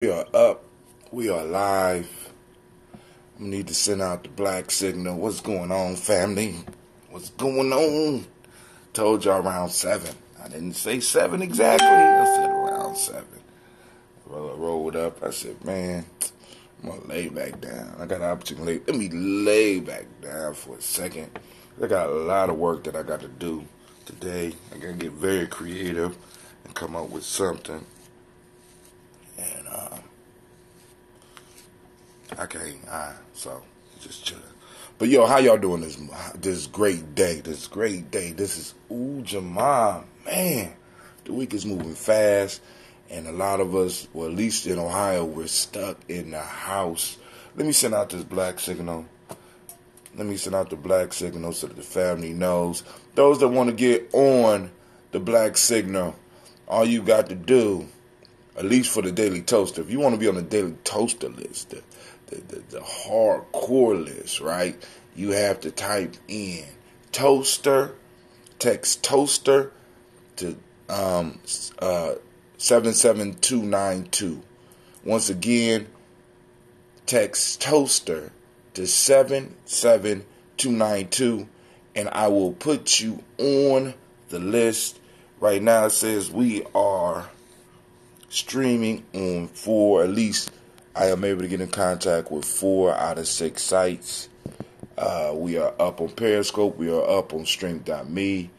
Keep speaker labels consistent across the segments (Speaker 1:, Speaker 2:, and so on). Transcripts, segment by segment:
Speaker 1: We are up. We are live. We need to send out the black signal. What's going on, family? What's going on? Told y'all around 7. I didn't say 7 exactly. I said around 7. Rolled up. I said, man, I'm going to lay back down. I got an opportunity. Let me lay back down for a second. I got a lot of work that I got to do today. I got to get very creative and come up with something. And, I can't, so just chilling. But yo, how y'all doing this great day? This is Ujamaa. Man, the week is moving fast, and a lot of us, well, at least in Ohio, we're stuck in the house. Let me send out this black signal. Let me send out the black signal so that the family knows. Those that want to get on the black signal, all you got to do, at least for the Daily Toaster, if you want to be on the Daily Toaster list, the hardcore list, right? You have to type in toaster, text toaster to 77292. Once again, text toaster to 77292, and I will put you on the list. Right now it says we are streaming on 4, at least I am able to get in contact with 4 out of 6 sites. We are up on Periscope, we are up on Stream.me,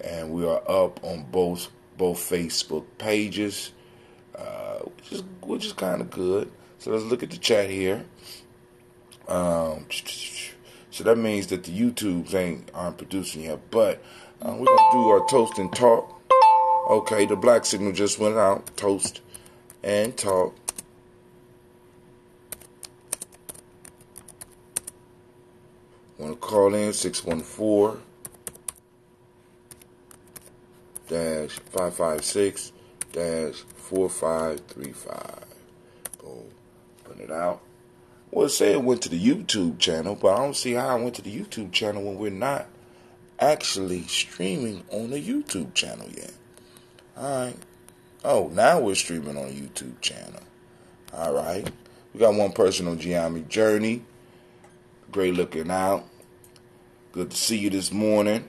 Speaker 1: and we are up on both Facebook pages, which is kind of good. So let's look at the chat here. So that means that the YouTubes aren't producing yet, but we're gonna do our toast and talk. Okay, the black signal just went out. Toast and talk. Want to call in 614-556-4535. Boom. Put it out. Well, it said it went to the YouTube channel, but I don't see how it went to the YouTube channel when we're not actually streaming on the YouTube channel yet. Alright. Oh, now we're streaming on the YouTube channel. Alright. We got one person on Ujamaa Journey. Great looking out. Good to see you this morning.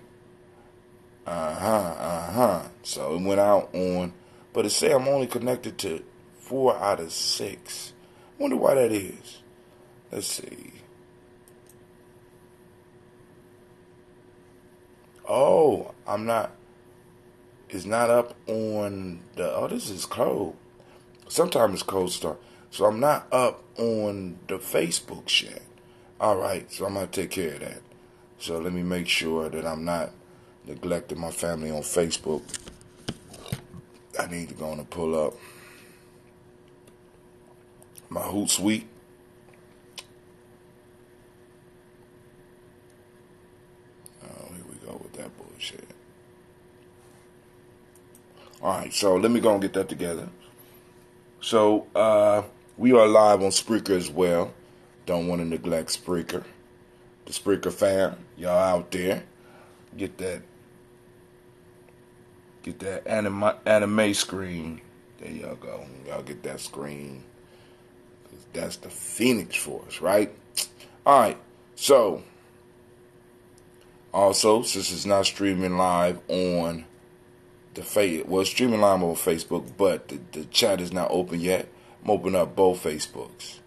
Speaker 1: So it went out on, but it said I'm only connected to 4 out of 6. I wonder why that is. Let's see. Oh, it's not up on this is cold. Sometimes it's cold start. So I'm not up on the Facebook yet. Alright, so I'm going to take care of that. So let me make sure that I'm not neglecting my family on Facebook. I need to go and pull up my Hootsuite. Oh, here we go with that bullshit. Alright, so let me go and get that together. So, we are live on Spreaker as well. Don't want to neglect Spreaker. The Spreaker fam, y'all out there. Get that anime screen. There y'all go. Y'all get that screen. That's the Phoenix for us, right? Alright, so also, since it's not streaming live on it's streaming live on Facebook, but the chat is not open yet. I'm opening up both Facebooks.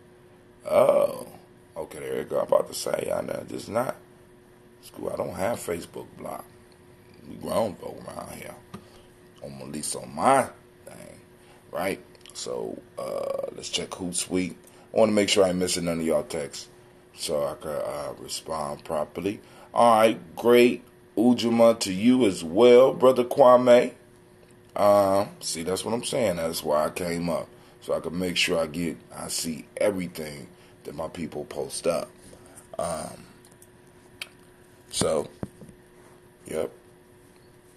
Speaker 1: Oh, okay, there you go. I'm about to say, I know this is not school. I don't have Facebook blocked. We grown folk around here, at least on my thing, right? So let's check Hootsuite. I want to make sure I ain't missing none of y'all texts, so I can respond properly. All right, great Ujamaa to you as well, brother Kwame. See, that's what I'm saying. That's why I came up, so I can make sure I see everything that my people post up. So, yep,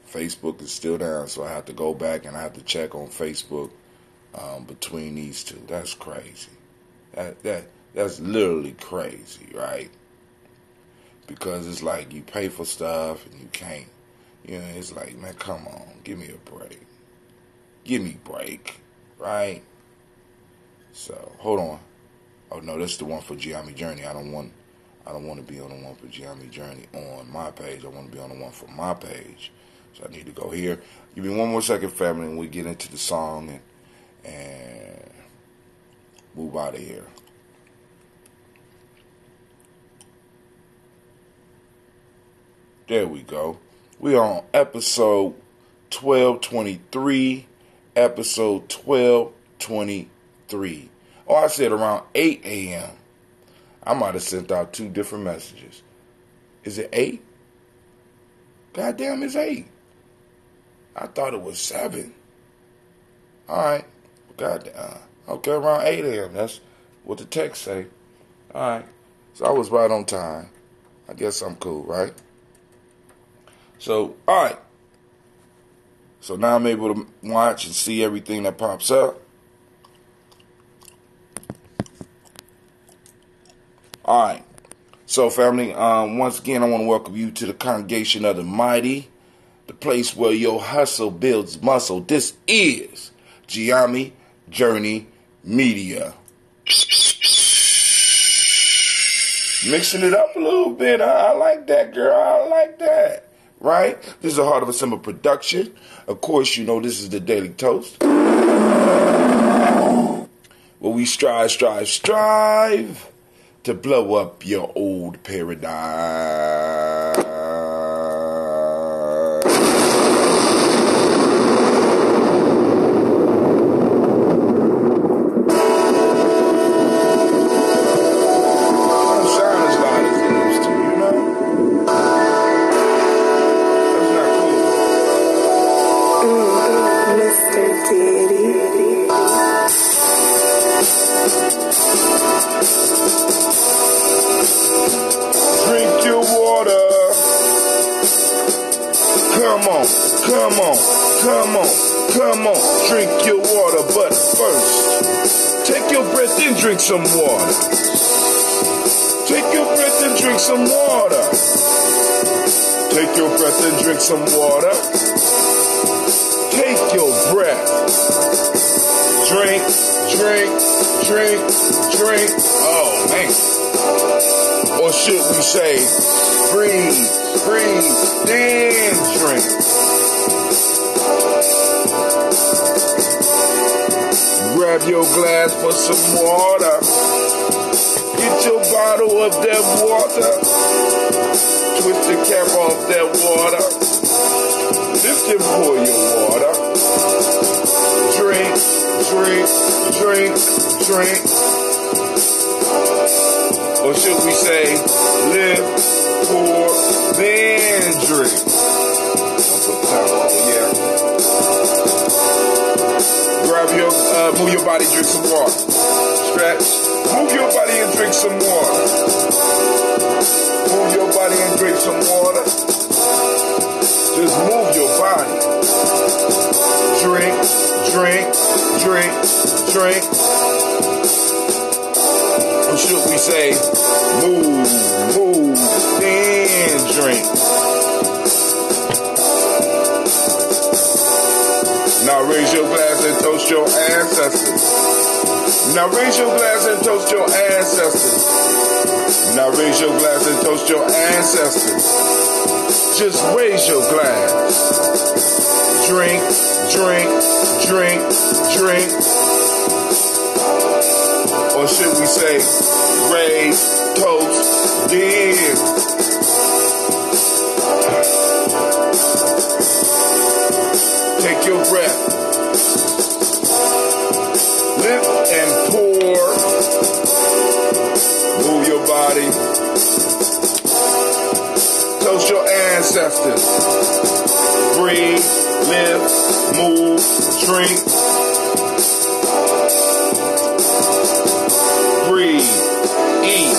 Speaker 1: Facebook is still down, so I have to go back and I have to check on Facebook between these two. That's crazy. That's literally crazy, right? Because it's like you pay for stuff and you can't. You know, it's like, man, come on, give me a break. Give me a break, right? So hold on. Oh no, this is the one for Ujamaa Journey. I don't want to be on the one for Ujamaa Journey on my page. I want to be on the one for my page. So I need to go here. Give me one more second, family, and we get into the song and move out of here. There we go. We are on episode 1223. Episode 1223. Oh, I said around 8 a.m. I might have sent out 2 different messages. Is it 8? Goddamn, it's 8. I thought it was 7. All right. Goddamn. Okay, around 8 a.m. That's what the text say. All right. So I was right on time. I guess I'm cool, right? So, all right. So now I'm able to watch and see everything that pops up. All right. So, family, once again, I want to welcome you to the Congregation of the Mighty, the place where your hustle builds muscle. This is Ujamaa Journey Media. Mixing it up a little bit. I like that, girl. I like that. Right? This is a Heart of a Simple production. Of course, you know this is the Daily Toast, where we strive to blow up your old paradigm. Come on, drink your water, but first, take your breath and drink some water. Take your breath and drink some water. Take your breath and drink some water. Take your breath. Drink. Oh, man. Or should we say, breathe, then drink. Grab your glass for some water. Get your bottle of that water. Twist the cap off that water. Lift and pour your water. Drink. Or should we say, lift, pour, then drink. Don't put the time on, yeah. Grab your, move your body, drink some water. Stretch. Move your body and drink some water. Move your body and drink some water. Just move your body. Drink. Or should we say, move, then drink. Now raise your glass and toast your ancestors. Now raise your glass and toast your ancestors. Now raise your glass and toast your ancestors. Just raise your glass. Drink. Or should we say, raise, toast, then. Take your breath. Lift and pour. Move your body. Toast your ancestors. Breathe, lift, move, drink. Breathe, eat.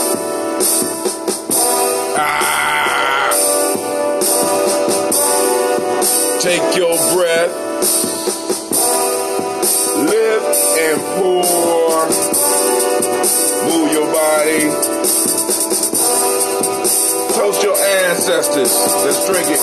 Speaker 1: Take your breath. Lift and pour. Move your body. Toast your ancestors. Let's drink it.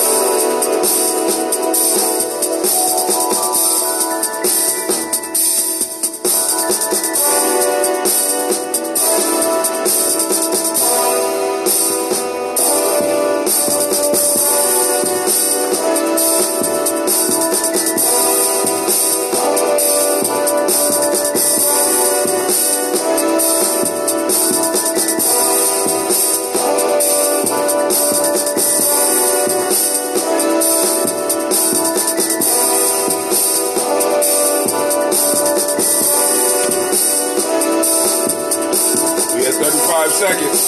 Speaker 1: 5 seconds.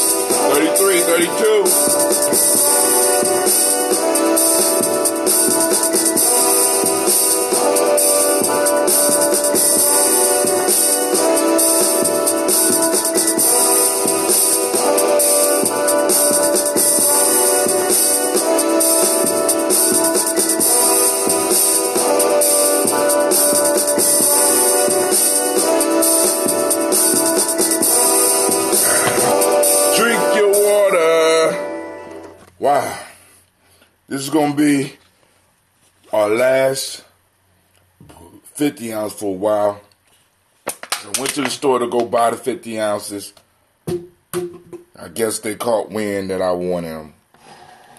Speaker 1: 33, 32. Wow, this is going to be our last 50 ounce for a while. So I went to the store to go buy the 50 ounces. I guess they caught wind that I wanted them.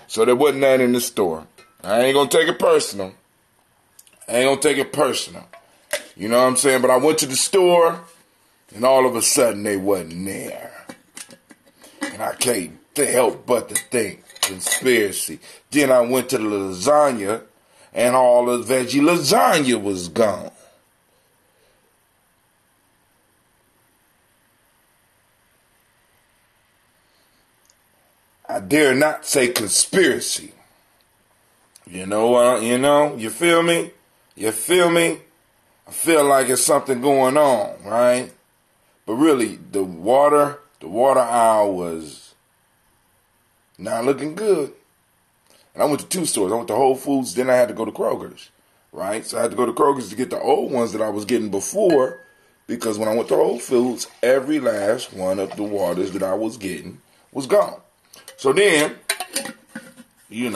Speaker 1: So there wasn't that in the store. I ain't going to take it personal. You know what I'm saying? But I went to the store and all of a sudden they wasn't there. And I can't help but to think. Conspiracy. Then I went to the lasagna and all the veggie lasagna was gone. I dare not say conspiracy. You feel me? I feel like it's something going on, right? But really, the water aisle was not looking good. And I went to 2 stores. I went to Whole Foods, then I had to go to Kroger's, right? So I had to go to Kroger's to get the old ones that I was getting before, because when I went to Whole Foods, every last one of the waters that I was getting was gone. So then, they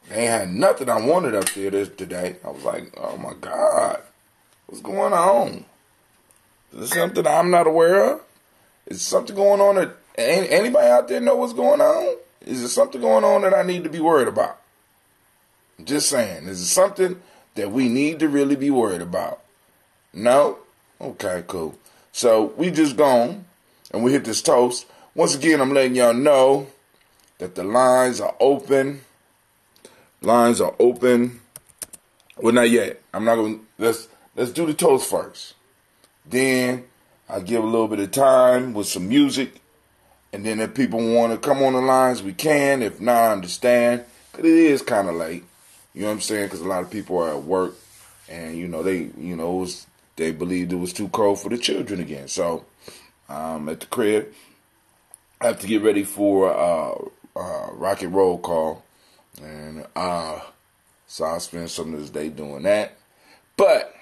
Speaker 1: had nothing I wanted up there today. I was like, oh my God, what's going on? Is there something I'm not aware of? Is something going on that anybody out there know what's going on? Is there something going on that I need to be worried about? Just saying. Is it something that we need to really be worried about? No? Okay, cool. So we just gone and we hit this toast. Once again, I'm letting y'all know that the lines are open. Lines are open. Well, not yet. I'm not going to. Let's do the toast first. Then I give a little bit of time with some music. And then if people want to come on the lines, we can. If not, I understand. Because it is kind of late. You know what I'm saying? Because a lot of people are at work. And, they believed it was too cold for the children again. So, at the crib, I have to get ready for rock and roll call. And so I'll spend some of this day doing that. But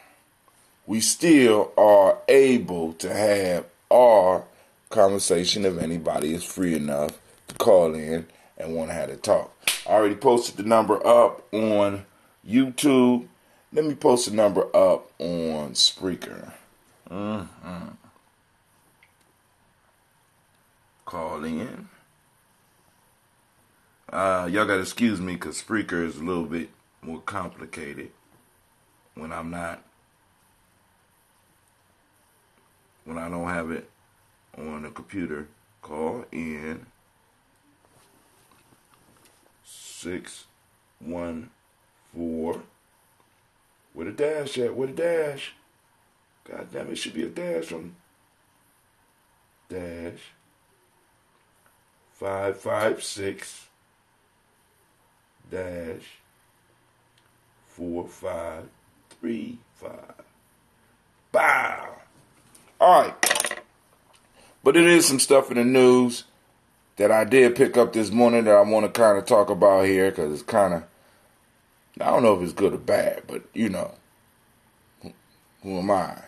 Speaker 1: we still are able to have our conversation if anybody is free enough to call in and want to have a talk. I already posted the number up on YouTube. Let me post the number up on Spreaker. Call in. Y'all gotta excuse me because Spreaker is a little bit more complicated when I don't have it on the computer. Call in 614. Where the dash at? Where the dash? God damn it, should be a dash on dash 556 dash 4535. Bow. All right. But it is some stuff in the news that I did pick up this morning that I want to kind of talk about here because it's kind of, I don't know if it's good or bad, but who am I?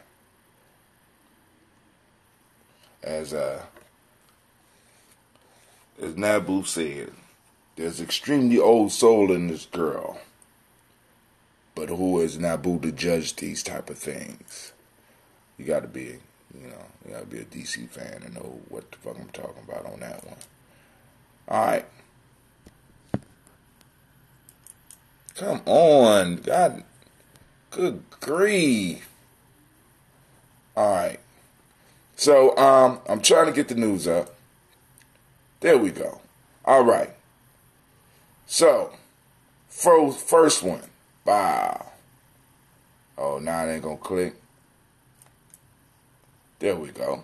Speaker 1: As Nabu said, there's extremely old soul in this girl. But who is Nabu to judge these type of things? You got to be, you got to be a DC fan and know what the fuck I'm talking about on that one. All right. Come on. God. Good grief. All right. So, I'm trying to get the news up. There we go. All right. So, first one. Wow. Oh, now it ain't gonna click. There we go.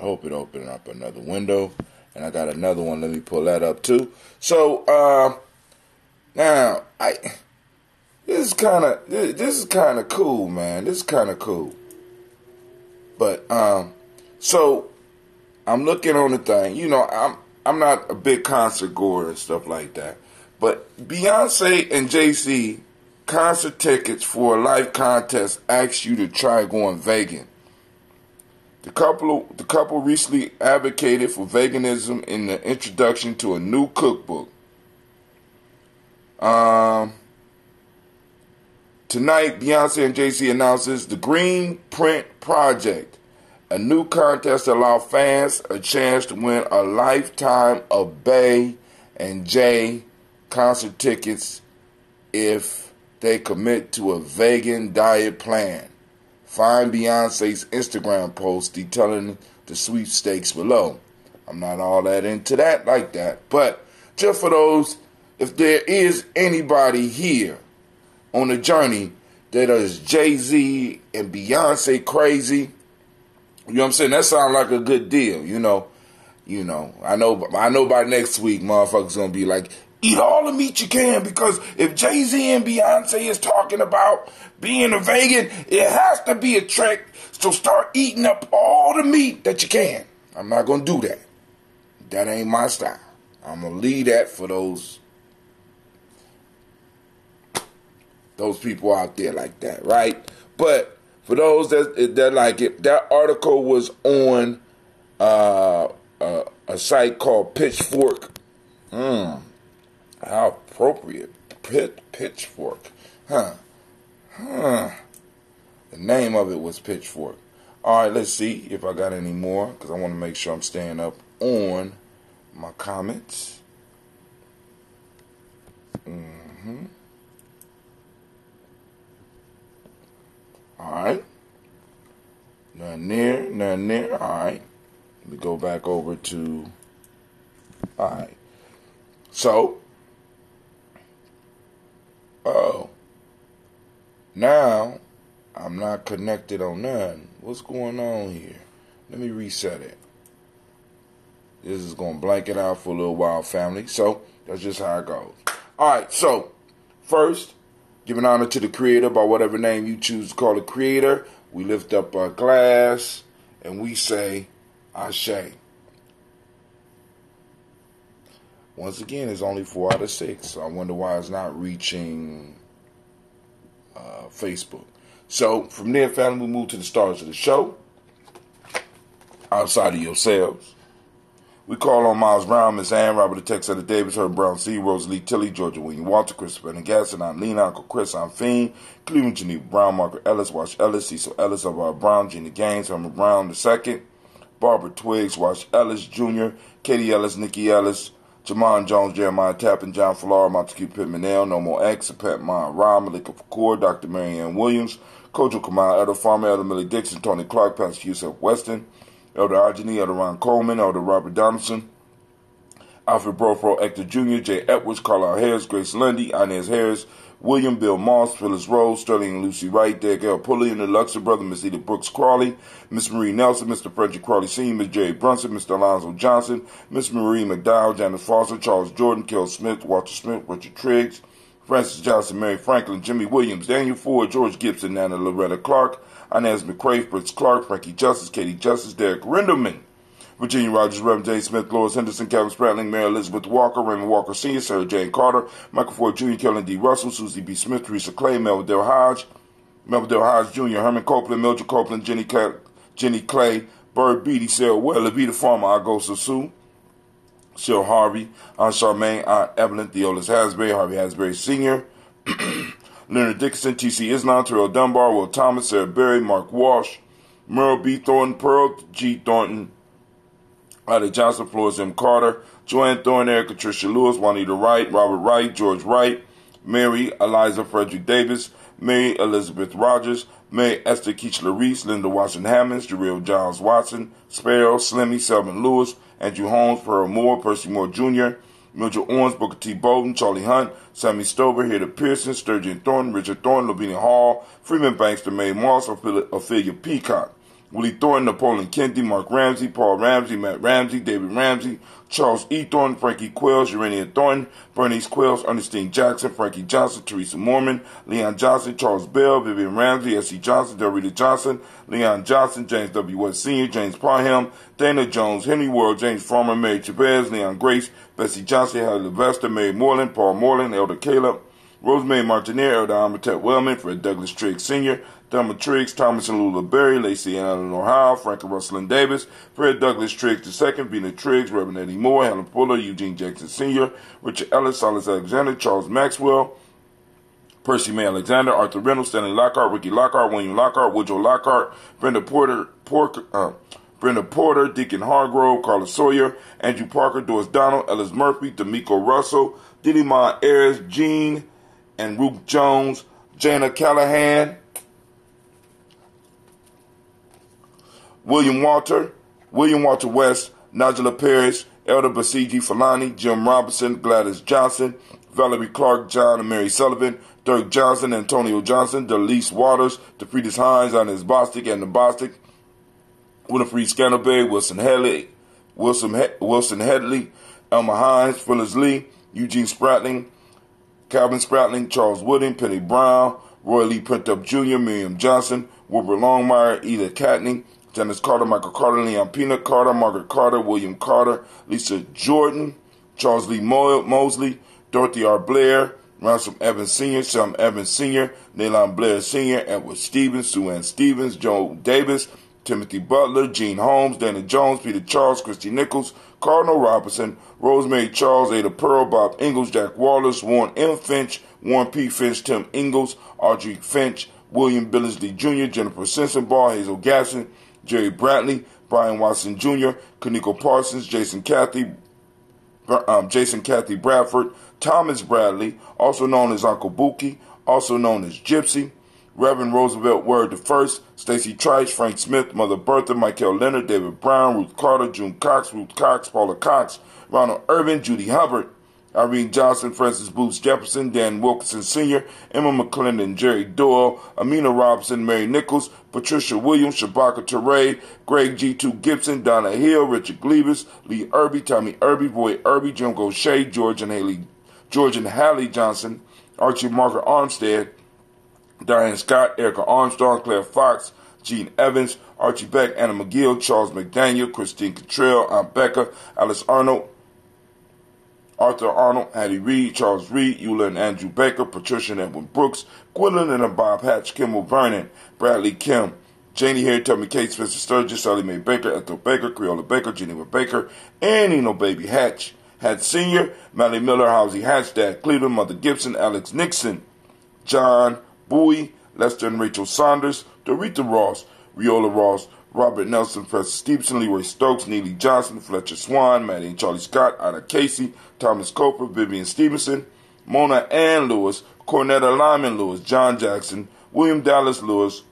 Speaker 1: hope it opened up another window. And I got another one. Let me pull that up too. So now this is kind of cool, man. This is kind of cool. But so I'm looking on the thing. You know, I'm not a big concert goer and stuff like that. But Beyonce and Jay-Z concert tickets for a life contest asked you to try going vegan. The couple recently advocated for veganism in the introduction to a new cookbook. Tonight, Beyonce and Jay-Z announces the Green Print Project, a new contest that allows fans a chance to win a lifetime of Bey and Jay concert tickets if they commit to a vegan diet plan. Find Beyonce's Instagram post detailing the sweepstakes below. I'm not all that into that like that, but just for those, if there is anybody here on the journey that is Jay-Z and Beyonce crazy, you know what I'm saying? That sounds like a good deal, you know. I know by next week, motherfuckers gonna be like, eat all the meat you can, because if Jay-Z and Beyonce is talking about being a vegan, it has to be a trick. So start eating up all the meat that you can. I'm not gonna do that. That ain't my style. I'm gonna leave that for those people out there like that, right? But for those that like it, that article was on a site called Pitchfork. How appropriate. Pitchfork. The name of it was Pitchfork. All right, let's see if I got any more, because I want to make sure I'm staying up on my comments. All right. None there. All right. Let me go back over to... All right. So... now, I'm not connected on none. What's going on here? Let me reset it. This is going to blank it out for a little while, family. So, that's just how it goes. Alright, so, first, giving honor to the creator by whatever name you choose to call the creator. We lift up our glass and we say, Ashe. Once again, it's only 4 out of 6. So I wonder why it's not reaching... Facebook. So from there, family, we move to the stars of the show. Outside of yourselves, we call on Miles Brown, Miss Ann, Robert the Texas Davis, Herb Brown C, Rosalie Tilly, Georgia William Walter, Christopher Gasson, Aunt Lena, Uncle Chris, Aunt Fiend, Cleveland Geneva Brown, Margaret Ellis, Wash Ellis, Cecil Ellis, Alvaro Brown, Gina Gaines, Herman Brown II, Barbara Twiggs, Wash Ellis Jr., Katie Ellis, Nikki Ellis, Jamon Jones, Jeremiah Tappan, John Fallar, Montague Pittman, No More X, Pat Ma Ra, Malika Fakour, Dr. Marianne Williams, Kojo Kamal, Elder Farmer, Elder Millie Dixon, Tony Clark, Pastor Yusef Weston, Elder Argeny, Elder Ron Coleman, Elder Robert Donaldson, Alfred Brofro, Hector Jr., Jay Edwards, Carlisle Harris, Grace Lundy, Inez Harris, William Bill Moss, Phyllis Rose, Sterling and Lucy Wright, Derek L. Pulley and the Luxor brother, Miss Edith Brooks Crawley, Miss Marie Nelson, Mr. Frederick Crawley Sr., Miss Jerry Brunson, Mr. Alonzo Johnson, Miss Marie McDowell, Janice Foster, Charles Jordan, Kel Smith, Walter Smith, Richard Triggs, Francis Johnson, Mary Franklin, Jimmy Williams, Daniel Ford, George Gibson, Nana Loretta Clark, Inez McCrae, Fritz Clark, Frankie Justice, Katie Justice, Derek Rinderman, Virginia Rogers, Reverend J. Smith, Lois Henderson, Kevin Spratling, Mary Elizabeth Walker, Raymond Walker Sr., Sarah Jane Carter, Michael Ford Jr., Kellen D. Russell, Susie B. Smith, Teresa Clay, Melvin Dale Hodge Jr., Herman Copeland, Mildred Copeland, Jenny Clay, Bird Beatty, Sarah Well, Levita Farmer, Agosa Sue, Cheryl Harvey, Aunt Charmaine, Aunt Evelyn, Theolis Hasbury, Harvey Hasbury Sr., Leonard Dickinson, T.C. Islam, Terrell Dunbar, Will Thomas, Sarah Berry, Mark Walsh, Merle B. Thornton, Pearl G. Thornton, Ida Johnson, Flores M. Carter, Joanne Thorne, Erica Tricia Lewis, Juanita Wright, Robert Wright, George Wright, Mary Eliza Frederick Davis, Mary Elizabeth Rogers, Mary Esther Keechler Reese, Linda Washington Hammonds, Jarrell Giles Watson, Sparrow, Slimmy, Selvin Lewis, Andrew Holmes, Pearl Moore, Percy Moore Jr., Mildred Owens, Booker T. Bolden, Charlie Hunt, Sammy Stover, Hilda Pearson, Sturgeon Thornton, Richard Thornton, Lavinia Hall, Freeman Banks, May Moss, Ophelia Peacock, Willie Thornton, Napoleon Kennedy, Mark Ramsey, Paul Ramsey, Matt Ramsey, David Ramsey, Charles E. Thornton, Frankie Quells, Urania Thornton, Bernice Quells, Ernestine Jackson, Frankie Johnson, Teresa Mormon, Leon Johnson, Charles Bell, Vivian Ramsey, S.C. Johnson, Delrita Johnson, Leon Johnson, James W. West Sr., James Parham, Dana Jones, Henry World, James Farmer, Mary Chavez, Leon Grace, Bessie Johnson, Hallie Levester, Mary Moreland, Paul Moreland, Elder Caleb, Rosemary Martineer, Elder Amatet Wellman, Fred Douglas Triggs Sr., Thelma Triggs, Thomas and Lula Berry, Lacey and Eleanor Howe, Frank and Russell Davis, Fred Douglas Triggs II, Vina Triggs, Reverend Eddie Moore, Helen Fuller, Eugene Jackson Sr., Richard Ellis, Silas Alexander, Charles Maxwell, Percy May Alexander, Arthur Reynolds, Stanley Lockhart, Ricky Lockhart, William Lockhart, Woodrow Lockhart, Brenda Porter, Deacon Hargrove, Carla Sawyer, Andrew Parker, Doris Donald, Ellis Murphy, D'Amico Russell, Diddy Ma Ayers, Jean and Ruth Jones, Jana Callahan, William Walter West, Nigella Parrish, Elder Basiji Falani, Jim Robinson, Gladys Johnson, Valerie Clark, John and Mary Sullivan, Dirk Johnson, Antonio Johnson, Delise Waters, DeFritis Hines, Inez Bostic, and the Bostic, Winifred Scannabay, Wilson Headley, Elma Hines, Phyllis Lee, Eugene Spratling, Calvin Spratling, Charles Wooding, Penny Brown, Roy Lee Printup Jr., Miriam Johnson, Wilbur Longmire, Eda Catney, Dennis Carter, Michael Carter, Leon Peanut Carter, Margaret Carter, William Carter, Lisa Jordan, Charles Lee Mosley, Dorothy R. Blair, Ransom Evans Sr., Sam Evans Sr., Nalon Blair Sr., Edward Stevens, Sue Ann Stevens, Joe Davis, Timothy Butler, Gene Holmes, Dana Jones, Peter Charles, Christy Nichols, Cardinal Robinson, Rosemary Charles, Ada Pearl, Bob Ingalls, Jack Wallace, Warren M. Finch, Warren P. Finch, Tim Ingalls, Audrey Finch, William Billingsley Jr., Jennifer Sensenbaugh, Hazel Gasson, Jerry Brantley, Brian Watson Jr., Kaniko Parsons, Jason Cathy Bradford, Thomas Bradley, also known as Uncle Buki, also known as Gypsy, Reverend Roosevelt Word I, Stacey Trice, Frank Smith, Mother Bertha, Michael Leonard, David Brown, Ruth Carter, June Cox, Ruth Cox, Paula Cox, Ronald Irvin, Judy Hubbard, Irene Johnson, Francis Booth Jefferson, Dan Wilkinson Sr., Emma McClendon, Jerry Doyle, Amina Robinson, Mary Nichols, Patricia Williams, Shabaka Teray, Greg G2 Gibson, Donna Hill, Richard Gleavis, Lee Irby, Tommy Irby, Boy Irby, Jim Gaucher, George and Hallie Johnson, Archie Margaret Armstead, Diane Scott, Erica Armstrong, Claire Fox, Gene Evans, Archie Beck, Anna McGill, Charles McDaniel, Christine Cottrell, Aunt Becca, Alice Arnold, Arthur Arnold, Hattie Reed, Charles Reed, Eula and Andrew Baker, Patricia and Edwin Brooks, Gwendolyn and Bob Hatch, Kimball Vernon, Bradley Kim, Janie Hare, Tubby Kate, Spencer Sturgis, Sally Mae Baker, Ethel Baker, Creola Baker, Geneva Baker, and Eno Baby Hatch, Hatch Sr., Mally Miller, Housie Hatch, Dad Cleveland, Mother Gibson, Alex Nixon, John Bowie, Lester and Rachel Saunders, Dorita Ross, Riola Ross, Robert Nelson, Professor Stevenson, Leroy Stokes, Neely Johnson, Fletcher Swan, Maddie and Charlie Scott, Ida Casey, Thomas Coper, Vivian Stevenson, Mona Ann Lewis, Cornetta Lyman Lewis, John Jackson, William Dallas Lewis,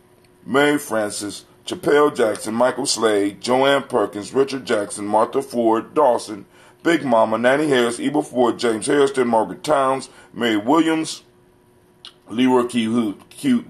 Speaker 1: Mary Francis, Chappelle Jackson, Michael Slade, Joanne Perkins, Richard Jackson, Martha Ford, Dawson, Big Mama, Nanny Harris, Eva Ford, James Harrison, Margaret Towns, Mary Williams, Leroy Q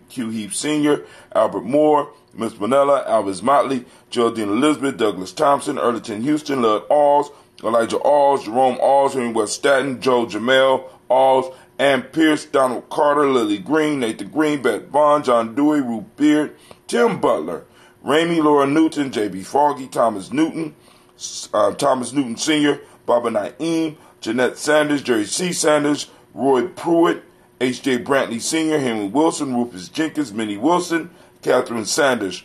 Speaker 1: Heap Sr., Albert Moore, Miss Manella, Alvis Motley, Geraldine Elizabeth, Douglas Thompson, Erlington Houston, Lud Alls, Elijah Alls, Jerome Alls, Henry West Staten, Joe Jamel Alls, Ann Pierce, Donald Carter, Lily Green, Nathan Green, Beth Bond, John Dewey, Ruth Beard, Tim Butler, Ramey, Laura Newton, J.B. Foggy, Thomas Newton Sr., Baba Naeem, Jeanette Sanders, Jerry C. Sanders, Roy Pruitt, H.J. Brantley Sr., Henry Wilson, Rufus Jenkins, Minnie Wilson, Catherine Sanders,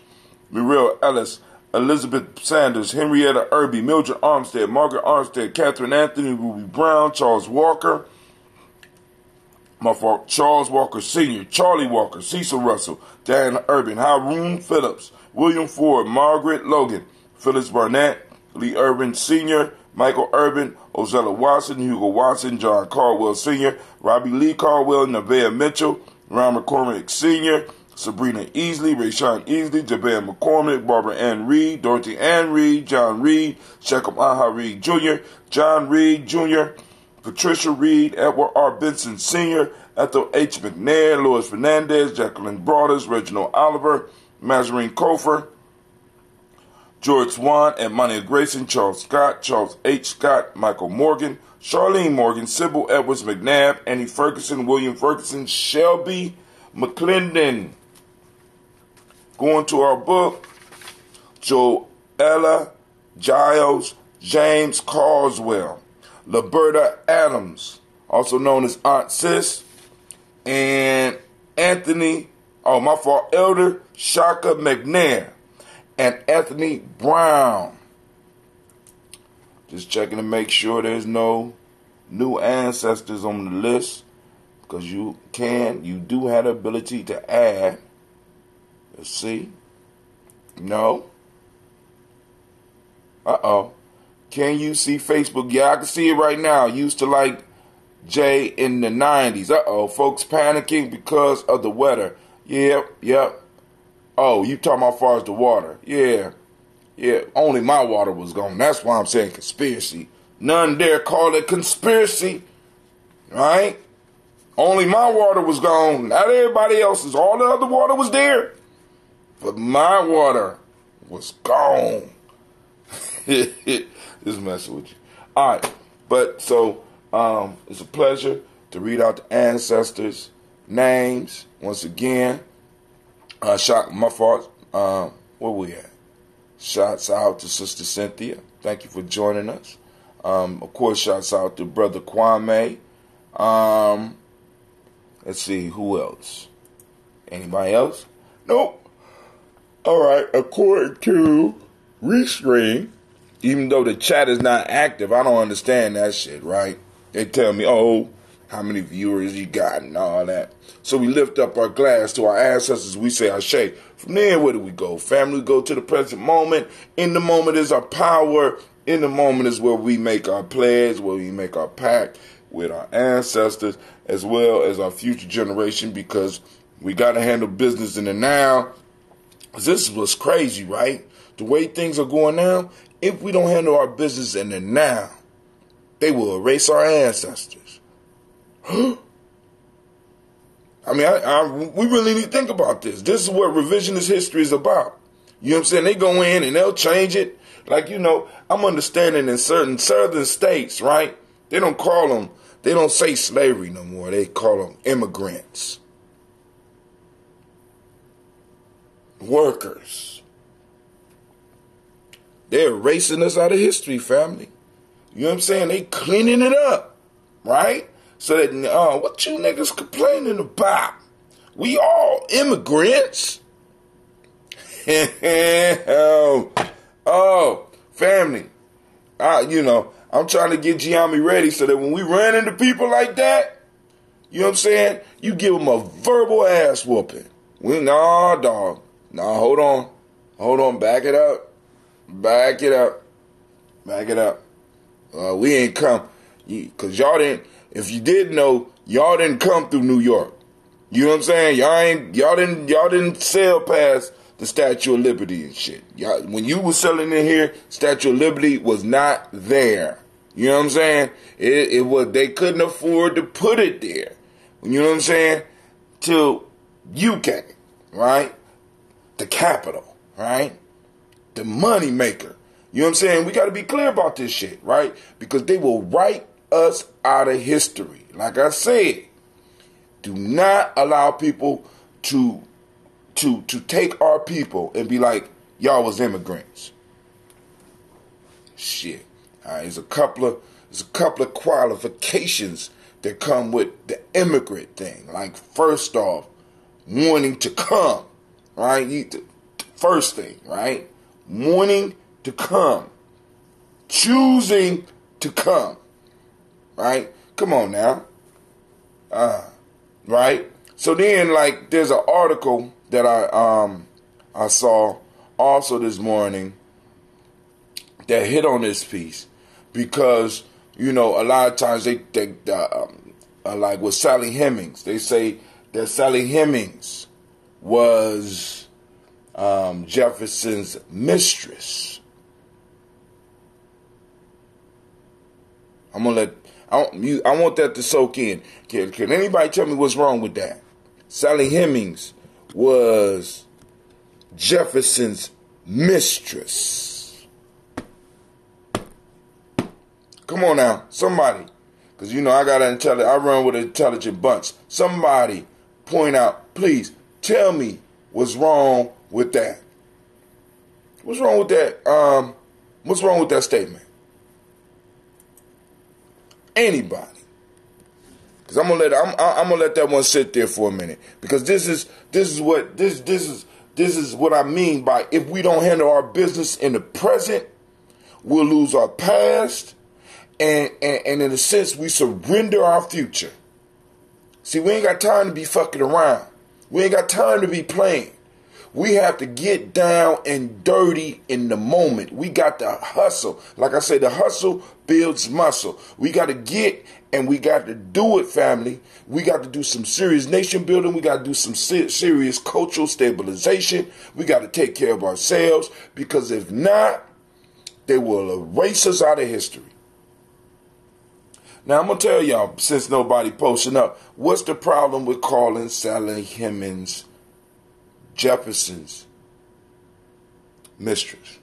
Speaker 1: Muriel Ellis, Elizabeth Sanders, Henrietta Irby, Mildred Armstead, Margaret Armstead, Catherine Anthony, Ruby Brown, Charles Walker, Charles Walker Sr., Charlie Walker, Cecil Russell, Diana Urban, Haroon Phillips, William Ford, Margaret Logan, Phyllis Barnett, Lee Urban Sr., Michael Urban, Ozella Watson, Hugo Watson, John Caldwell Sr., Robbie Lee Caldwell, Nevaeh Mitchell, Ron McCormick Sr., Sabrina Easley, Rayshawn Easley, Jabez McCormick, Barbara Ann Reed, Dorothy Ann Reed, John Reed, Shekam Aha Reed Jr., John Reed Jr., Patricia Reed, Edward R. Benson Sr., Ethel H. McNair, Louis Fernandez, Jacqueline Broaders, Reginald Oliver, Mazarine Kofer, George Swan, Edmonia Grayson, Charles Scott, Charles H. Scott, Michael Morgan, Charlene Morgan, Sybil Edwards McNabb, Annie Ferguson, William Ferguson, Shelby McClendon. Going to our book, Joella Giles, James Carswell, Liberta Adams, also known as Aunt Sis, and Elder Shaka McNair, and Anthony Brown. Just checking to make sure there's no new ancestors on the list, because you do have the ability to add. Let's see. No. Can you see Facebook? Yeah, I can see it right now. Used to like Jay in the 90s. Folks panicking because of the weather. Yep. Oh, you talking about as far as the water. Yeah. Only my water was gone. That's why I'm saying conspiracy. None dare call it conspiracy. Right? Only my water was gone. Not everybody else's. All the other water was there. But my water was gone. Just messing with you. All right. But so it's a pleasure to read out the ancestors' names once again. My fault. Where we at? Shouts out to Sister Cynthia. Thank you for joining us. Of course, shouts out to Brother Kwame. Let's see, who else? Anybody else? Nope. All right. According to Restream, even though the chat is not active, I don't understand that shit, right? They tell me, how many viewers you got and all that. So we lift up our glass to our ancestors. We say Ashe. From there, where do we go? Family, we go to the present moment. In the moment is our power. In the moment is where we make our pledge, where we make our pact with our ancestors, as well as our future generation, because we got to handle business in the now. This was crazy, right? The way things are going now, if we don't handle our business in the now, they will erase our ancestors. I mean, we really need to think about this. This is what revisionist history is about. You know what I'm saying? They go in and they'll change it. Like, I'm understanding in certain southern states, right? They don't say slavery no more. They call them immigrants. Workers. They're erasing us out of history, family. You know what I'm saying? They cleaning it up, right? So that, what you niggas complaining about? We all immigrants. Family. I'm trying to get Giammi ready so that when we run into people like that, you know what I'm saying? You give them a verbal ass whooping. Dog. Hold on. Back it up. We ain't come. Because y'all didn't, if you did know, y'all didn't come through New York. You know what I'm saying? Y'all didn't sail past the Statue of Liberty and shit. When you was selling in here, Statue of Liberty was not there. You know what I'm saying? It was, they couldn't afford to put it there. You know what I'm saying? Till you came, right? The capital, right? The money maker. You know what I'm saying? We got to be clear about this shit, right? Because they will write us out of history. Like I said, do not allow people to take our people and be like, y'all was immigrants. Shit. All right, there's a couple of qualifications that come with the immigrant thing. Like, first off, wanting to come, right? First thing, right? Wanting to come. Choosing to come. Right? Come on now. Right? So then, like, there's an article that I saw also this morning that hit on this piece, because a lot of times they like with Sally Hemings, they say that Sally Hemings was Jefferson's mistress. I want that to soak in. Can anybody tell me what's wrong with that? Sally Hemings was Jefferson's mistress. Come on now, somebody. Because, you know, I run with an intelligent bunch. Somebody point out, please, tell me what's wrong with that. What's wrong with that? What's wrong with that statement? Anybody? Because I'm gonna let that one sit there for a minute. Because this is what I mean by, if we don't handle our business in the present, we'll lose our past, and in a sense we surrender our future. See, we ain't got time to be fucking around. We ain't got time to be playing. We have to get down and dirty in the moment. We got to hustle. Like I say, the hustle builds muscle. We got to get and we got to do it, family. We got to do some serious nation building. We got to do some serious cultural stabilization. We got to take care of ourselves, because if not, they will erase us out of history. Now, I'm going to tell y'all, since nobody posting up, what's the problem with calling Sally Hemings Jefferson's mistress?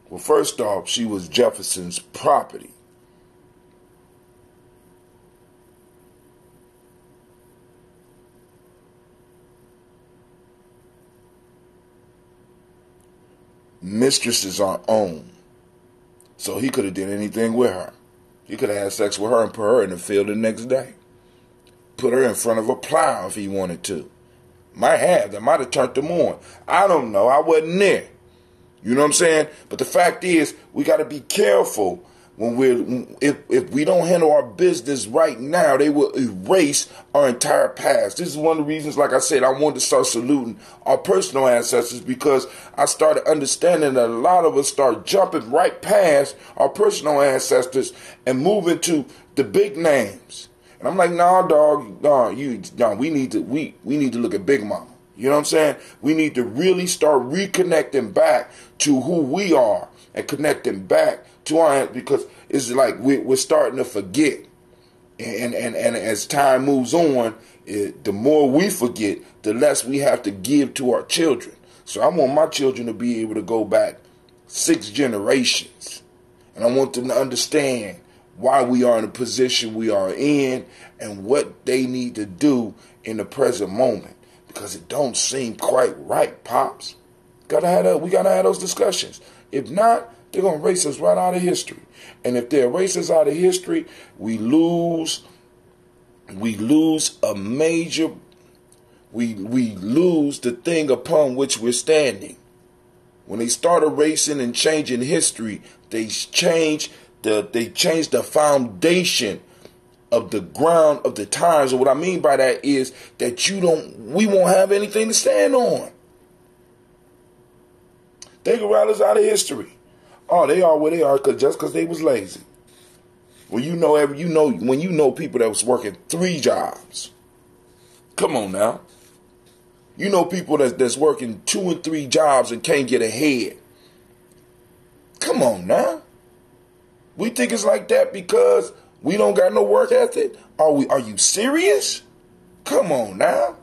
Speaker 1: Well, first off, she was Jefferson's property. Mistresses are owned. So he could have did anything with her. He could have had sex with her and put her in the field the next day. Put her in front of a plow if he wanted to. That might have turned them on. I don't know. I wasn't there. You know what I'm saying? But the fact is, we got to be careful if we don't handle our business right now, they will erase our entire past. This is one of the reasons, like I said, I wanted to start saluting our personal ancestors, because I started understanding that a lot of us start jumping right past our personal ancestors and moving to the big names. And I'm like, nah, dog, we need to look at Big Mama. You know what I'm saying? We need to really start reconnecting back to who we are and connecting back to our, because it's like we're starting to forget. And as time moves on, the more we forget, the less we have to give to our children. So I want my children to be able to go back 6 generations. And I want them to understand why we are in the position we are in and what they need to do in the present moment. Because it don't seem quite right, Pops. We gotta have those discussions. If not, they're gonna erase us right out of history. And if they erase us out of history, we lose a major, we lose the thing upon which we're standing. When they start erasing and changing history, they change the foundation of the ground of the times. And what I mean by that is that we won't have anything to stand on. They can write us out of history. Oh, they are where they are just because they was lazy. When you know people that was working 3 jobs. Come on now. You know people that's working 2 and 3 jobs and can't get ahead. Come on now. We think it's like that because we don't got no work ethic? Are you serious? Come on now.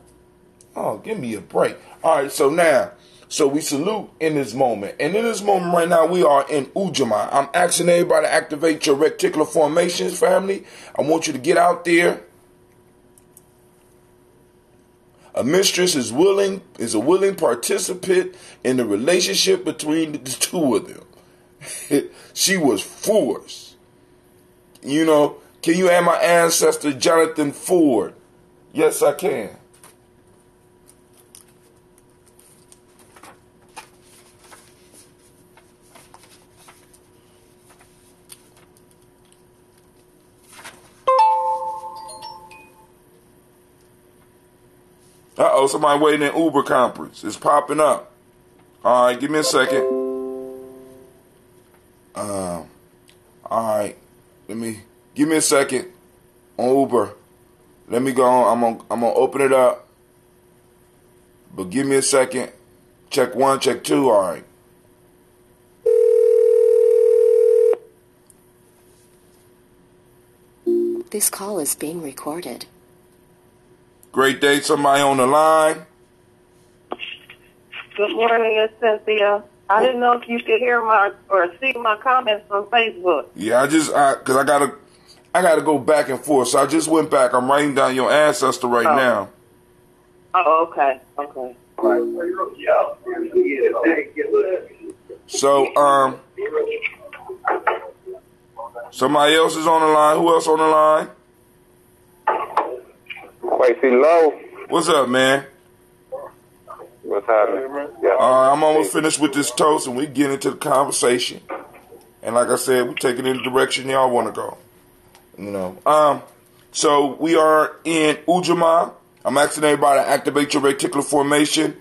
Speaker 1: Oh, give me a break. All right, so we salute in this moment. And in this moment right now, we are in Ujamaa. I'm asking everybody to activate your reticular formations, family. I want you to get out there. A mistress is a willing participant in the relationship between the 2 of them. She was forced. You know, can you add my ancestor, Jonathan Ford? Yes, I can. Uh-oh, somebody waiting in Uber conference. It's popping up. All right, give me a second. All right, give me a second on Uber. Let me go on. I'm gonna open it up. But give me a second. Check 1, check 2. All right.
Speaker 2: This call is being recorded.
Speaker 1: Great day, somebody on the line.
Speaker 3: Good morning, it's Cynthia. I didn't know if you could hear or see my comments on Facebook.
Speaker 1: Yeah, because I gotta go back and forth. So I just went back. I'm writing down your ancestor right now.
Speaker 3: Oh, okay. Okay.
Speaker 1: So, somebody else is on the line. Who else on the line?
Speaker 4: Quasi Low.
Speaker 1: What's up, man?
Speaker 4: What's happening? Yeah.
Speaker 1: I'm almost finished with this toast, and we get into the conversation. And like I said, we take it in the direction y'all want to go. You know. So we are in Ujamaa. I'm asking everybody to activate your reticular formation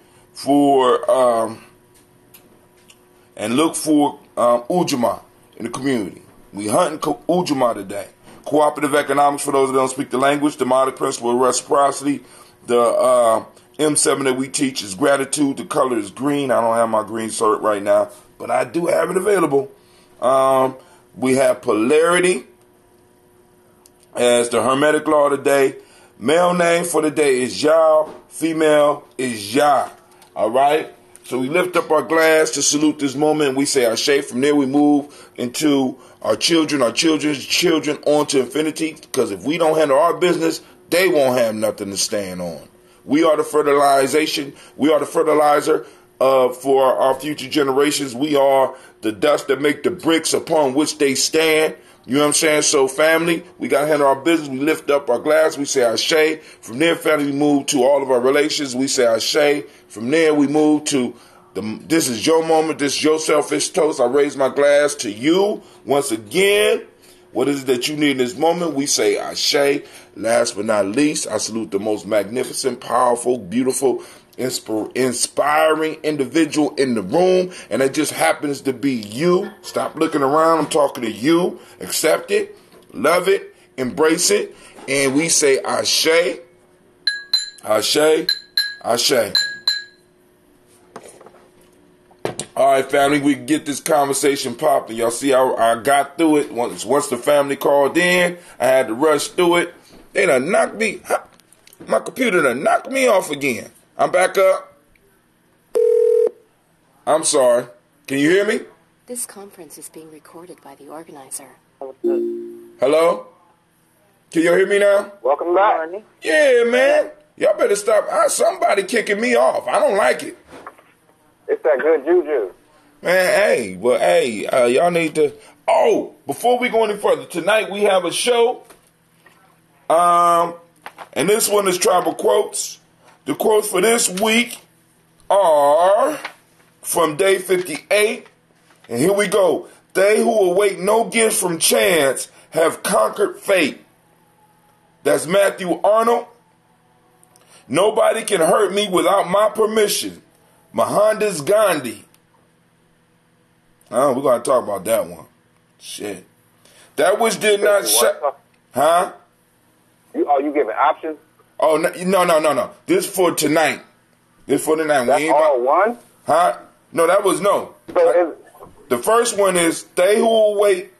Speaker 1: and look for Ujamaa in the community. We hunting Ujamaa today. Cooperative economics, for those that don't speak the language. The modern principle of reciprocity. The M7 that we teach is gratitude. The color is green. I don't have my green cert right now, but I do have it available. We have polarity as the Hermetic law today. Male name for the day is Yah. Female is Yah. All right? So we lift up our glass to salute this moment, and we say Ashe. From there we move into our children, our children's children, on to infinity. Because if we don't handle our business, they won't have nothing to stand on. We are the fertilization. We are the fertilizer for our future generations. We are the dust that make the bricks upon which they stand. You know what I'm saying? So, family, we got to handle our business. We lift up our glass. We say Ashe. From there, family, we move to all of our relations. We say Ashe. From there, we move to this is your moment. This is your selfish toast. I raise my glass to you once again. What is it that you need in this moment? We say Ashe. Last but not least, I salute the most magnificent, powerful, beautiful, inspiring individual in the room, and it just happens to be you. Stop looking around. I'm talking to you. Accept it, love it, embrace it, and we say Ashe, Ashe, Ashe. All right, family, we can get this conversation popping. Y'all see how I got through it. Once the family called in, I had to rush through it. They done knocked me. My computer done knocked me off again. I'm back up. I'm sorry. Can you hear me?
Speaker 2: This conference is being recorded by the organizer.
Speaker 1: Hello? Can you hear me now?
Speaker 4: Welcome back.
Speaker 1: Yeah, man. Y'all better stop. Somebody kicking me off. I don't like it.
Speaker 4: It's that good juju.
Speaker 1: Man, y'all need to... Oh, before we go any further, tonight we have a show. And this one is Tribal Quotes. The quotes for this week are from day 58. And here we go. They who await no gift from chance have conquered fate. That's Matthew Arnold. Nobody can hurt me without my permission. Mohandas Gandhi. We're going to talk about that one. Shit. That which did not... Huh?
Speaker 4: You giving options?
Speaker 1: Oh, no. This is for tonight.
Speaker 4: That's all one?
Speaker 1: Huh? No, that was no.
Speaker 4: So
Speaker 1: the first one is, they who await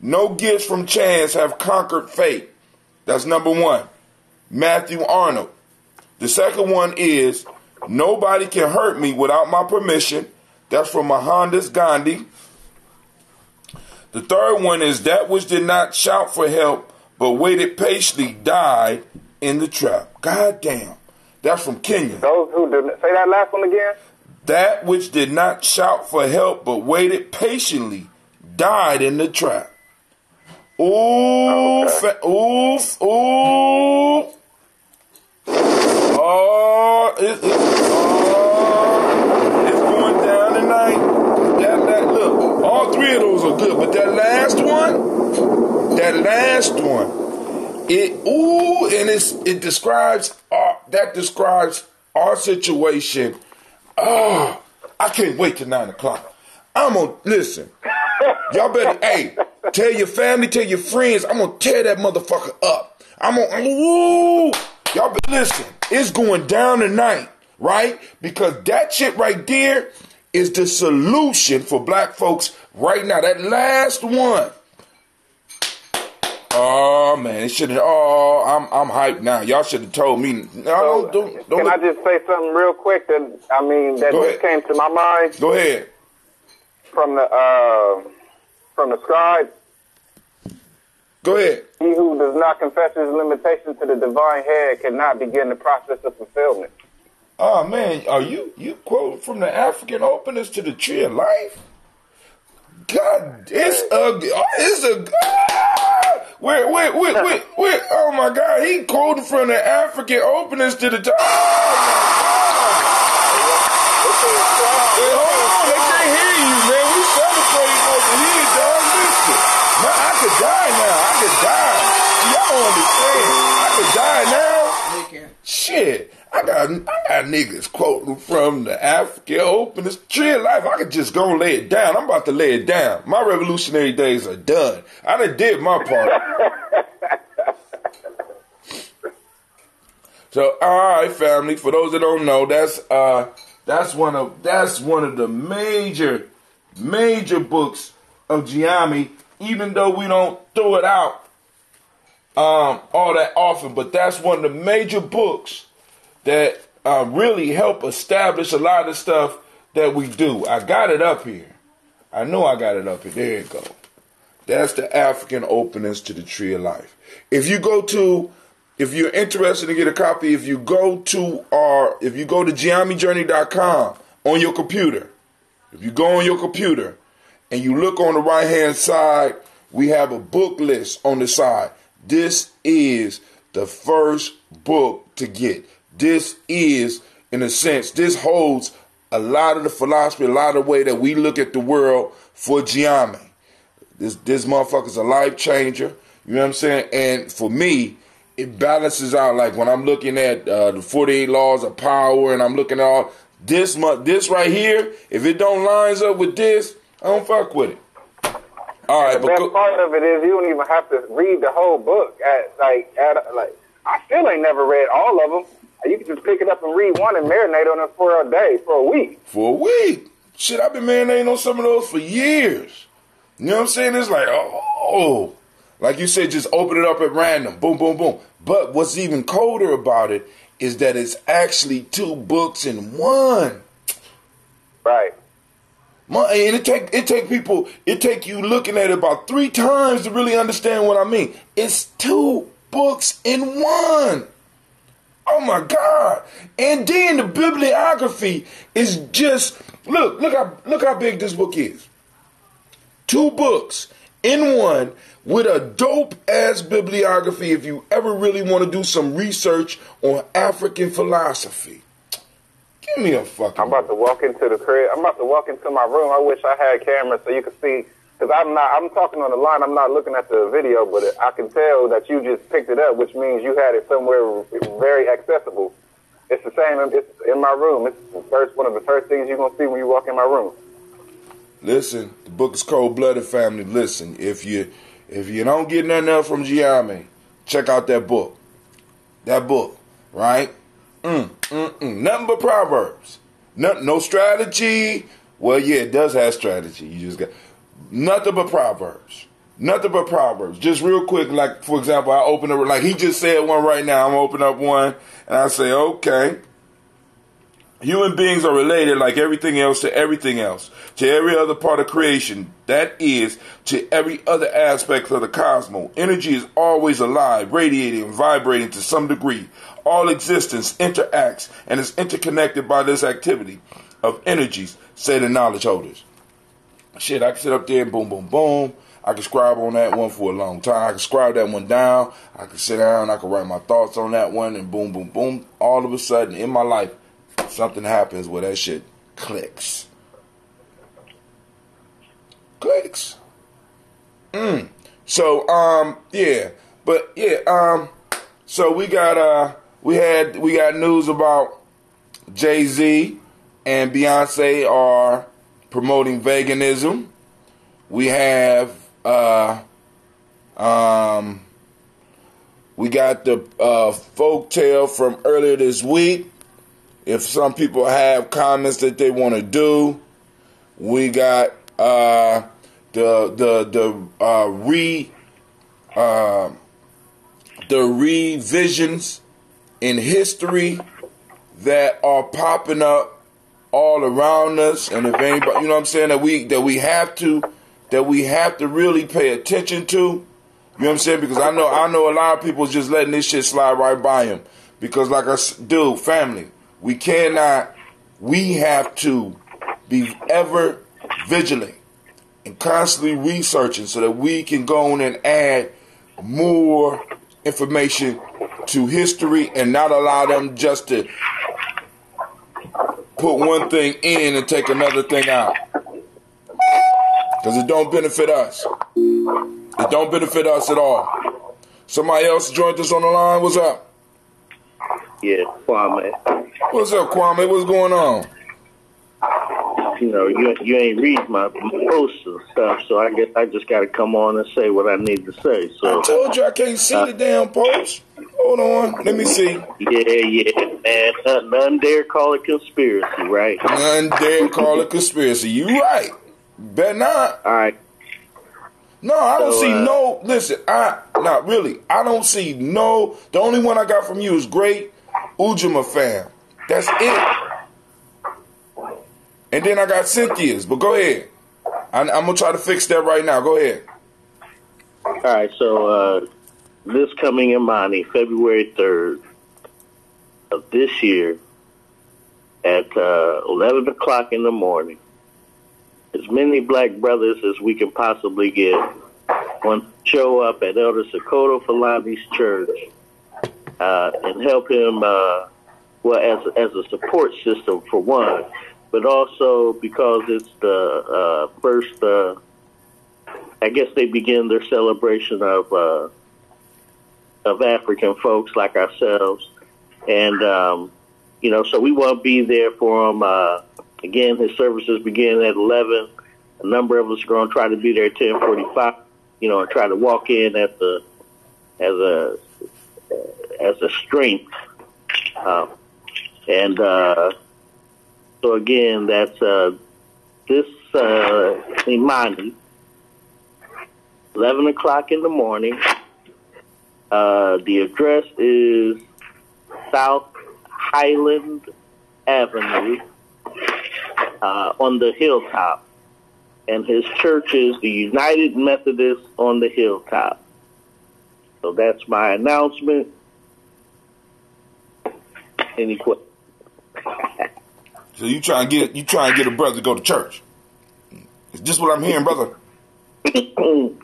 Speaker 1: no gifts from chance have conquered fate. That's number one. Matthew Arnold. The second one is, nobody can hurt me without my permission. That's from Mohandas Gandhi. The third one is, that which did not shout for help but waited patiently died in the trap. God damn. That's from Kenya.
Speaker 4: Those who did, say that last one again.
Speaker 1: That which did not shout for help but waited patiently died in the trap. Ooh,
Speaker 4: okay.
Speaker 1: Ooh. It's going down tonight. Look, all three of those are good, but that last one, it describes our situation. Oh, I can't wait till 9 o'clock. I'm gonna listen. Y'all better, tell your family, tell your friends. I'm gonna tear that motherfucker up. Y'all better listen. It's going down tonight, right? Because that shit right there is the solution for black folks right now. That last one. Oh man, it should have. Oh, I'm hyped now. Y'all should have told me. No, don't.
Speaker 4: Can I just say something real quick that just came to my mind?
Speaker 1: Go ahead.
Speaker 4: from the scribe.
Speaker 1: Go ahead.
Speaker 4: He who does not confess his limitation to the divine head cannot begin the process of fulfillment.
Speaker 1: Oh man, are you quoting from the African openers to the Tree of Life? God, it's ugly. It's a wait. Oh my God, he quoted from the African openers to the. Oh my God. Hey, hold on, they can't hear you, man. We celebrating over here, dog. Listen, man, I could die now. I could die. Y'all don't understand. I could die now. Shit. I got niggas quoting from the African openers, Tree of Life. I could just go and lay it down. I'm about to lay it down. My revolutionary days are done. I done did my part. So, all right, family. For those that don't know, that's one of the major books of Ujamaa. Even though we don't throw it out all that often, but that's one of the major books that really help establish a lot of stuff that we do. I got it up here. I know I got it up here. There you go. That's the African openings to the Tree of Life. If you're interested to get a copy, if you go to JujameeJourney.com on your computer, if you go on your computer and you look on the right-hand side, we have a book list on the side. This is the first book to get. This is, in a sense, this holds a lot of the philosophy, a lot of the way that we look at the world for Ujamaa. This motherfucker's a life changer. You know what I'm saying? And for me, it balances out. Like when I'm looking at the 48 laws of power, and I'm looking at all this right here. If it don't lines up with this, I don't fuck with it. All right,
Speaker 4: the best part of it is you don't even have to read the whole book. I still ain't never read all of them. You can just pick it up and read one and marinate on it for a day, for a week.
Speaker 1: For a week. Shit, I've been marinating on some of those for years. You know what I'm saying? It's like, oh. Like you said, just open it up at random. Boom, boom, boom. But what's even colder about it is that it's actually 2 books in one.
Speaker 4: Right.
Speaker 1: And it take you looking at it about 3 times to really understand what I mean. It's 2 books in one. Oh my God. And then the bibliography is just, look how big this book is. 2 books in one with a dope ass bibliography if you ever really want to do some research on African philosophy. Give me a fucking.
Speaker 4: I'm about to walk into the crib. I'm about to walk into my room. I wish I had cameras so you could see. Because I'm talking on the line. I'm not looking at the video, but I can tell that you just picked it up, which means you had it somewhere very accessible. It's the same. It's in my room. It's one of the first things you're going to see when you walk in my room.
Speaker 1: Listen, the book is Cold-Blooded, family. Listen, if you don't get nothing else from Ujamaa, check out that book. That book, right? Nothing but proverbs. No strategy. Well, yeah, it does have strategy. You just got nothing but proverbs. Nothing but proverbs. Just real quick, like, for example, I open up, like he just said one right now. I'm going to open up one, and I say, okay. Human beings are related like everything else, to every other part of creation. That is, to every other aspect of the cosmos. Energy is always alive, radiating and vibrating to some degree. All existence interacts and is interconnected by this activity of energies, say the knowledge holders. Shit, I can sit up there and boom, boom, boom. I can scribe on that one for a long time. I can scribe that one down. I can sit down. I can write my thoughts on that one, and boom, boom, boom. All of a sudden, in my life, something happens where that shit clicks. Clicks. So, so we got news about Jay-Z and Beyonce are promoting veganism. We have we got the folktale from earlier this week. If some people have comments that they want to do, we got the revisions in history that are popping up all around us, and if anybody, you know what I'm saying, that we have to really pay attention to. You know what I'm saying? Because I know a lot of people just letting this shit slide right by them. Because like family, we have to be ever vigilant and constantly researching so that we can go on and add more information to history and not allow them just to put one thing in and take another thing out. Because it don't benefit us. It don't benefit us at all. Somebody else joined us on the line. What's up?
Speaker 5: Yeah, Kwame.
Speaker 1: What's up, Kwame? What's going on?
Speaker 5: You know, you ain't read my posts and stuff, so I guess I just got to come on and say what I need to say. So
Speaker 1: I told you I can't see the damn post. Hold on. Let me see.
Speaker 5: Yeah, man. None dare call it conspiracy, right?
Speaker 1: None dare call it conspiracy. You right. Bet not.
Speaker 5: All right.
Speaker 1: No, I don't see no. Listen, not really. I don't see no. The only one I got from you is great Ujamaa fam. That's it. And then I got Cynthia's. But go ahead. I'm gonna try to fix that right now. Go ahead.
Speaker 5: All right. So this coming Imani, February 3rd of this year, at 11 o'clock in the morning, as many black brothers as we can possibly get want to show up at Elder Sokoto Falani's church and help him, as a support system for one, but also because it's the first, I guess they begin their celebration of African folks like ourselves. And, so we want to be there for him. Again, his services begin at 11. A number of us are going to try to be there at 10:45. And try to walk in as a strength. So again, that's this Imani, 11 o'clock in the morning. The address is South Highland Avenue. On the hilltop, and his church is the United Methodist on the hilltop. So that's my announcement. Any questions?
Speaker 1: So you trying to get a brother to go to church? Is this what I'm hearing, brother? Don't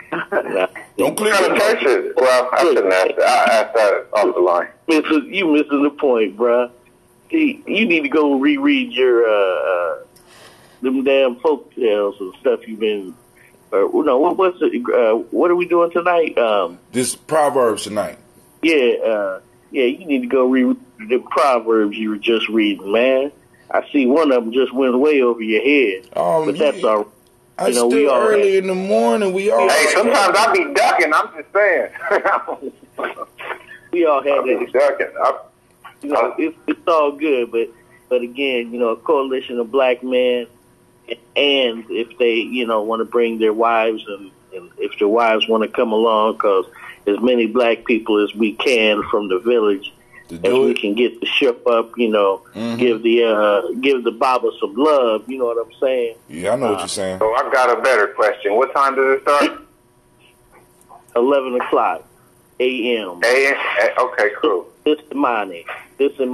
Speaker 1: clear
Speaker 4: What kind of church is it? Well, I shouldn't ask that. I asked that off the line.
Speaker 5: You missing the point, bruh. You need to go reread your them damn folk tales and stuff you've been. What's it? What are we doing tonight?
Speaker 1: This Proverbs tonight.
Speaker 5: Yeah. You need to go read the Proverbs you were just reading, man. I see one of them just went way over your head. But that's all right.
Speaker 1: I still we all early in the morning. We all.
Speaker 4: Hey, sometimes I be ducking. I'm just saying.
Speaker 5: We all had
Speaker 4: that. Ducking.
Speaker 5: It's all good, but again, a coalition of black men, and if they, want to bring their wives and if their wives want to come along, because as many black people as we can from the village, as we can get the ship up, give the Baba some love. You know what I'm saying?
Speaker 1: Yeah, I know what you're saying.
Speaker 4: So I've got a better question. What time does it start?
Speaker 5: 11 o'clock a.m.
Speaker 4: Okay, cool.
Speaker 5: This is money. Excuse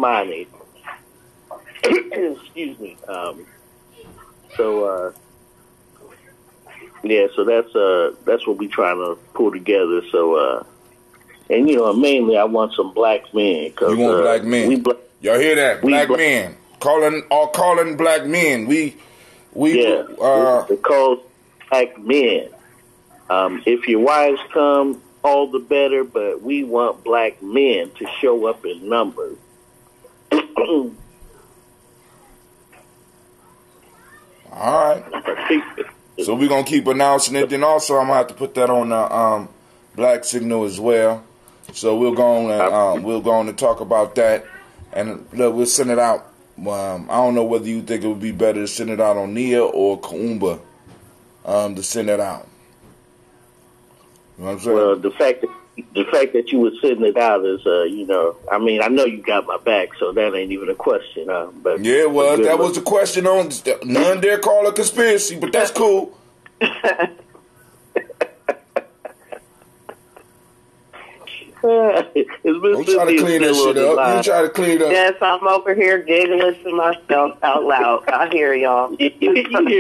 Speaker 5: me. So that's what we're trying to pull together. So and mainly I want some black men.
Speaker 1: You want black men? Y'all hear that? Black men calling black men. We
Speaker 5: call black men. If your wives come, all the better. But we want black men to show up in numbers.
Speaker 1: All right. So we're gonna keep announcing it. Then also I'm gonna have to put that on the Black Signal as well. So we're going to talk about that, and look, we'll send it out. I don't know whether you think it would be better to send it out on Nia or Kaumba to send it out. You know what I'm saying?
Speaker 5: Well, the fact that the fact that you were sitting it out is, I mean, I know you got my back, so that ain't even a question. But
Speaker 1: yeah, well, that was the question on none dare call a conspiracy, but that's cool.
Speaker 5: I'm
Speaker 1: trying to clean that shit up. You try to clean it up.
Speaker 3: Yes, I'm over here giggling to myself out loud. I hear y'all.
Speaker 5: You hear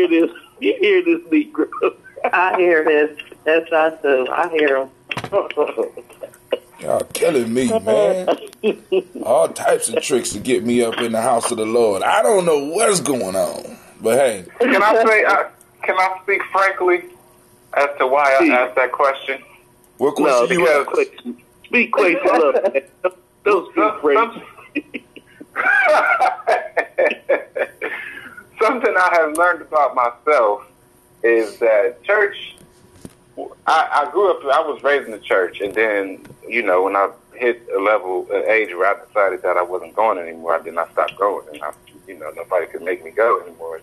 Speaker 5: this? You hear this, Negro?
Speaker 3: I hear this. Yes, I do. I hear them.
Speaker 1: Y'all killing me, man. All types of tricks to get me up in the house of the Lord. I don't know what's going on, but hey.
Speaker 4: Can I speak frankly as to why I asked that question?
Speaker 1: What question you asked?
Speaker 5: Speak quick, look. Don't speak crazy.
Speaker 4: Something I have learned about myself is that church, I grew up, I was raised in the church, and then, when I hit an age where I decided that I wasn't going anymore, then I stopped going, and nobody could make me go anymore,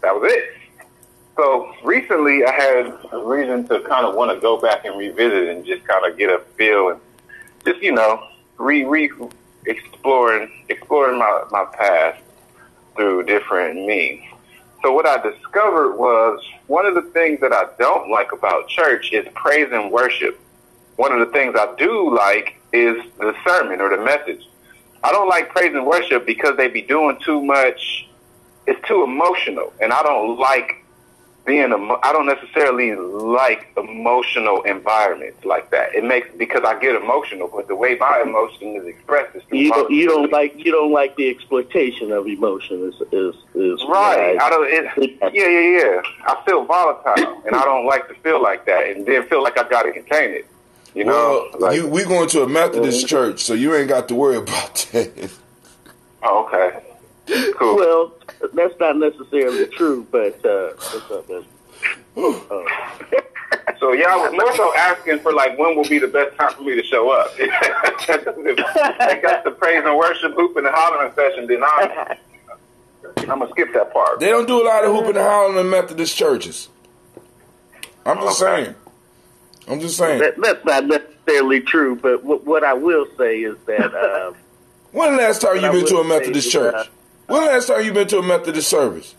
Speaker 4: that was it. So recently I had a reason to kind of want to go back and revisit and just kind of get a feel and just, exploring my past through different means. So what I discovered was one of the things that I don't like about church is praise and worship. One of the things I do like is the sermon or the message. I don't like praise and worship because they be doing too much. It's too emotional, and I don't like I don't necessarily like emotional environments like that. Because I get emotional, but the way my emotion is expressed is through
Speaker 5: you don't like the exploitation of emotion is
Speaker 4: right. Yeah. I feel volatile, and I don't like to feel like that, and then feel like I got to contain it. We
Speaker 1: going to a Methodist church, so you ain't got to worry about that.
Speaker 4: Oh, okay. Cool.
Speaker 5: Well, that's not necessarily true, but what's up, man?
Speaker 4: So y'all was more so asking for when will be the best time for me to show up. If they got the praise and worship, hooping and hollering session, then I'm gonna skip that part.
Speaker 1: They don't do a lot of hooping and hollering in Methodist churches. I'm just saying.
Speaker 5: That's not necessarily true, but what I will say is that
Speaker 1: when the last time you been to a Methodist church? When the last time you been to a Methodist service?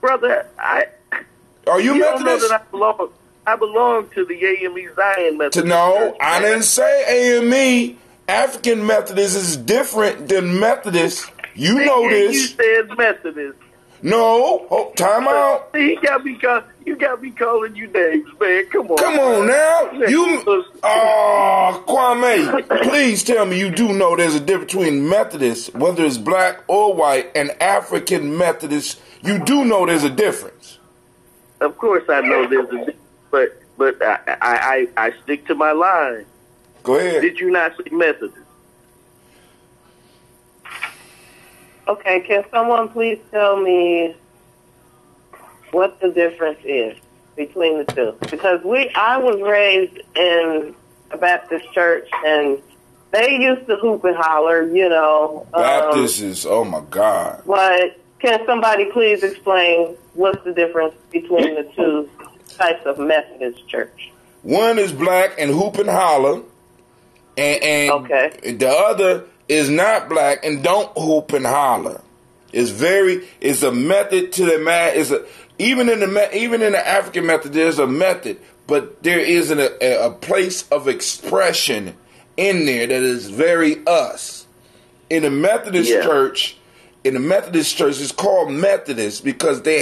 Speaker 5: Brother,
Speaker 1: are you Methodist?
Speaker 5: Know that I belong to the AME Zion Methodist Church.
Speaker 1: I didn't say AME. African Methodist is different than Methodist. You know this.
Speaker 5: You said Methodist.
Speaker 1: No, time out.
Speaker 5: See, you got me calling you names, man. Come on.
Speaker 1: Come on now. Kwame, please tell me you do know there's a difference between Methodist, whether it's black or white, and African Methodist. You do know there's a difference.
Speaker 5: Of course I know there's a difference, but I stick to my line.
Speaker 1: Go ahead.
Speaker 5: Did you not say Methodist?
Speaker 3: Okay, can someone please tell me what the difference is between the two? Because I was raised in a Baptist church, and they used to hoop and holler,
Speaker 1: Baptist is, oh my God.
Speaker 3: But can somebody please explain what's the difference between the two types of Methodist church? One
Speaker 1: is black and hoop and holler, and the other is not black and don't hoop and holler. It's a method to the man. Even in the African method, there's a method, but there isn't a place of expression in there that is very us. In the Methodist church, it's called Methodist because they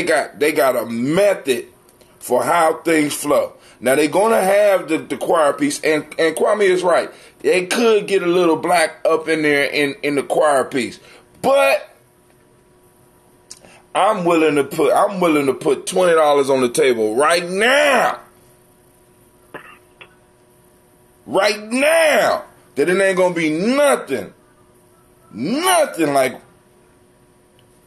Speaker 1: got a method for how things flow. Now they're gonna have the choir piece, and Kwame is right. They could get a little black up in there in the choir piece, but I'm willing to put $20 on the table right now that it ain't gonna be nothing like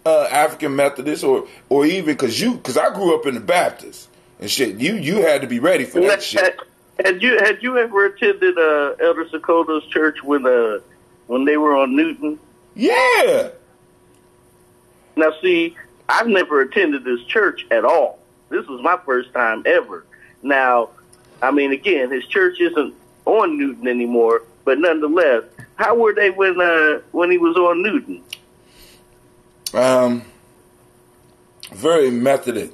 Speaker 1: African Methodist or even because I grew up in the Baptist and shit. You had to be ready for that shit.
Speaker 5: Had you ever attended Elder Sokoto's church when they were on Newton?
Speaker 1: Yeah.
Speaker 5: Now see, I've never attended this church at all. This was my first time ever. Now, I mean, again, his church isn't on Newton anymore, but nonetheless, how were they when he was on Newton?
Speaker 1: Very method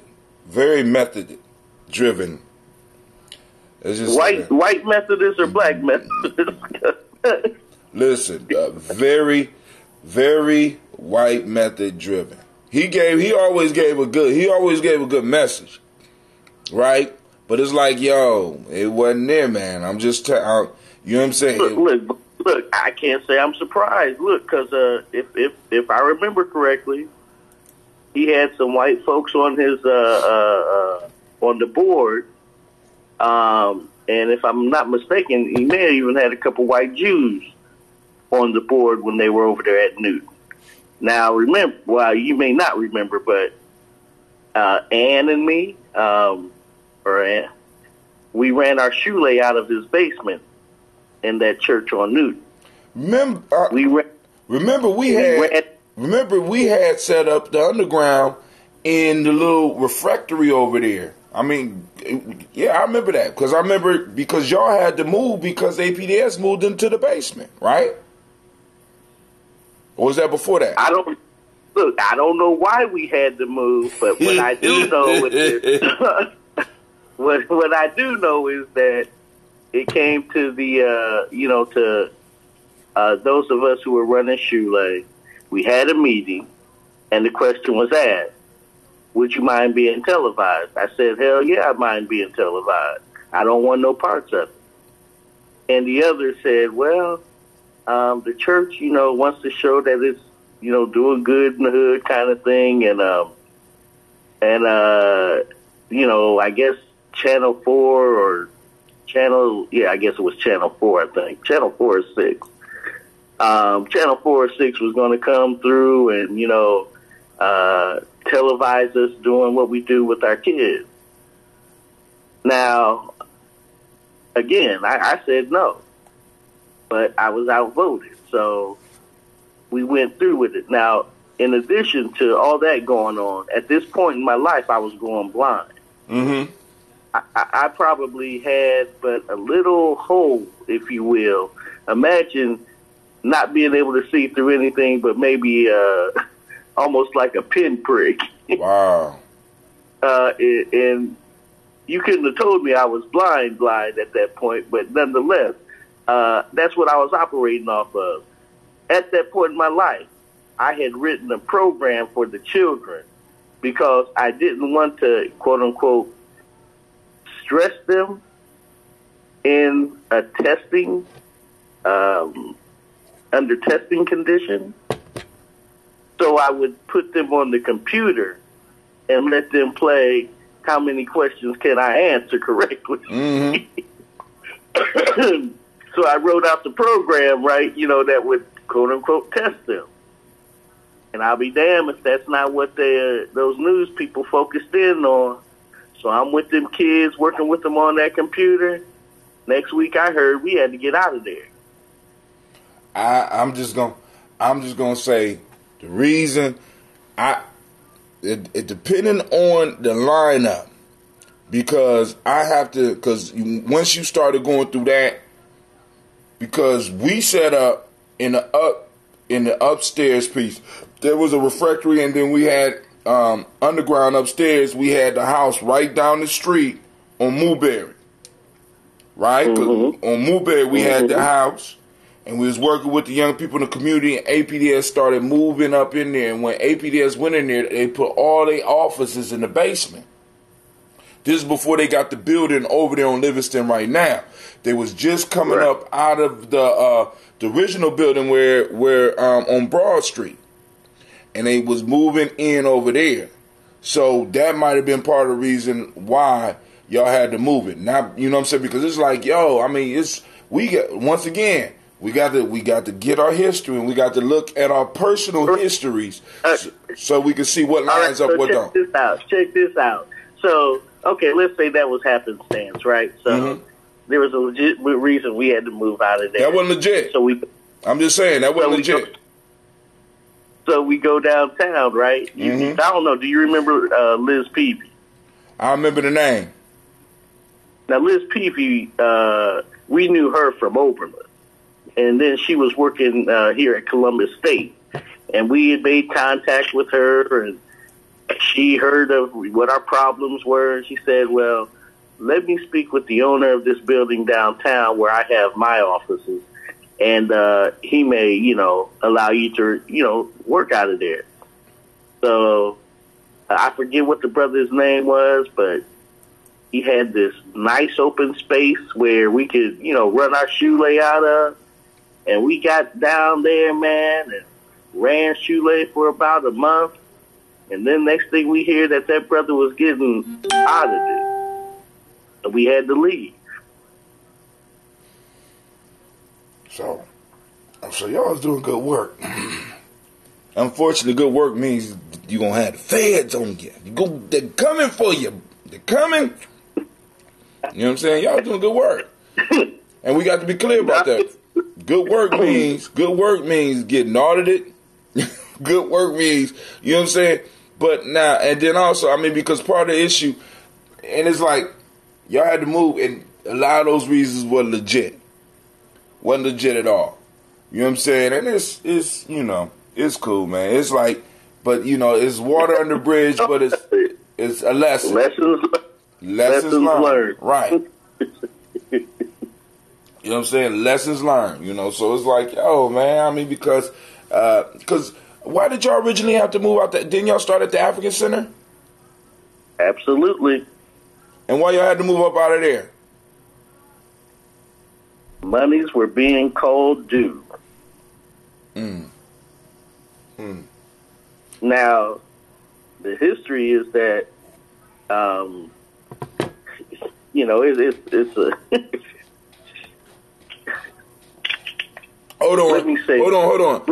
Speaker 1: driven. It's just
Speaker 5: white Methodists or black Methodists?
Speaker 1: Listen, very, very white method driven. He always gave a good message, right? But it's like, yo, it wasn't there, man. I'm just you know what I'm saying?
Speaker 5: Look, I can't say I'm surprised. Look, because if I remember correctly, he had some white folks on his on the board, and if I'm not mistaken, he may have even had a couple white Jews on the board when they were over there at Newton. Now, remember, well, you may not remember, but Ann and me, we ran our shule out of his basement in that church on Newton.
Speaker 1: Remember we had set up the underground in the little refectory over there. I mean, yeah, I remember that because y'all had to move because APDS moved into the basement, right? Or was that before that?
Speaker 5: I don't know why we had to move, but what I do know is what I do know is that it came to the to those of us who were running Shule. We had a meeting, and the question was asked, would you mind being televised? I said, hell yeah, I mind being televised. I don't want no parts of it. And the other said, well, the church, wants to show that it's, doing good in the hood kind of thing. And I guess Channel 4 or I guess it was Channel 4, I think. Channel 4 or 6. Channel 4 or 6 was going to come through and, televise us doing what we do with our kids. Now, again, I said no, but I was outvoted, so we went through with it. Now, in addition to all that going on, at this point in my life, I was going blind.
Speaker 1: Mm-hmm.
Speaker 5: I probably had but a little hole, if you will. Imagine not being able to see through anything but maybe almost like a pinprick.
Speaker 1: Wow.
Speaker 5: And you couldn't have told me I was blind at that point, but nonetheless, that's what I was operating off of. At that point in my life, I had written a program for the children because I didn't want to, quote unquote, stress them in a testing, under testing condition. So I would put them on the computer and let them play how many questions can I answer correctly.
Speaker 1: Mm-hmm.
Speaker 5: So I wrote out the program, right, that would, quote unquote, test them. And I'll be damned if that's not what those news people focused in on. So I'm with them kids, working with them on that computer. Next week I heard we had to get out of there.
Speaker 1: I'm just gonna say the reason it depending on the lineup, because once you started going through that, because we set up in the upstairs piece, there was a refectory, and then we had underground upstairs. We had the house right down the street on Mulberry, right?
Speaker 5: Mm-hmm.
Speaker 1: On Mulberry we had the house. And we was working with the young people in the community, and APDS started moving up in there. And when APDS went in there, they put all their offices in the basement. This is before they got the building over there on Livingston right now. They was just coming up out of the original building where on Broad Street. And they was moving in over there. So that might have been part of the reason why y'all had to move it. Now, you know what I'm saying? Because it's like, we got to get our history, and we got to look at our personal histories so we can see what lines up, what don't.
Speaker 5: Check this out. So, okay, let's say that was happenstance, right? So there was a legit reason we had to move out of there.
Speaker 1: That wasn't legit. I'm just saying, that wasn't legit.
Speaker 5: So we go downtown, right? I don't know. Do you remember Liz Peavy?
Speaker 1: I remember the name.
Speaker 5: Now, Liz Peavy, we knew her from Oberlin. And then she was working here at Columbus State. And we had made contact with her, and she heard of what our problems were. And she said, well, let me speak with the owner of this building downtown where I have my offices. And he may, allow you to, work out of there. So I forget what the brother's name was, but he had this nice open space where we could, run our shoelay out of. And we got down there, man, and ran shoelay for about a month. And then next thing we hear that brother was getting audited. And we had to leave.
Speaker 1: So y'all was doing good work. Unfortunately, good work means you're going to have the feds on you. They're coming for you. They're coming. You know what I'm saying? Y'all doing good work. And we got to be clear about that. Good work means getting audited. Good work means, you know what I'm saying? But now, and then also, because part of the issue, and it's like, y'all had to move, and a lot of those reasons were legit. Wasn't legit at all. You know what I'm saying? And it's it's cool, man. It's like, but it's water under the bridge, but it's a lesson. Lessons learned. Right. You know what I'm saying? Lessons learned, So it's like, oh, man, because why did y'all originally have to move out there? Didn't y'all start at the African Center?
Speaker 5: Absolutely.
Speaker 1: And why y'all had to move up out of there?
Speaker 5: Monies were being called due. Now, the history is that, it's a...
Speaker 1: Hold on.
Speaker 5: Let me say,
Speaker 1: hold on.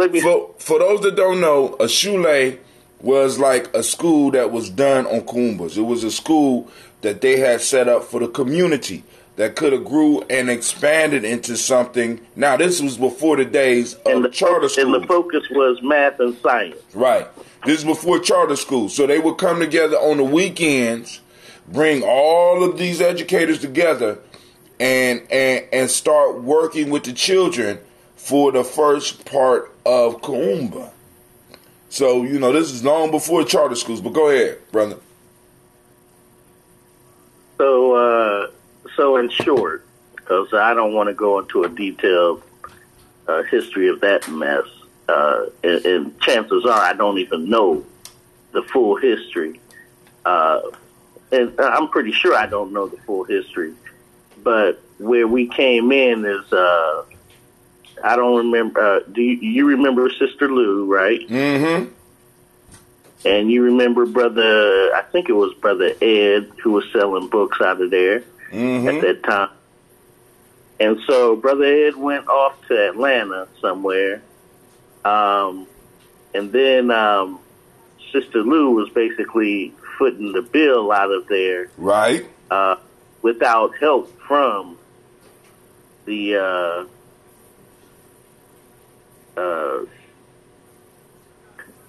Speaker 1: For those that don't know, a shule was like a school that was done on Kumbas. It was a school that they had set up for the community that could have grew and expanded into something. Now, this was before the days of charter schools.
Speaker 5: And the focus was math and science.
Speaker 1: Right. This is before charter schools. So they would come together on the weekends, bring all of these educators together, and start working with the children for the first part of Kuumba. So, this is long before charter schools, but go ahead, brother.
Speaker 5: So in short, because I don't want to go into a detailed history of that mess, and chances are I don't even know the full history. And I'm pretty sure I don't know the full history. But where we came in is... I don't remember. Do you remember Sister Lou, right?
Speaker 1: Mm-hmm.
Speaker 5: And you remember I think it was Brother Ed, who was selling books out of there at that time. And so Brother Ed went off to Atlanta somewhere. And then Sister Lou was basically footing the bill out of there.
Speaker 1: Right.
Speaker 5: Without help from the...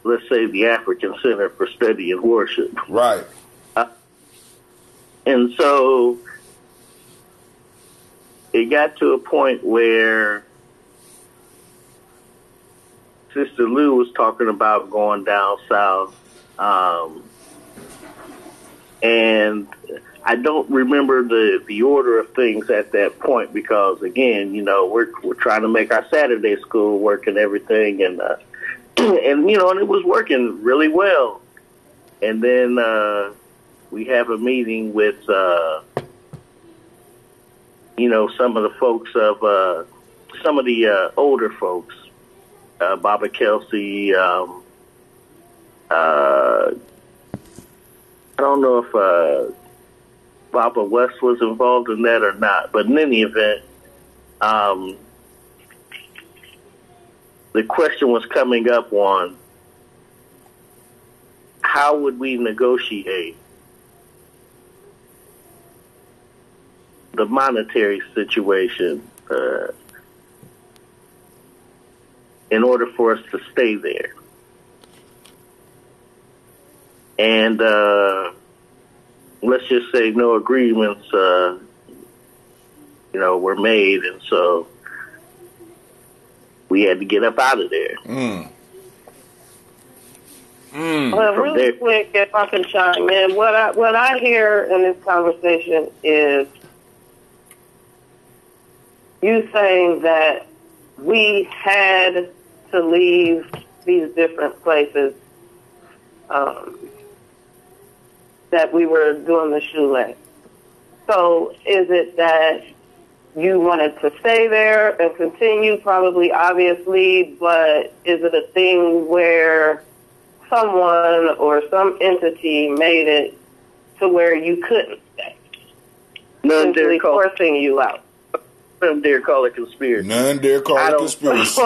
Speaker 5: let's say the African Center for Study and Worship.
Speaker 1: Right.
Speaker 5: And so it got to a point where Sister Lou was talking about going down south. And I don't remember the order of things at that point because, again, we're trying to make our Saturday school work and everything, and and it was working really well. And then we have a meeting with some of the folks of some of the older folks, Baba Kelsey. I don't know if Baba West was involved in that or not, but in any event, the question was coming up on how would we negotiate the monetary situation in order for us to stay there. And let's just say no agreements were made, and so we had to get up out of there.
Speaker 3: Well, really quick, if I can chime in, what I hear in this conversation is you saying that we had to leave these different places that we were doing the shoelet. So is it that you wanted to stay there and continue, probably, obviously, but is it a thing where someone or some entity made it to where you couldn't stay?
Speaker 5: None dare
Speaker 3: forcing you out.
Speaker 5: None dare call it conspiracy.
Speaker 1: None dare call it conspiracy.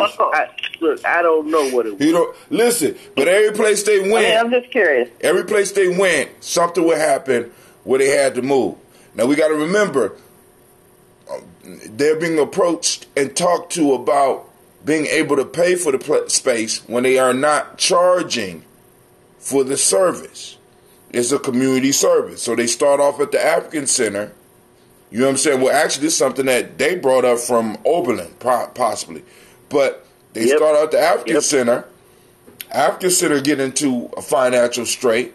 Speaker 5: Look, I don't know what it was.
Speaker 1: Listen, but every place they went,
Speaker 3: I'm just curious.
Speaker 1: Every place they went, something would happen where they had to move. Now we got to remember, they're being approached and talked to about being able to pay for the space when they are not charging for the service. It's a community service. So they start off at the African Center. You know what I'm saying? Well, actually, this is something that they brought up from Oberlin, possibly. But they start out the African Center. African Center get into a financial strait.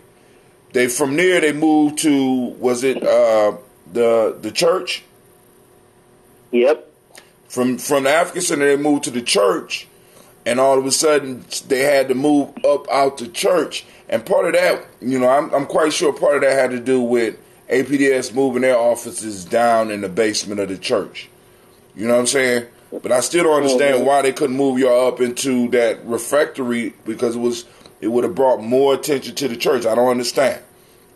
Speaker 1: From there, they moved to, was it the church?
Speaker 5: Yep.
Speaker 1: From the African Center, they moved to the church, and all of a sudden, they had to move up out the church. And part of that, I'm quite sure part of that had to do with APDS moving their offices down in the basement of the church. You know what I'm saying? But I still don't understand why they couldn't move y'all up into that refectory, because it would have brought more attention to the church. I don't understand.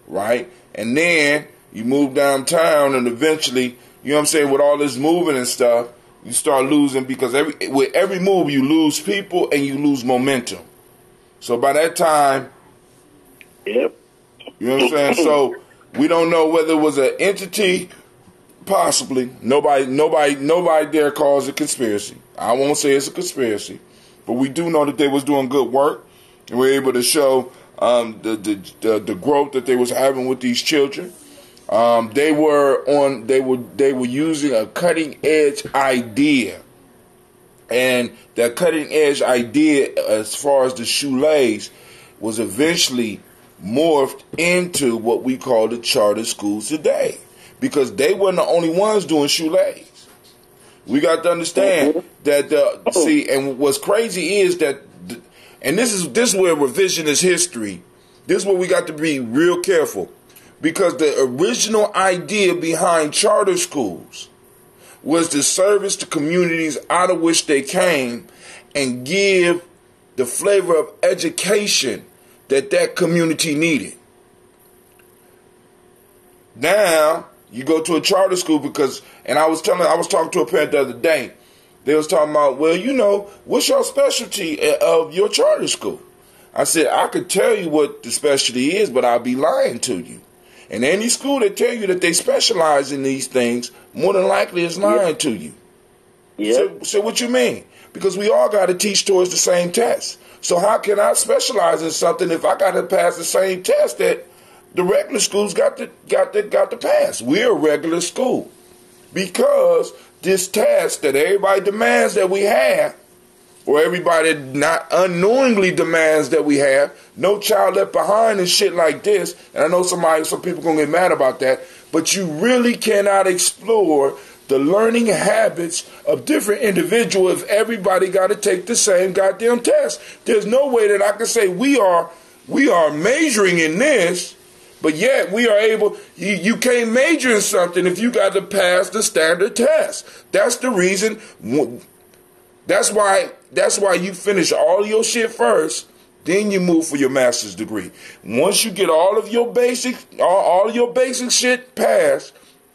Speaker 1: Right? And then you move downtown, and eventually, you know what I'm saying, with all this moving and stuff, you start losing, because with every move you lose people and you lose momentum. So by that time, you know what I'm saying? So we don't know whether it was an entity, possibly. Nobody dare calls it conspiracy. I won't say it's a conspiracy, but we do know that they was doing good work, and we're able to show the growth that they was having with these children. They were using a cutting edge idea, and that cutting edge idea, as far as the shoelace, was eventually morphed into what we call the charter schools today, because they weren't the only ones doing shoelace. We got to understand that and what's crazy is that, and this is where revisionist history. This is where we got to be real careful. Because the original idea behind charter schools was to service the communities out of which they came and give the flavor of education that community needed. Now, you go to a charter school and I was talking to a parent the other day. They was talking about, well, what's your specialty of your charter school? I said, I could tell you what the specialty is, but I'll be lying to you. And any school that tell you that they specialize in these things, more than likely is lying to you. So what you mean? Because we all got to teach towards the same test. So how can I specialize in something if I got to pass the same test that the regular schools got to pass? We're a regular school, because this test that everybody demands that we have, or everybody not unknowingly demands that we have, no child left behind and shit like this. And I know some people gonna get mad about that, but you really cannot explore the learning habits of different individuals if everybody got to take the same goddamn test. There's no way that I can say we are majoring in this, but yet we are able. You can't major in something if you got to pass the standard test. That's the reason. That's why you finish all your shit first, then you move for your master's degree. Once you get all of your basic shit passed,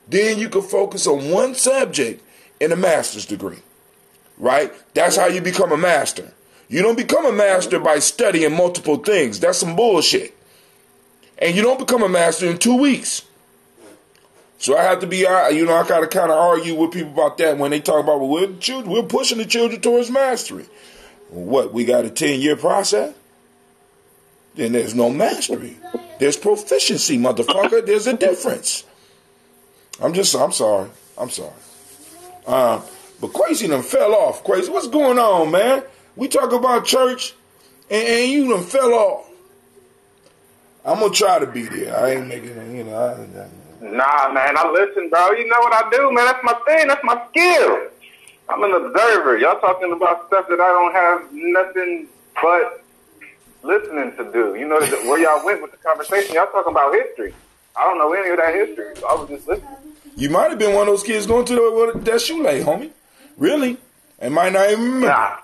Speaker 1: then you can focus on one subject in a master's degree. Right? That's how you become a master. You don't become a master by studying multiple things. That's some bullshit. And you don't become a master in 2 weeks. So I have to be, I gotta kind of argue with people about that when they talk about, well, we're pushing the children towards mastery. What, we got a 10-year process? Then there's no mastery. There's proficiency, motherfucker. There's a difference. I'm sorry. But Quasi done fell off. Quasi, what's going on, man? We talk about church, and you done fell off. I'm going to try to be there. I ain't making it, you know.
Speaker 4: Nah, man, I listen, bro. You know what I do, man? That's my thing. That's my skill. I'm an observer. Y'all talking about stuff that I don't have nothing but listening to do. You know where y'all went with the conversation. Y'all talking about history. I don't know any of that history, so I was just listening.
Speaker 1: You might have been one of those kids going to that shoelay, homie. Really? And might not even remember.
Speaker 4: Nah.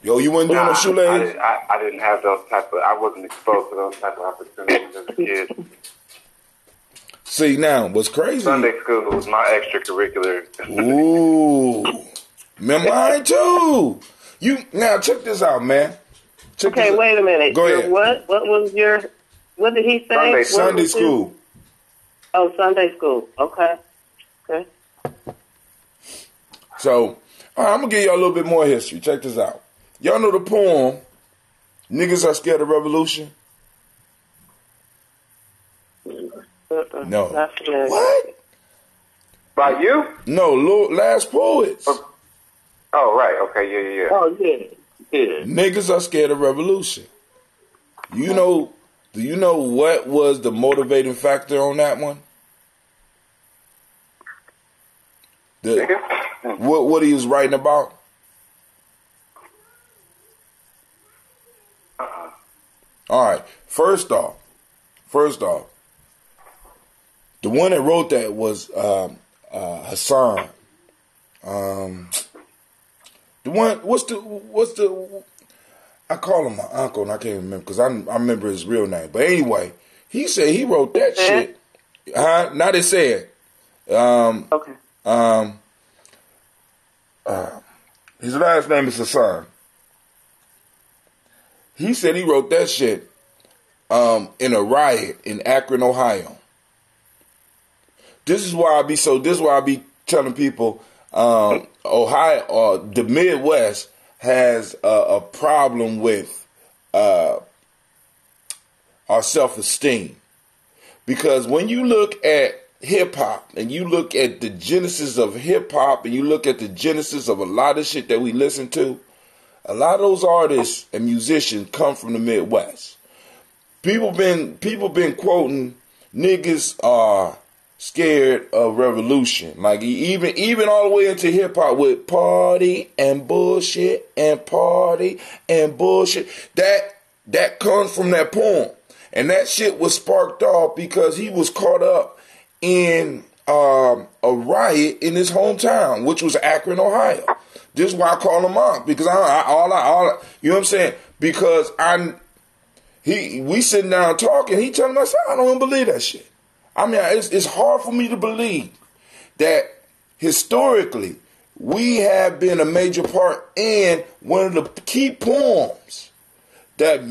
Speaker 1: Yo, you wasn't doing no shoelays?
Speaker 4: I didn't have those I wasn't exposed to those type of opportunities as a kid.
Speaker 1: See, now, what's crazy?
Speaker 4: Sunday school was my extracurricular.
Speaker 1: Ooh. Mine too. Now, check this out, man.
Speaker 3: Okay, wait a minute.
Speaker 1: Go ahead.
Speaker 3: What was your, what did he say?
Speaker 1: Sunday school.
Speaker 3: Oh, Sunday school. Okay.
Speaker 1: So, all right, I'm going to give y'all a little bit more history. Check this out. Y'all know the poem, Niggas Are Scared of Revolution? No. What?
Speaker 4: By you?
Speaker 1: No, Last Poets.
Speaker 4: Oh, right. Okay, yeah.
Speaker 3: Oh, yeah.
Speaker 1: Niggas are scared of revolution. Do you know what was the motivating factor on that one? What he was writing about? All right. First off, the one that wrote that was Hassan. The one, what's the? I call him my uncle, and I can't remember because I remember his real name. But anyway, he said he wrote that shit. Not it said.
Speaker 3: Okay.
Speaker 1: His last name is Hassan. He said he wrote that shit in a riot in Akron, Ohio. This is why I be telling people Ohio, the Midwest has a problem with our self-esteem. Because when you look at hip-hop and you look at the genesis of hip-hop and you look at the genesis of a lot of shit that we listen to, a lot of those artists and musicians come from the Midwest. People been quoting niggas are scared of revolution. Like even all the way into hip hop with party and bullshit and party and bullshit. That comes from that poem. And that shit was sparked off because he was caught up in a riot in his hometown, which was Akron, Ohio. This is why I call him out, because I you know what I'm saying? Because we sitting down talking, he telling us, I don't even believe that shit. I mean, it's hard for me to believe that historically we have been a major part in one of the key poems that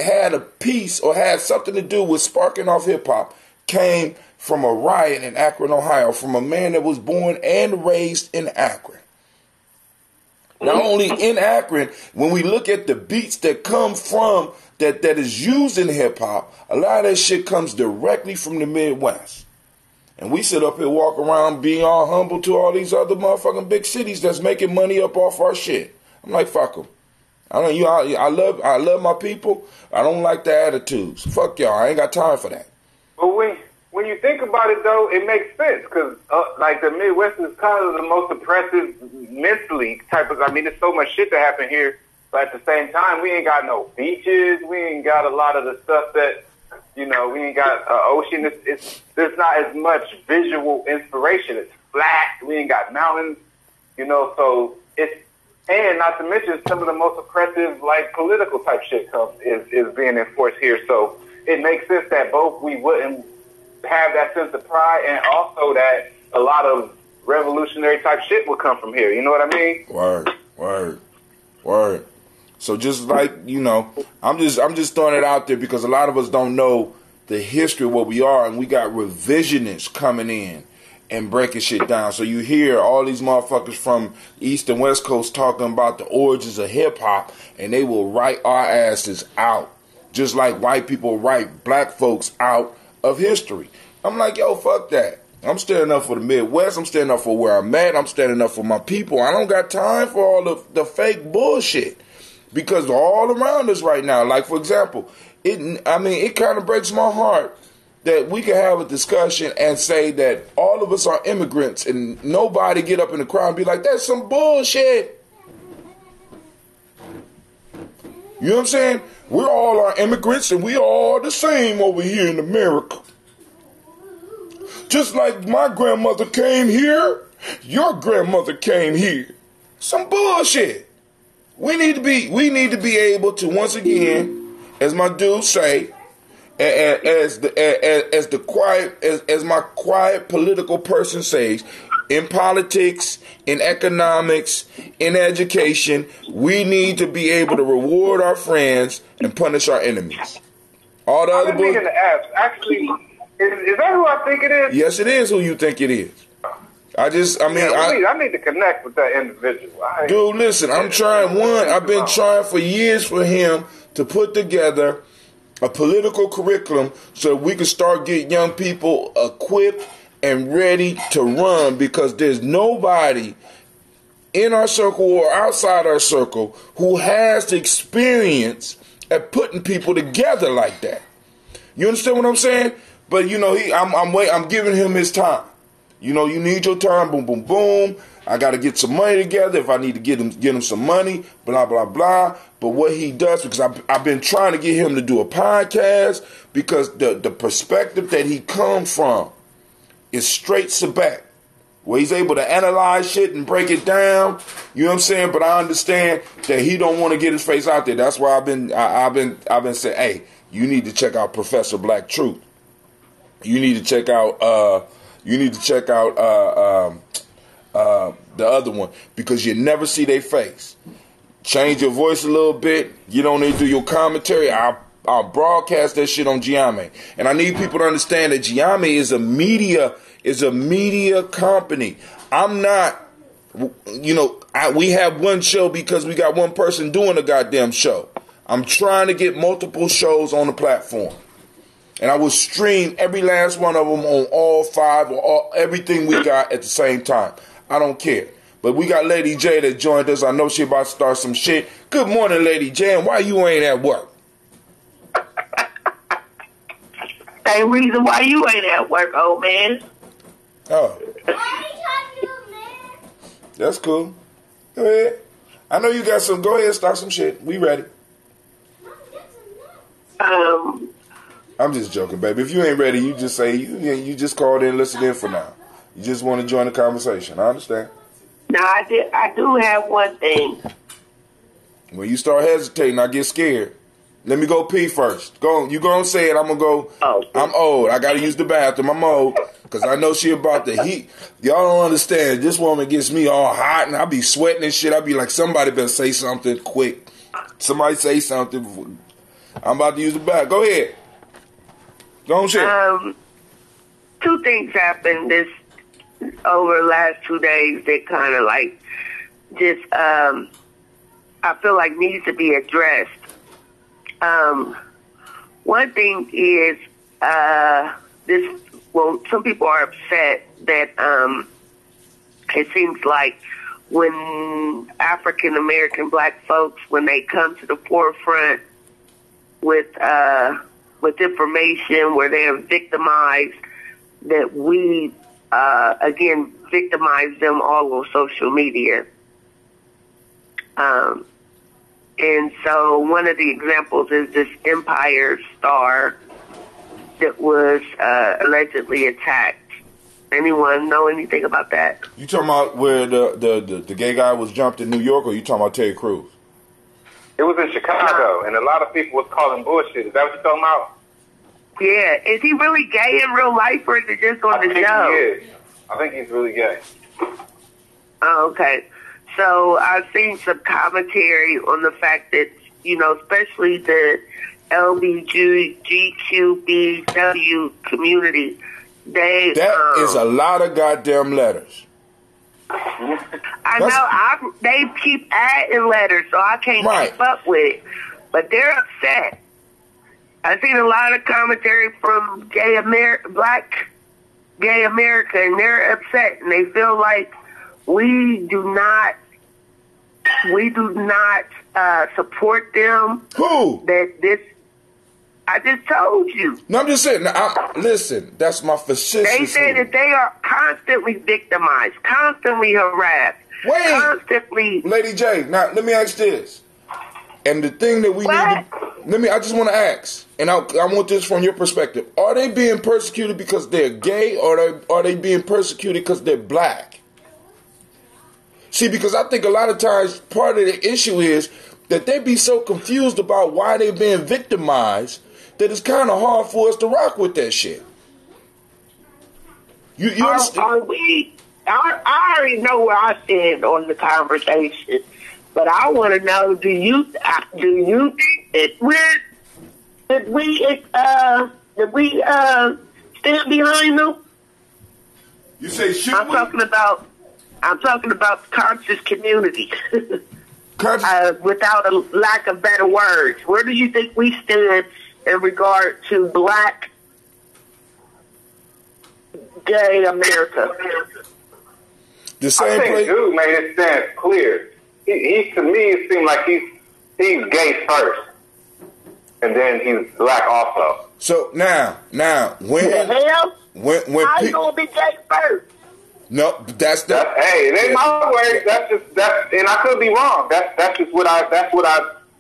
Speaker 1: had a piece or had something to do with sparking off hip hop came from a riot in Akron, Ohio, from a man that was born and raised in Akron. Not only in Akron, when we look at the beats that come from, that is used in hip-hop, a lot of that shit comes directly from the Midwest. And we sit up here, walk around, being all humble to all these other motherfucking big cities that's making money up off our shit. I'm like, fuck them. I love my people. I don't like the attitudes. Fuck y'all. I ain't got time for that.
Speaker 4: But when you think about it, though, it makes sense because, like, the Midwest is kind of the most oppressive mentally type of. I mean, there's so much shit that happen here, but at the same time, we ain't got no beaches. We ain't got a lot of the stuff that, we ain't got ocean. There's not as much visual inspiration. It's flat. We ain't got mountains, so it's. And not to mention some of the most oppressive, like, political type shit is being enforced here. So it makes sense that both we wouldn't have that sense of pride and also that a lot of revolutionary type shit would come from here. You know what I mean?
Speaker 1: Word. So just like, I'm just throwing it out there because a lot of us don't know the history of what we are, and we got revisionists coming in and breaking shit down. So you hear all these motherfuckers from East and West Coast talking about the origins of hip-hop, and they will write our asses out, just like white people write black folks out of history. I'm like, yo, fuck that. I'm standing up for the Midwest. I'm standing up for where I'm at. I'm standing up for my people. I don't got time for all the fake bullshit because all around us right now. Like, for example, it kind of breaks my heart that we can have a discussion and say that all of us are immigrants and nobody get up in the crowd and be like, that's some bullshit. You know what I'm saying? We're all are immigrants and we all the same over here in America. Just like my grandmother came here, your grandmother came here. Some bullshit. We need to be able to, once again, as my dude say, as my quiet political person says, in politics, in economics, in education, we need to be able to reward our friends and punish our enemies. All the other
Speaker 4: I've been thinking to ask, actually, is that who I think it is?
Speaker 1: Yes, it is who you think it is. I
Speaker 4: need to connect with that individual.
Speaker 1: Dude, listen, I've been trying for years for him to put together a political curriculum so we can start getting young people equipped and ready to run, because there's nobody in our circle or outside our circle who has the experience at putting people together like that. You understand what I'm saying? But you know, I'm giving him his time. You know, you need your time, boom, boom, boom. I got to get some money together. If I need to get him some money, blah, blah, blah. But what he does, because I've been trying to get him to do a podcast, because the perspective that he comes from is straight Sabat, where he's able to analyze shit and break it down. You know what I'm saying? But I understand that he don't want to get his face out there. That's why I've been saying, hey, you need to check out Professor Black Truth. You need to check out the other one, because you never see their face. Change your voice a little bit. You don't need to do your commentary. I'll broadcast that shit on Ujamaa. And I need people to understand that Ujamaa is a media company. I'm not, we have one show because we got one person doing a goddamn show. I'm trying to get multiple shows on the platform. And I will stream every last one of them on all five or everything we got at the same time. I don't care. But we got Lady J that joined us. I know she about to start some shit. Good morning, Lady J. And why you ain't at work?
Speaker 6: Same reason why you ain't at work, old man.
Speaker 1: Oh. That's cool. Go ahead. I know you got some. Go ahead, start some shit. We ready. I'm just joking, baby. If you ain't ready, you just say you just called in and listen in for now. You just want to join the conversation. I understand.
Speaker 6: No, I do have one thing.
Speaker 1: When you start hesitating, I get scared. Let me go pee first. Go. You gonna say it? I'm gonna go.
Speaker 6: Oh.
Speaker 1: I'm old. I gotta use the bathroom. I'm old because I know she about the heat. Y'all don't understand. This woman gets me all hot and I be sweating and shit. I be like, somebody better say something quick. Somebody say something. I'm about to use the bathroom. Go ahead. Go on, shit.
Speaker 6: Two things happened over the last 2 days that kind of like just I feel like needs to be addressed. One thing is some people are upset that it seems like when African American black folks, when they come to the forefront with information where they are victimized, that we again victimize them all on social media. And so one of the examples is this Empire star that was allegedly attacked. Anyone know anything about that?
Speaker 1: You talking about where the gay guy was jumped in New York, or you talking about Terry Crews?
Speaker 4: It was in Chicago, and a lot of people was calling bullshit. Is that what you're talking about?
Speaker 6: Yeah. Is he really gay in real life, or is it just on the show?
Speaker 4: He is. I think he's really gay.
Speaker 6: Oh, okay. So I've seen some commentary on the fact that, especially the LGBTQBW community,
Speaker 1: that is a lot of goddamn letters.
Speaker 6: I know. They keep adding letters, so I can't keep up with it. But they're upset. I've seen a lot of commentary from gay black gay America, and they're upset, and they feel like we do not support them.
Speaker 1: Who?
Speaker 6: I just told you.
Speaker 1: No, I'm just saying. Listen, that's my facetious.
Speaker 6: They say that they are constantly victimized, constantly harassed, constantly.
Speaker 1: Lady J, now let me ask this. And the thing that we need I just want to ask, and I want this from your perspective. Are they being persecuted because they're gay, or are they being persecuted because they're black? See, because I think a lot of times part of the issue is that they be so confused about why they're being victimized that it's kind of hard for us to rock with that shit. You understand?
Speaker 6: I already know where I stand on the conversation, but I want to know: do you think that we stand behind them?
Speaker 1: You say should
Speaker 6: I'm talking about the conscious community. Without a lack of better words, where do you think we stand in regard to black gay America?
Speaker 1: The same
Speaker 4: I think
Speaker 1: place.
Speaker 4: dude made his stance clear. He to me it seemed like he's gay first, and then he's black also.
Speaker 1: So now when
Speaker 6: the hell?
Speaker 1: when
Speaker 6: how you gonna be gay first?
Speaker 1: No, that's
Speaker 4: hey, it ain't my way. That's and I could be wrong. That's just what I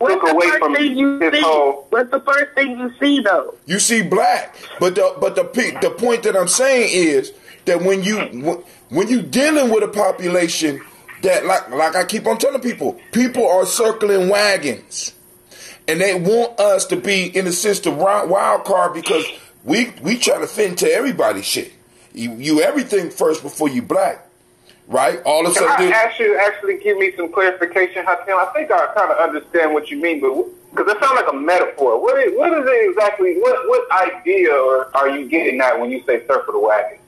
Speaker 4: took away from his whole.
Speaker 6: What's the first thing you see though?
Speaker 1: You see black, but the point that I'm saying is that when you dealing with a population that like I keep on telling people are circling wagons, and they want us to be in a sense the wild card because we try to fit into everybody's shit. You everything first before you black, right? All of a sudden.
Speaker 4: Can I ask you to actually give me some clarification, Hatem? I think I kind of understand what you mean, but because it sounds like a metaphor. What is it exactly? What idea are you getting at when you say circle the wagons?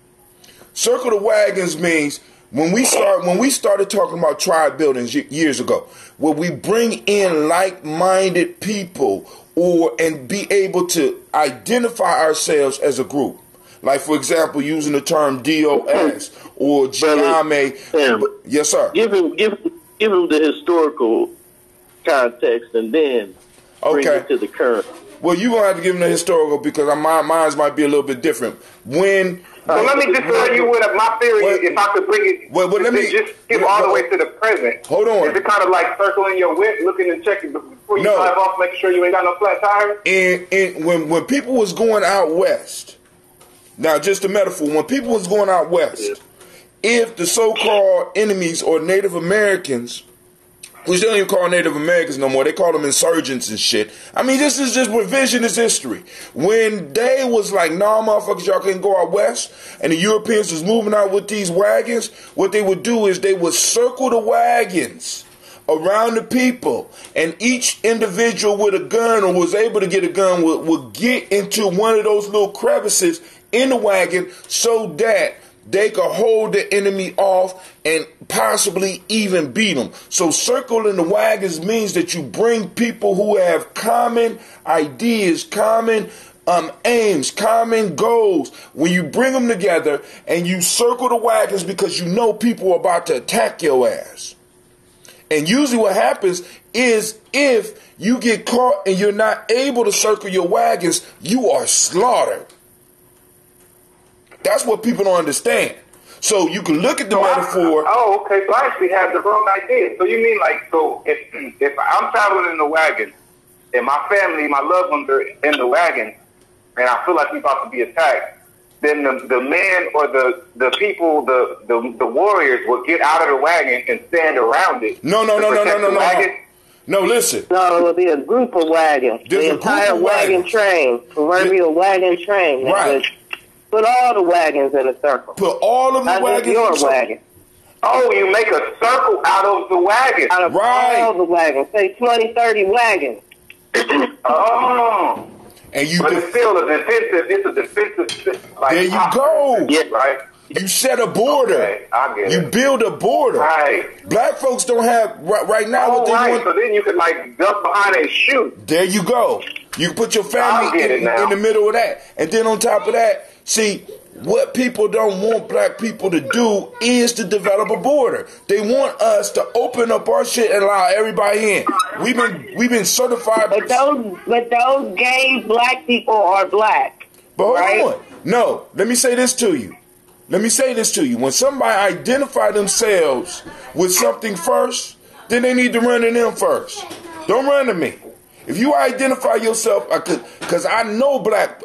Speaker 4: Circle
Speaker 1: the wagons means when we started talking about tribe buildings years ago, where we bring in like-minded people and be able to identify ourselves as a group. Like, for example, using the term DOS or Ujamaa. Yes, sir.
Speaker 5: Give him the historical context and then bring it to the current.
Speaker 1: Well, you're going to have to give him the historical because mine might be a little bit different.
Speaker 4: So let me just tell you what my theory is, if I could bring it,
Speaker 1: let me
Speaker 4: just skip all the way to the present.
Speaker 1: Hold on.
Speaker 4: Is it kind of like circling your whip, looking and checking before you drive off, making sure you ain't got no flat tires?
Speaker 1: And when people was going out west, now, just a metaphor, when people was going out west, if the so-called enemies or Native Americans, which they don't even call Native Americans no more, they call them insurgents and shit. I mean, this is just revisionist history. When they was like, nah, motherfuckers, y'all can't go out west, and the Europeans was moving out with these wagons, what they would do is they would circle the wagons around the people, and each individual with a gun or was able to get a gun would get into one of those little crevices in the wagon so that they could hold the enemy off and possibly even beat them. So circling the wagons means that you bring people who have common ideas, common aims, common goals. When you bring them together and you circle the wagons because you know people are about to attack your ass. And usually what happens is if you get caught and you're not able to circle your wagons, you are slaughtered. That's what people don't understand. So you can look at the metaphor.
Speaker 4: Okay. So I actually have the wrong idea. So you mean like, so if I'm traveling in the wagon and my family, my loved ones are in the wagon and I feel like we're about to be attacked, then the man or the people, the warriors will get out of the wagon and stand around it.
Speaker 1: No. No, listen.
Speaker 3: No, it will be a group of wagons. The entire wagon train, proverbial wagon train.
Speaker 1: Right.
Speaker 3: Put all the wagons in a circle.
Speaker 1: Put all of the wagons in a circle.
Speaker 3: Wagon.
Speaker 4: Oh, you make a circle out of the wagon.
Speaker 3: Out of all the wagons. Say 20, 30 wagons.
Speaker 4: Oh.
Speaker 1: And
Speaker 4: but it's still a defensive. Like,
Speaker 1: there you go.
Speaker 4: Yeah, right.
Speaker 1: You set a border.
Speaker 4: Okay, I get
Speaker 1: you
Speaker 4: it.
Speaker 1: build a border.
Speaker 4: Right.
Speaker 1: Black folks don't have right now what they want.
Speaker 4: So then you could like jump behind and shoot.
Speaker 1: There you go. You put your family in the middle of that. And then on top of that, see, what people don't want black people to do is to develop a border. They want us to open up our shit and allow everybody in. We've been certified.
Speaker 6: But those gay black people are black.
Speaker 1: But hold
Speaker 6: right?
Speaker 1: on. No, let me say this to you. When somebody identify themselves with something first, then they need to run to them first. Don't run to me. If you identify yourself, because I know black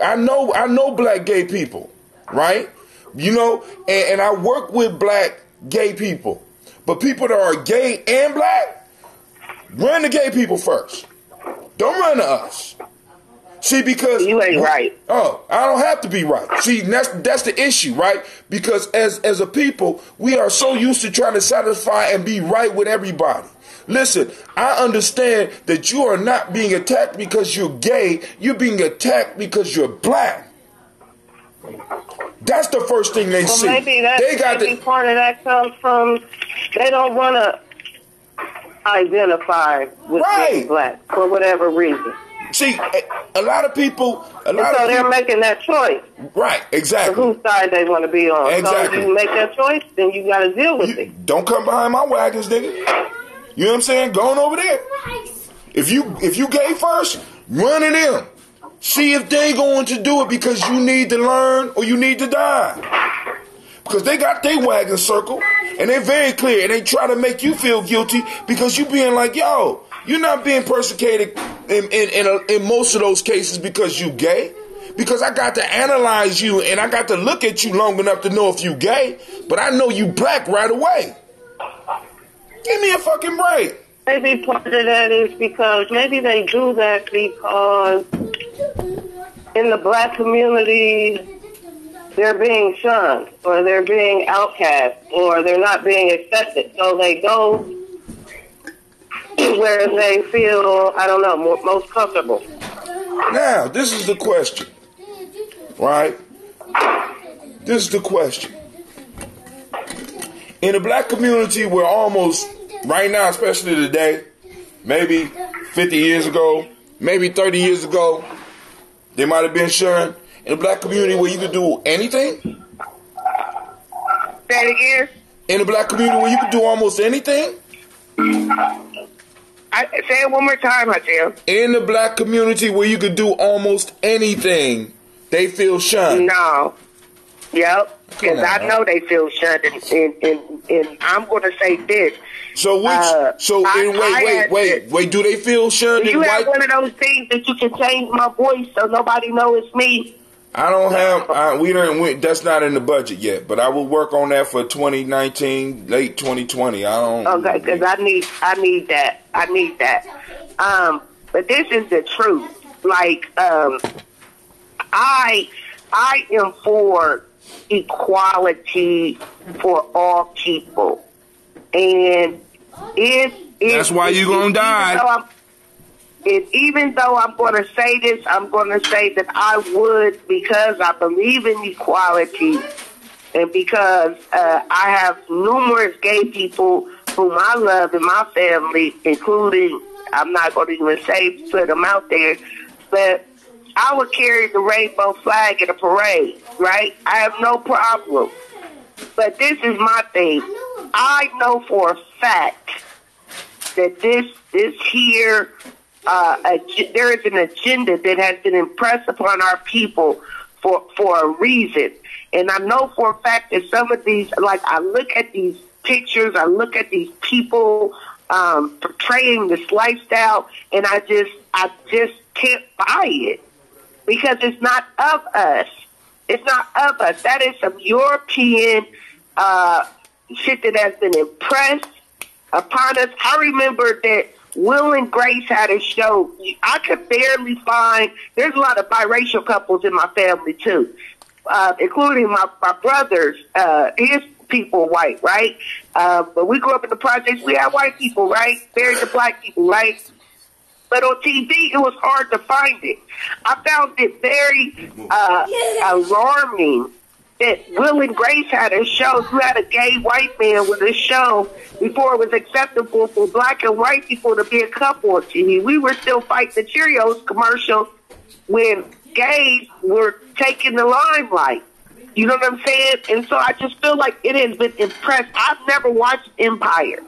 Speaker 1: gay people, right? You know, and I work with black gay people. But people that are gay and black, run to gay people first. Don't run to us. See, because
Speaker 6: you ain't right.
Speaker 1: Oh, I don't have to be right. See, that's the issue, right? Because as a people, we are so used to trying to satisfy and be right with everybody. Listen, I understand that you are not being attacked because you're gay. You're being attacked because you're black. That's the first thing they see.
Speaker 3: Maybe part of that comes from they don't want to identify with being black for whatever reason.
Speaker 1: See, a lot of people. So
Speaker 3: they're making that choice.
Speaker 1: Right, exactly.
Speaker 3: For whose side they want to be on.
Speaker 1: Exactly.
Speaker 3: So if you make that choice, then you got to deal with it.
Speaker 1: Don't come behind my wagons, nigga. You know what I'm saying? Going over there. If you gay first, run to them. See if they going to do it because you need to learn or you need to die. Because they got their wagon circle and they're very clear and they try to make you feel guilty because you being like, yo, you're not being persecuted in most of those cases because you gay. Because I got to analyze you and I got to look at you long enough to know if you gay, but I know you black right away. Give me a fucking break.
Speaker 3: Maybe part of that is because maybe they do that because in the black community they're being shunned or they're being outcast or they're not being accepted. So they go where they feel, I don't know, most comfortable.
Speaker 1: Now, this is the question, right? This is the question. In the black community, we're almost, right now, especially today, maybe 50 years ago, maybe 30 years ago, they might have been shunned. In the black community where you could do anything?
Speaker 6: Say it again?
Speaker 1: In the black community where you could do almost anything?
Speaker 6: Say it one more time, Hajil.
Speaker 1: In the black community where you could do almost anything, they feel shunned.
Speaker 6: No. Yep. Because I know they feel shunned, and I'm going to say this.
Speaker 1: So wait. Do they feel shunned?
Speaker 6: Do you have one of those things that you can change my voice so nobody knows it's me?
Speaker 1: I don't have. That's not in the budget yet, but I will work on that for 2019, late 2020.
Speaker 6: Okay, because I need that. But this is the truth. Like, I am for equality for all people, and
Speaker 1: that's why you're gonna die.
Speaker 6: Even though I'm going to say this, I'm going to say that I would, because I believe in equality and because I have numerous gay people whom I love in my family, including, I'm not going to even say, put them out there, but I would carry the rainbow flag at a parade, right? I have no problem. But this is my thing. I know for a fact that this here, there is an agenda that has been impressed upon our people for a reason. And I know for a fact that some of these, like, I look at these pictures, I look at these people portraying this lifestyle, and I just can't buy it because it's not of us. It's not of us. That is some European shit that has been impressed upon us. I remember that Will and Grace had a show. I could barely find, there's a lot of biracial couples in my family too, including my brothers. His people white, right? But we grew up in the projects. We had white people, right? Married to black people, right? But on TV, it was hard to find it. I found it very alarming that Will and Grace had a show. You had a gay white man with a show before it was acceptable for black and white people to be a couple on TV. We were still fighting the Cheerios commercial when gays were taking the limelight. You know what I'm saying? And so I just feel like it has been impressed. I've never watched Empire.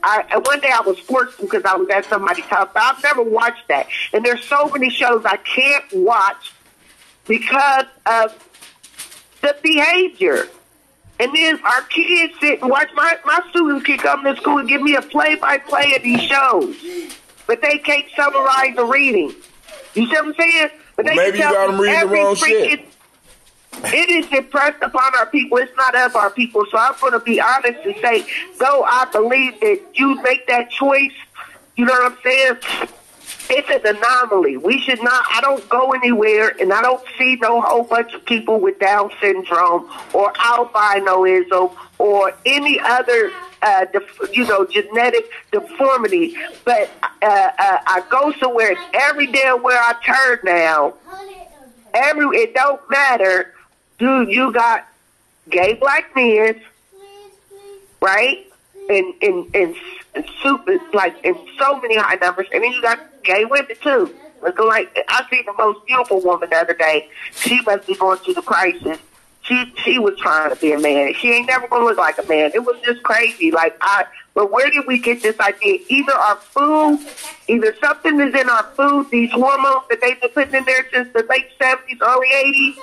Speaker 6: One day I was forced to because I was at somebody's house, but I've never watched that. And there's so many shows I can't watch because of the behavior. And then our kids sit and watch my students can come to school and give me a play-by-play of these shows. But they can't summarize the reading. You see what I'm saying? But
Speaker 1: well, maybe you got them reading the wrong shit.
Speaker 6: It is impressed upon our people. It's not of our people. So I'm going to be honest and say, though I believe that you make that choice, you know what I'm saying? It's an anomaly. We should not, I don't go anywhere and I don't see no whole bunch of people with Down syndrome or albinoism or any other, genetic deformity. But I go somewhere and every damn where I turn now, it don't matter. Dude, you got gay black men, right? And super, like, in so many high numbers. And then you got gay women, too. Looking like, I seen the most beautiful woman the other day. She must be going through the crisis. She was trying to be a man. She ain't never going to look like a man. It was just crazy. But where did we get this idea? Either our food, either something is in our food, these hormones that they've been putting in there since the late 70s, early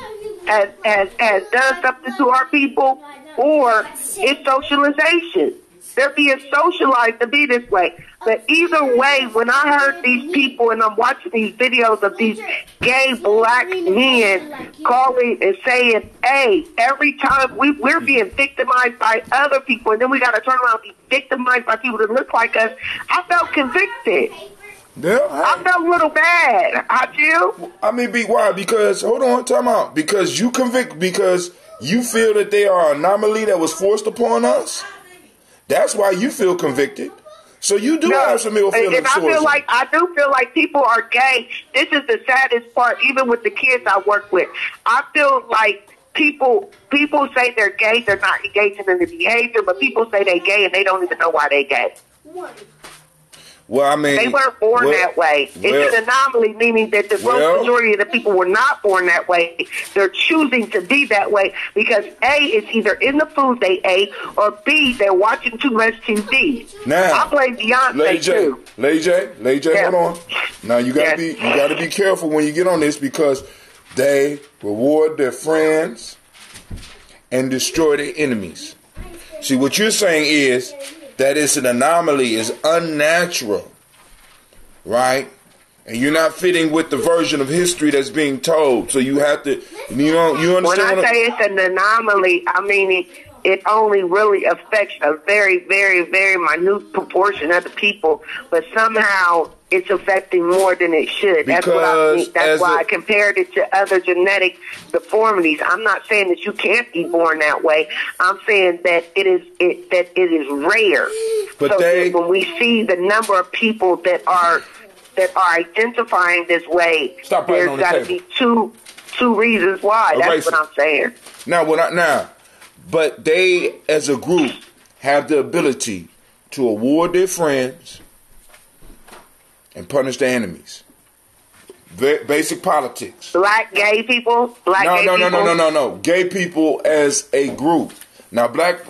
Speaker 6: 80s, has done something to our people, or it's socialization. They're being socialized to be this way. But either way, when I heard these people and I'm watching these videos of these gay black men calling and saying, hey, every time we're being victimized by other people, and then we got to turn around and be victimized by people that look like us, I felt convicted.
Speaker 1: Yeah,
Speaker 6: I felt a little bad. I do.
Speaker 1: I mean, why? Because, hold on, time out. Because you because you feel that they are an anomaly that was forced upon us? That's why you feel convicted. So you do have some ill feelings.
Speaker 6: And I do feel like people are gay. This is the saddest part, even with the kids I work with. I feel like people say they're gay, they're not engaging in the behavior, but people say they're gay and they don't even know why they're gay.
Speaker 1: Well, I mean,
Speaker 6: they weren't born that way. It's an anomaly, meaning that the gross majority of the people were not born that way. They're choosing to be that way because A, it's either in the food they ate, or B, they're watching too much TV.
Speaker 1: Now,
Speaker 6: I blame Beyonce too.
Speaker 1: Lady J, hold on. Now you gotta be careful when you get on this because they reward their friends and destroy their enemies. See, what you're saying is that it's an anomaly, is unnatural, right? And you're not fitting with the version of history that's being told. So you have to, you understand?
Speaker 6: When I say it's an anomaly, I mean it only really affects a very, very, very minute proportion of the people, but somehow it's affecting more than it should. That's what I think. That's why I compared it to other genetic deformities. I'm not saying that you can't be born that way. I'm saying that it is rare. But when we see the number of people that are identifying this way, there's got to be two reasons why. That's what I'm saying.
Speaker 1: But they, as a group, have the ability to award their friends and punish their enemies. Basic politics.
Speaker 6: Black gay people?
Speaker 1: No. Gay people as a group. Now, black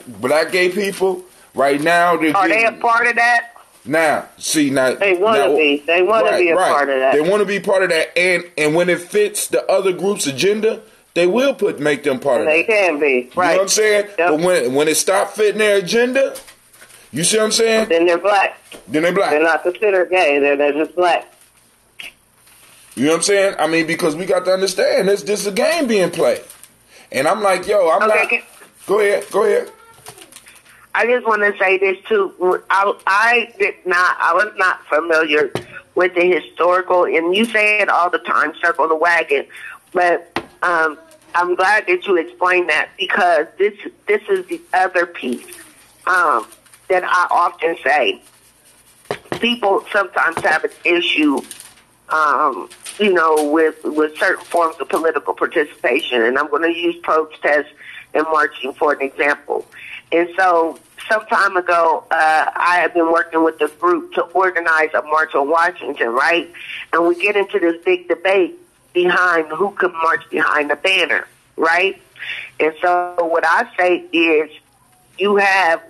Speaker 1: gay people, right now,
Speaker 6: are they a part of that?
Speaker 1: Now,
Speaker 6: they want to be. They want to be a part of that.
Speaker 1: They want to be part of that, and when it fits the other group's agenda, they will make them part of that.
Speaker 6: They can be, right?
Speaker 1: You know what I'm saying? Yep. But when it stops fitting their agenda, you see what I'm saying?
Speaker 6: Then they're black.
Speaker 1: They're
Speaker 6: not considered gay. They're just black.
Speaker 1: You know what I'm saying? I mean, because we got to understand this is a game being played, and I'm like, Go ahead.
Speaker 6: I just want to say this too. I was not familiar with the historical, and you say it all the time, circle the wagon, but I'm glad that you explained that because this is the other piece that I often say. People sometimes have an issue, with certain forms of political participation, and I'm going to use protests and marching for an example. And so, some time ago, I have been working with a group to organize a march on Washington, right? And we get into this big debate behind who could march behind the banner, right? And so what I say is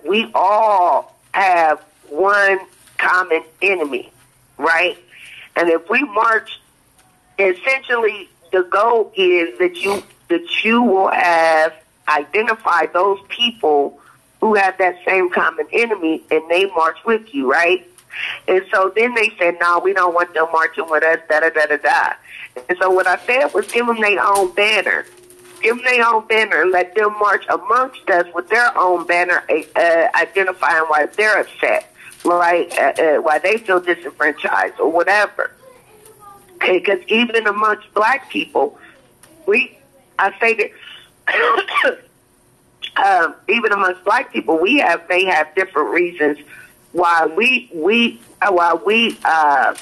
Speaker 6: we all have one common enemy, right? And if we march, essentially the goal is that you will have identified those people who have that same common enemy, and they march with you, right? And so then they said, no, we don't want them marching with us, da-da-da-da-da. And so what I said was give them their own banner. Give them their own banner and let them march amongst us with their own banner, identifying why they're upset, why they feel disenfranchised or whatever. Okay, because even amongst black people, I say that even amongst black people, they have different reasons why we are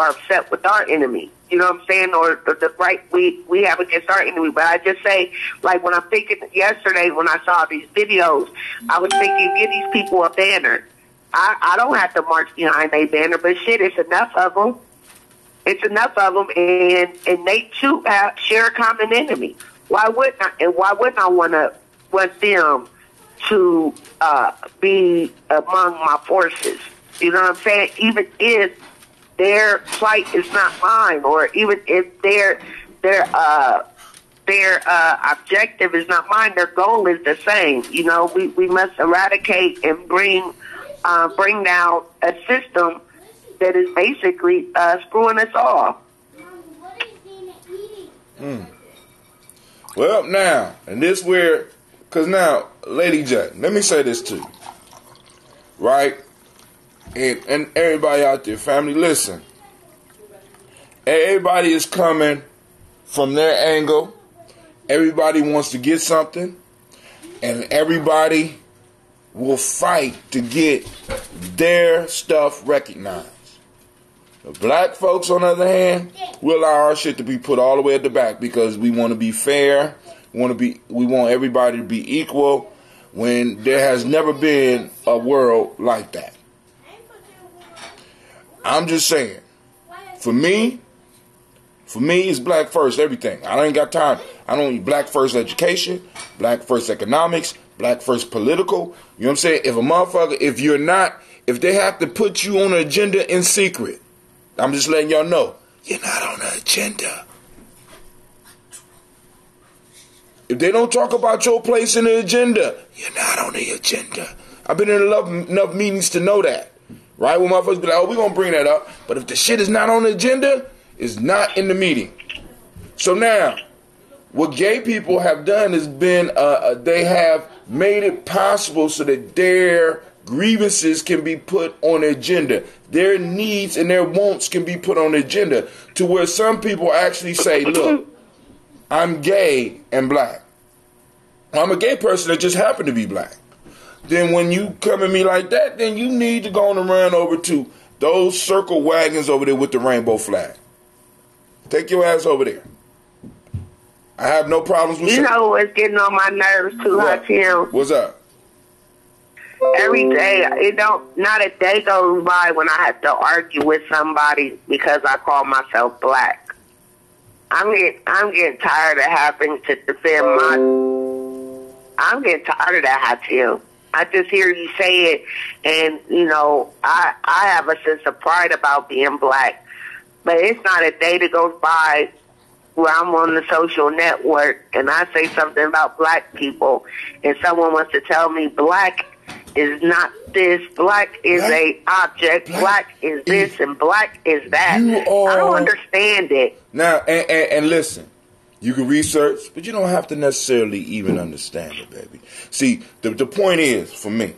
Speaker 6: upset with our enemy. You know what I'm saying? Or the right we have against our enemy. But I just say, like when I'm thinking yesterday when I saw these videos, I was thinking, give these people a banner. I don't have to march behind a banner, but shit, it's enough of them. It's enough of them, and they too share a common enemy. Why wouldn't I want them to be among my forces? You know what I'm saying? Even if their plight is not mine, or even if their objective is not mine, their goal is the same. You know, we must eradicate and bring down a system that is basically screwing us all.
Speaker 1: Well, now, and this where, because now, Lady J, let me say this to you, right? And everybody out there, family, listen. Everybody is coming from their angle. Everybody wants to get something. And everybody will fight to get their stuff recognized. The black folks, on the other hand, we allow our shit to be put all the way at the back because we want to be fair. We want everybody to be equal when there has never been a world like that. I'm just saying, for me, it's black first everything. I ain't got time. I don't need black first education, black first economics, black first political. You know what I'm saying? If they have to put you on an agenda in secret, I'm just letting y'all know, you're not on the agenda. If they don't talk about your place in the agenda, you're not on the agenda. I've been in enough meetings to know that. Right? When motherfuckers be like, oh, we're going to bring that up. But if the shit is not on the agenda, it's not in the meeting. So now, what gay people have done has been, they have made it possible so that their grievances can be put on the agenda. Their needs and their wants can be put on the agenda. To where some people actually say, look, I'm gay and black. I'm a gay person that just happened to be black. Then when you come at me like that, then you need to go on and run over to those circle wagons over there with the rainbow flag. Take your ass over there. I have no problems with
Speaker 6: you know what's getting on my nerves too, Tim?
Speaker 1: What's up?
Speaker 6: Every day, not a day goes by when I have to argue with somebody because I call myself black. I'm getting tired of having to defend I'm getting tired of that, Tim. I just hear you say it, and, you know, I have a sense of pride about being black. But it's not a day that goes by where I'm on the social network and I say something about black people, and someone wants to tell me black is not this, black is a object, black is this, and black is that. I don't understand it.
Speaker 1: Now, and listen. You can research, but you don't have to necessarily even understand it, baby. See, the point is, for me,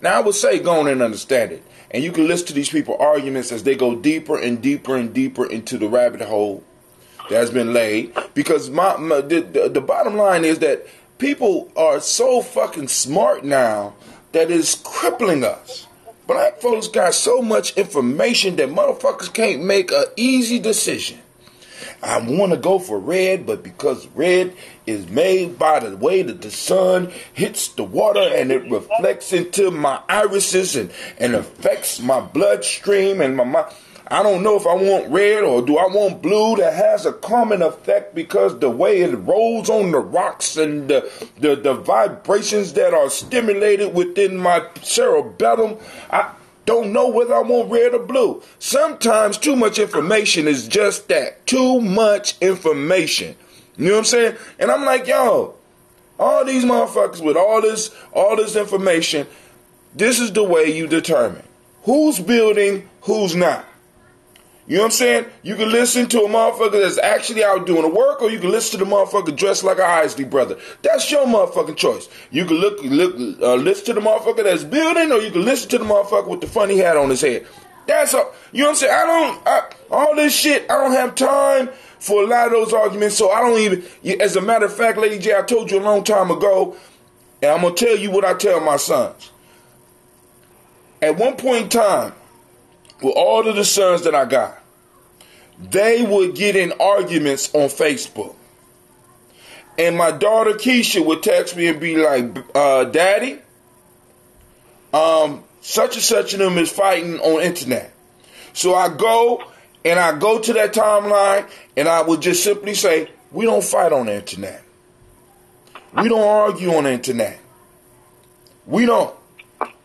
Speaker 1: now I would say go on and understand it. And you can listen to these people's arguments as they go deeper and deeper and deeper into the rabbit hole that has been laid. Because the bottom line is that people are so fucking smart now that it's crippling us. Black folks got so much information that motherfuckers can't make an easy decision. I want to go for red, but because red is made by the way that the sun hits the water and it reflects into my irises and affects my bloodstream and my I don't know if I want red or do I want blue. That has a common effect because the way it rolls on the rocks and the vibrations that are stimulated within my cerebellum. I don't know whether I want red or blue. Sometimes too much information is just that. Too much information. You know what I'm saying? And I'm like, yo, all these motherfuckers with all this information, this is the way you determine who's building, who's not. You know what I'm saying? You can listen to a motherfucker that's actually out doing the work, or you can listen to the motherfucker dressed like a Isley brother. That's your motherfucking choice. You can listen to the motherfucker that's building, or you can listen to the motherfucker with the funny hat on his head. That's all. You know what I'm saying? All this shit, I don't have time for a lot of those arguments, so I don't even, as a matter of fact, Lady J, I told you a long time ago, and I'm going to tell you what I tell my sons. At one point in time, with all of the sons that I got, they would get in arguments on Facebook. And my daughter Keisha would text me and be like, Daddy, such and such of them is fighting on internet. So I go to that timeline and I would just simply say, we don't fight on the internet. We don't argue on the internet. We don't.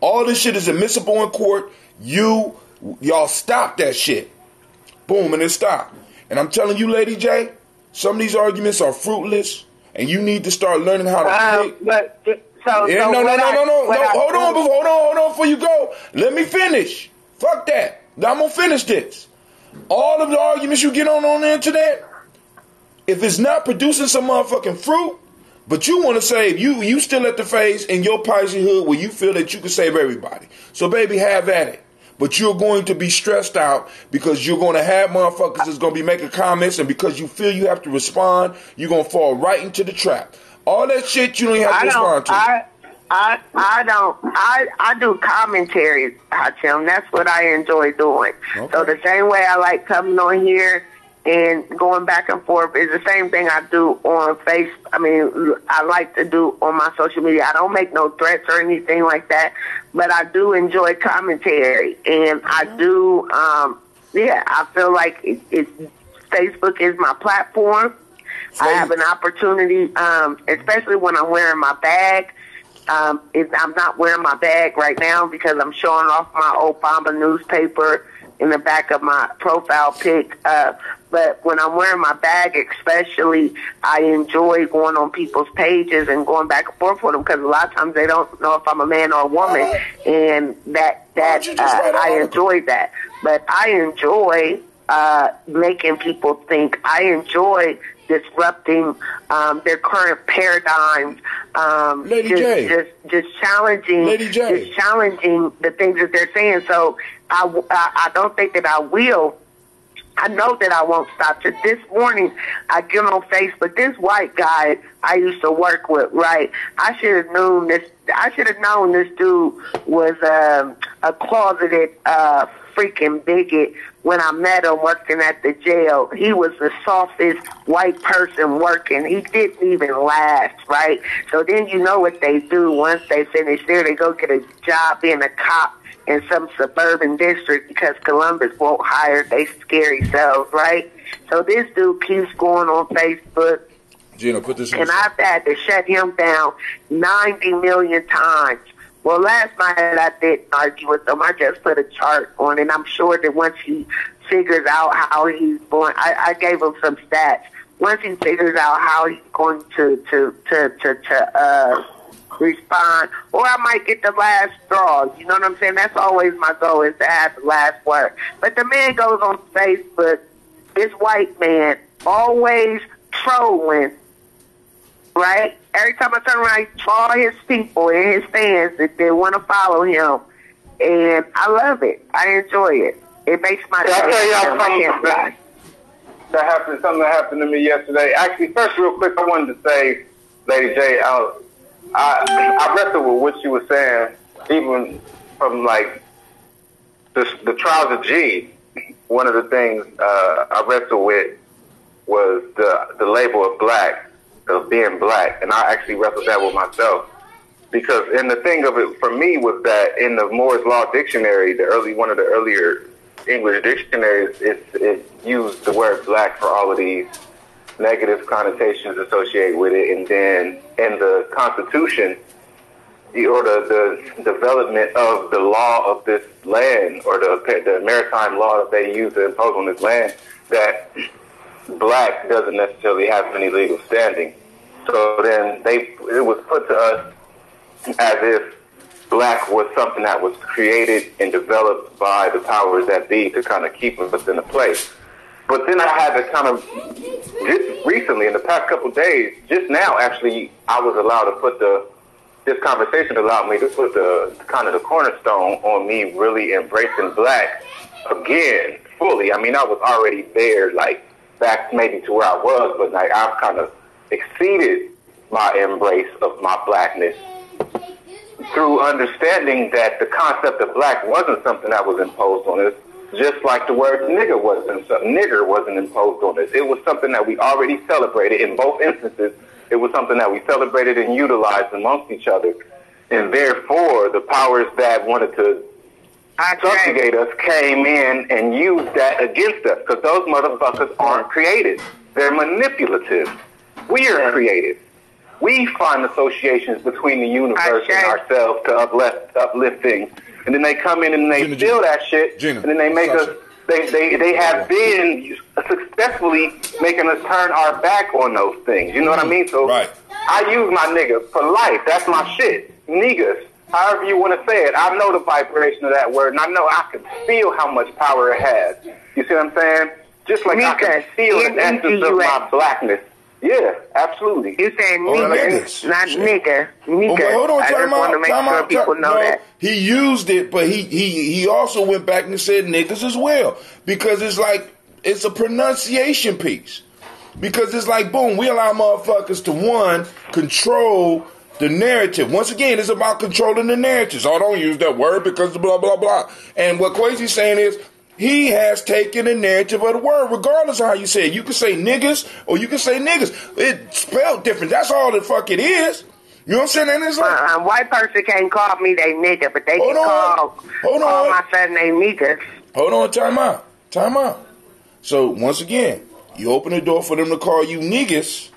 Speaker 1: All this shit is admissible in court. Y'all stop that shit. Boom, and it stopped. And I'm telling you, Lady J, some of these arguments are fruitless, and you need to start learning how to pick. Hold on before you go. Let me finish. Fuck that. I'm gonna finish this. All of the arguments you get on the internet, if it's not producing some motherfucking fruit, but you want to save, you still at the phase in your Pisces hood where you feel that you can save everybody. So baby, have at it. But you're going to be stressed out because you're going to have motherfuckers that's going to be making comments, and because you feel you have to respond, you're going to fall right into the trap. All that shit you don't even have to respond to.
Speaker 6: I do commentary, Tim. That's what I enjoy doing.
Speaker 1: Okay.
Speaker 6: So the same way I like coming on here and going back and forth is the same thing I do on Facebook. I mean, I like to do on my social media. I don't make no threats or anything like that, but I do enjoy commentary, and I do. I feel like Facebook is my platform. I have an opportunity, especially when I'm wearing my bag. I'm not wearing my bag right now because I'm showing off my Obama newspaper in the back of my profile pic. But when I'm wearing my bag especially, I enjoy going on people's pages and going back and forth with them because a lot of times they don't know if I'm a man or a woman, and I enjoy that. But I enjoy making people think. I enjoy disrupting their current paradigms. Just challenging the things that they're saying. So I don't think that I will. I know that I won't stop. Just this morning, I get on Facebook. This white guy I used to work with, right? I should have known this. I should have known this dude was a closeted freaking bigot when I met him working at the jail. He was the softest white person working. He didn't even last, right? So then you know what they do once they finish there. They go get a job being a cop in some suburban district because Columbus won't hire they scary selves, right? So this dude keeps going on Facebook.
Speaker 1: Gina, put this in.
Speaker 6: And I've had to shut him down 90 million times. Well, last night I didn't argue with him. I just put a chart on, and I'm sure that once he figures out how he's going, I gave him some stats. Once he figures out how he's going to respond, or I might get the last straw. You know what I'm saying? That's always my goal, is to have the last word. But the man goes on Facebook, this white man, always trolling, right? Every time I turn around, he all his people and his fans that they want to follow him. And I love it. I enjoy it. It makes my day.
Speaker 4: I'll tell y'all something something that happened to me yesterday. Actually, first, real quick, I wanted to say, Lady J, I wrestled with what you were saying, even from like the trials of G. One of the things I wrestled with was the label of black, of being black, and I actually wrestled that with myself. Because, and the thing of it for me was that in the Moore's Law Dictionary, one of the earlier English dictionary, it used the word black for all of these negative connotations associated with it, and then in the Constitution, or the development of the law of this land, or the maritime law that they use to impose on this land, that black doesn't necessarily have any legal standing. So then it was put to us as if black was something that was created and developed by the powers that be to kind of keep us in a place. But then I had to kind of, just recently, in the past couple of days, just now actually, I was allowed to put this conversation allowed me to put the kind of the cornerstone on me really embracing black again, fully. I mean, I was already there, like, back maybe to where I was, but like I've kind of exceeded my embrace of my blackness through understanding that the concept of black wasn't something that was imposed on us, just like the word nigger wasn't imposed on us. It was something that we already celebrated in both instances. It was something that we celebrated and utilized amongst each other. And therefore, the powers that wanted to subjugate us came in and used that against us, because those motherfuckers aren't creative. They're manipulative. We are creative. We find associations between the universe and ourselves to uplift things. And then they come in and they steal that shit, and then they make us, they have been successfully making us turn our back on those things. You know what I mean? So I use my nigga for life. That's my shit. Niggas. However you want to say it. I know the vibration of that word, and I know I can feel how much power it has. You see what I'm saying? Just like I can feel the essence of my blackness. Yeah, absolutely.
Speaker 6: You saying nigga, not nigga. Nigga.
Speaker 1: Hold on,
Speaker 6: I just want to make sure people know that.
Speaker 1: He used it, but he also went back and said niggas as well, because it's like it's a pronunciation piece. Because it's like, boom, we allow motherfuckers to, one, control the narrative. Once again, it's about controlling the narratives. Oh, don't use that word because blah, blah, blah. And what Quasi's saying is, he has taken the narrative of the word, regardless of how you say it. You can say niggas or you can say niggas. It's spelled different. That's all the fuck it is. You know what I'm saying? And it's like,
Speaker 6: a white person can't call me they nigga, but they can call my son they niggas.
Speaker 1: Hold on, time out. So, once again, you open the door for them to call you niggas,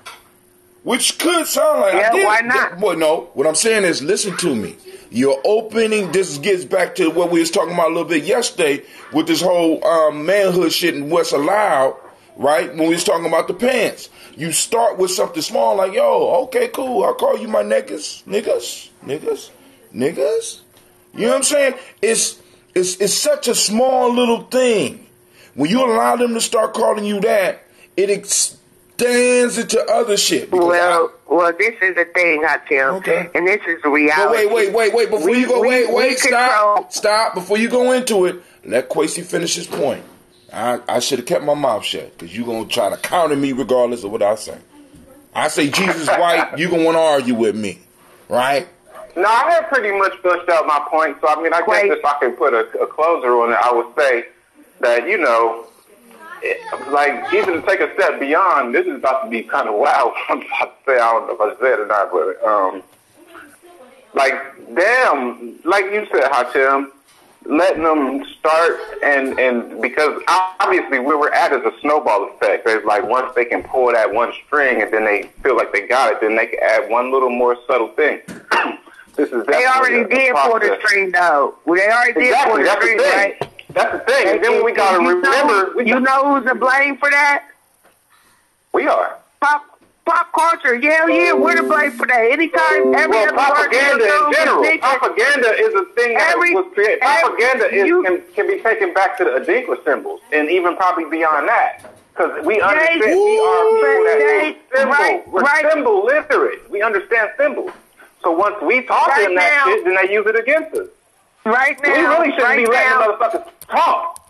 Speaker 1: which could sound like...
Speaker 6: Yeah, why not?
Speaker 1: Well, no, what I'm saying is, listen to me. You're opening... This gets back to what we was talking about a little bit yesterday with this whole manhood shit and what's allowed, right? When we was talking about the pants. You start with something small like, yo, okay, cool. I'll call you my niggas. Niggas. You know what I'm saying? It's such a small little thing. When you allow them to start calling you that, it extends into other shit.
Speaker 6: Well, this is the thing, Hatim. Okay. And this is reality.
Speaker 1: Wait. Before you go, stop. Before you go into it, let Quasi finish his point. I should have kept my mouth shut, because you're going to try to counter me regardless of what I say. I say Jesus white, you're going to want to argue with me, right?
Speaker 4: No, I have pretty much fleshed out my point. So, I mean, I guess if I can put a closer on it, I would say that, you know, like, even to take a step beyond, this is about to be kind of wild. I'm about to say, I don't know if I said it or not, but, like, damn, like you said, Hatim, letting them start, and because obviously where we're at is a snowball effect. It's like once they can pull that one string and then they feel like they got it, then they can add one little more subtle thing. This is
Speaker 6: they already did pull the string, though. They already did pull the string, right?
Speaker 4: That's the thing. And then we got to remember...
Speaker 6: You know who's to blame for that?
Speaker 4: We are.
Speaker 6: Pop culture, yeah, we're to blame for that. Anytime,
Speaker 4: propaganda in general. Propaganda is a thing that was created. Propaganda can be taken back to the Adinkra symbols, and even probably beyond that. Because we understand we are people that symbol. We're symbol literate. We understand symbols. So once we talk to them that shit, then they use it against us.
Speaker 6: Right now,
Speaker 4: we really shouldn't be letting motherfuckers talk.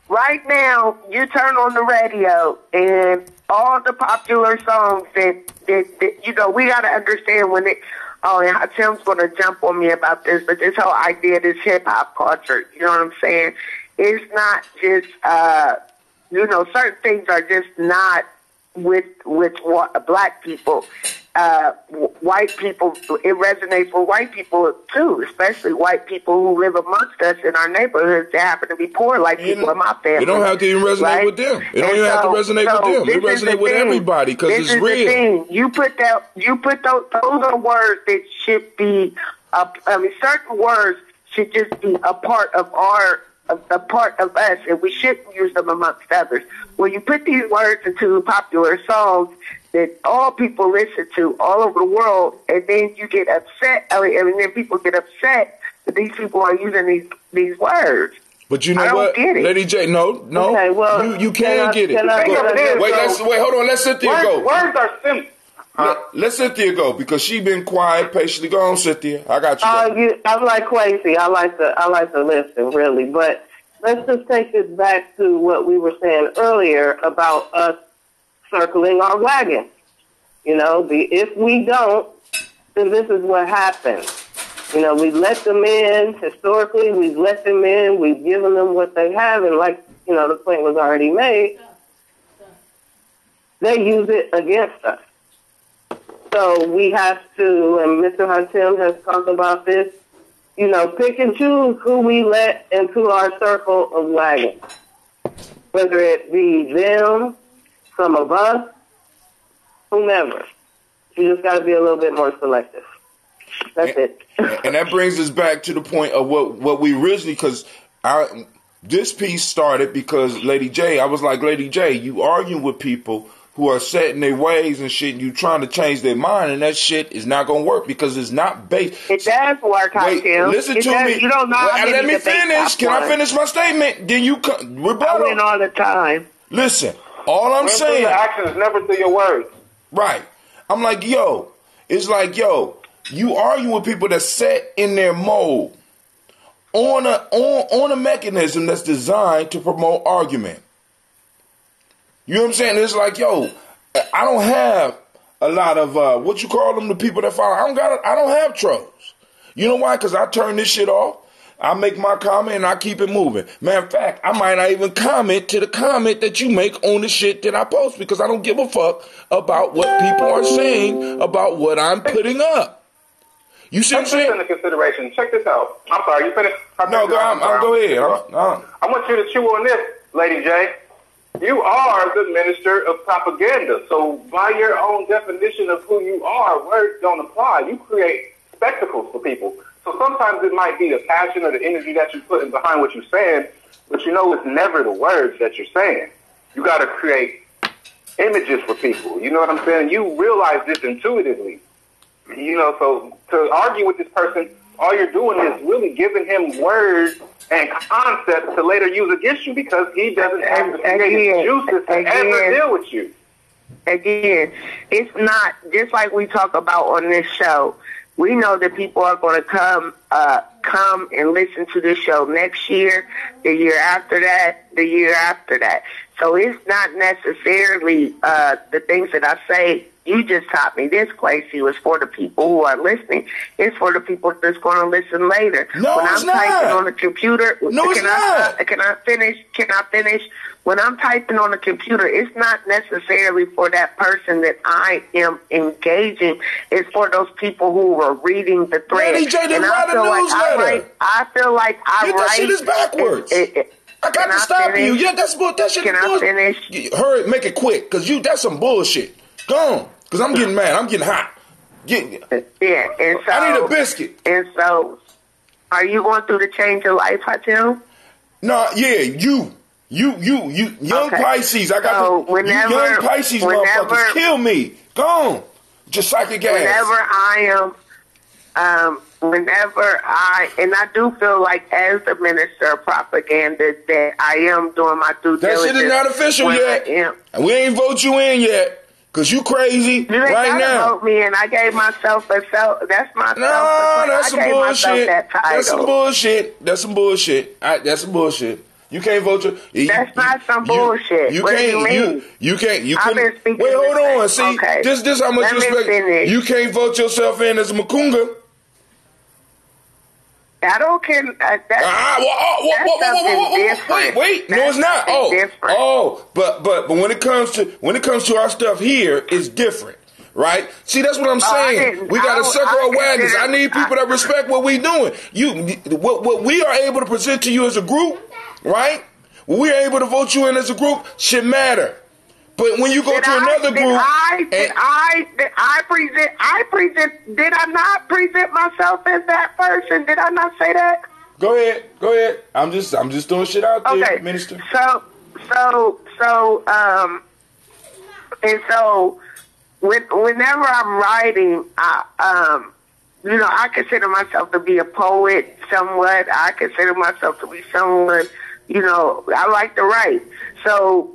Speaker 6: Right now, you turn on the radio and all the popular songs that you know, we got to understand when it, and Tim's going to jump on me about this, but this whole idea, this hip-hop culture, you know what I'm saying? It's not just, you know, certain things are just not with black people. white people, it resonates for white people too, especially white people who live amongst us in our neighborhoods that happen to be poor, like people in my family.
Speaker 1: It don't have to even resonate
Speaker 6: right?
Speaker 1: with them. It don't even have to resonate with them. It resonates with everybody because it's real. This is the thing.
Speaker 6: You put those are words that should be, certain words should just be a part of a part of us, and we shouldn't use them amongst others. When you put these words into popular songs that all people listen to all over the world, and then you get upset, and then people get upset that these people are using these words.
Speaker 1: But you know what, Lady J? No.
Speaker 3: Okay, well,
Speaker 1: you can get it. Wait, hold on. Let Cynthia go.
Speaker 4: Words are simple.
Speaker 1: Let Cynthia go because she been quiet patiently. Go on, Cynthia. I got you.
Speaker 3: I'm like Quasi. I like to listen, really. But let's just take this back to what we were saying earlier about us circling our wagon. You know, if we don't, then this is what happens. You know, we let them in. Historically, we've let them in. We've given them what they have, and like, you know, the point was already made, they use it against us. So we have to, and Mr. Hatim has talked about this, you know, pick and choose who we let into our circle of wagons. Whether it be them, some of us, whomever. You just got to be a little bit more selective. That's it.
Speaker 1: And that brings us back to the point of what we originally, because this piece started because Lady J, I was like, Lady J, you arguing with people who are set in their ways and shit, and you trying to change their mind, and that shit is not going to work because it's not based.
Speaker 6: It does work, Hakim.
Speaker 1: Listen to me.
Speaker 6: You don't know how
Speaker 1: let me finish. Can I finish my statement? Then you rebuttal.
Speaker 6: I win all the time.
Speaker 1: Listen, all I'm saying.
Speaker 4: Your actions, never through your words.
Speaker 1: Right. I'm like, it's like, you argue with people that set in their mold on a mechanism that's designed to promote argument. You know what I'm saying? It's like, I don't have a lot of what you call them, the people that follow. I don't have trolls. You know why? Because I turn this shit off. I make my comment and I keep it moving. Matter of fact, I might not even comment to the comment that you make on the shit that I post because I don't give a fuck about what people are saying about what I'm putting up. You see what I'm saying?
Speaker 4: Take this into consideration. Check this out. I'm sorry, you finished?
Speaker 1: No, go ahead.
Speaker 4: I want you to chew on this, Lady J. You are the minister of propaganda. So by your own definition of who you are, words don't apply. You create spectacles for people. So sometimes it might be the passion or the energy that you're putting behind what you're saying, but you know it's never the words that you're saying. You got to create images for people. You know what I'm saying? You realize this intuitively. You know, so to argue with this person, all you're doing is really giving him words and concepts to later use against you because he doesn't have the creative juices to ever deal with you.
Speaker 6: Again, it's not, just like we talk about on this show, we know that people are going to come and listen to this show next year, the year after that, the year after that. So it's not necessarily the things that I say. You just taught me this, Quasi, was for the people who are listening. It's for the people that's going to listen later.
Speaker 1: No,
Speaker 6: when
Speaker 1: it's
Speaker 6: I'm
Speaker 1: not.
Speaker 6: typing on the computer,
Speaker 1: no, it's not.
Speaker 6: Can I finish? When I'm typing on the computer, it's not necessarily for that person that I am engaging. It's for those people who are reading the thread.
Speaker 1: Lady J,
Speaker 6: and I feel like I write.
Speaker 1: That shit is backwards. I got to stop you. Yeah, that shit
Speaker 6: Can
Speaker 1: is bullshit.
Speaker 6: I finish?
Speaker 1: Hurry, make it quick, because that's some bullshit. Go on, because I'm getting mad. I'm getting hot.
Speaker 6: Yeah, and so
Speaker 1: I need a biscuit.
Speaker 6: And so, are you going through the change of life, Hatim?
Speaker 1: No, yeah, you young
Speaker 6: Okay.
Speaker 1: Pisces. I got
Speaker 6: So
Speaker 1: you young Pisces motherfuckers. Kill me. Go on. Just psychic gas.
Speaker 6: And I do feel like as the minister of propaganda that I am doing my due diligence.
Speaker 1: That shit is not official yet. We ain't vote you in yet. Cause you crazy
Speaker 6: you
Speaker 1: right now.
Speaker 6: Vote me in. I gave myself a self. That's my.
Speaker 1: No, that's some bullshit.
Speaker 6: That's
Speaker 1: some bullshit. That's some bullshit. That's some bullshit. You can't vote your.
Speaker 6: That's not some bullshit.
Speaker 1: You
Speaker 6: what
Speaker 1: can't.
Speaker 6: Do you mean?
Speaker 1: You can't. You
Speaker 6: I've
Speaker 1: couldn't.
Speaker 6: been
Speaker 1: Wait, hold on. See,
Speaker 6: okay.
Speaker 1: this how much respect.
Speaker 6: Finish.
Speaker 1: You can't vote yourself in as a Makunga.
Speaker 6: I don't care.
Speaker 1: Wait. No, it's not. But when it comes to our stuff here, it's different Right? See, that's what I'm saying. We got to circle our wagons. I need people that respect what we doing. What we are able to present to you as a group, right? When we are able to vote you in as a group, should matter. But when you go to another group,
Speaker 6: did I not present myself as that person? Did I not say that?
Speaker 1: Go ahead. I'm just throwing shit out there,
Speaker 6: okay.
Speaker 1: Minister.
Speaker 6: Whenever I'm writing, I consider myself to be a poet somewhat. I consider myself to be someone, I like to write. So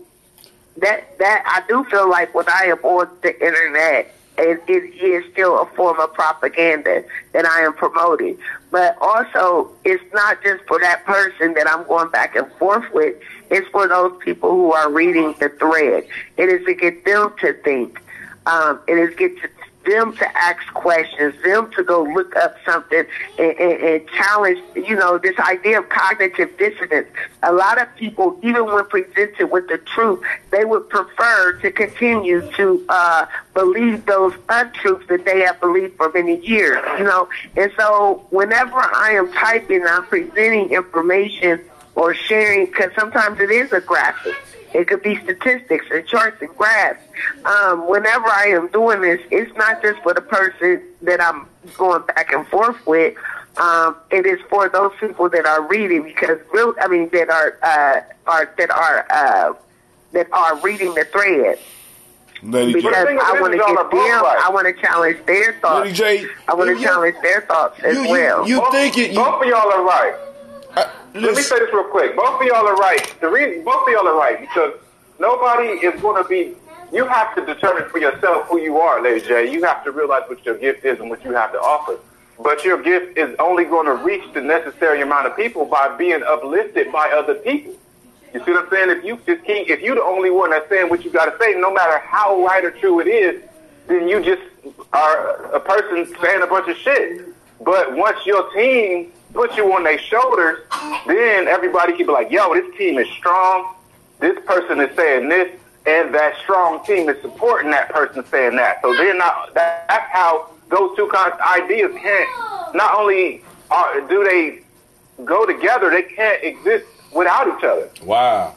Speaker 6: that I do feel like when I am on the internet, it is still a form of propaganda that I am promoting. But also, it's not just for that person that I'm going back and forth with. It's for those people who are reading the thread. It is to get them to think. It is get them to ask questions, them to go look up something and challenge, this idea of cognitive dissonance. A lot of people, even when presented with the truth, they would prefer to continue to believe those untruths that they have believed for many years, And so whenever I am typing, I'm presenting information or sharing, because sometimes it is a graphic. It could be statistics and charts and graphs. Whenever I am doing this, it's not just for the person that I'm going back and forth with. It is for those people that are reading, because that are reading the thread.
Speaker 1: Lady
Speaker 6: because
Speaker 1: J.
Speaker 6: I want to get them. I want to challenge their thoughts.
Speaker 1: Lady J,
Speaker 6: I want to challenge their thoughts as well.
Speaker 4: Both of y'all are right. Let me say this real quick. Both of y'all are right. The reason both of y'all are right, because nobody is going to be. You have to determine for yourself who you are, Lady J. You have to realize what your gift is and what you have to offer. But your gift is only going to reach the necessary amount of people by being uplifted by other people. You see what I'm saying? If you're the only one that's saying what you got to say, no matter how right or true it is, then you just are a person saying a bunch of shit. But once your team put you on their shoulders, then everybody can be like, yo, this team is strong. This person is saying this, and that strong team is supporting that person saying that. So that's how those two kinds of ideas can't, not only do they go together, they can't exist without each other.
Speaker 1: Wow.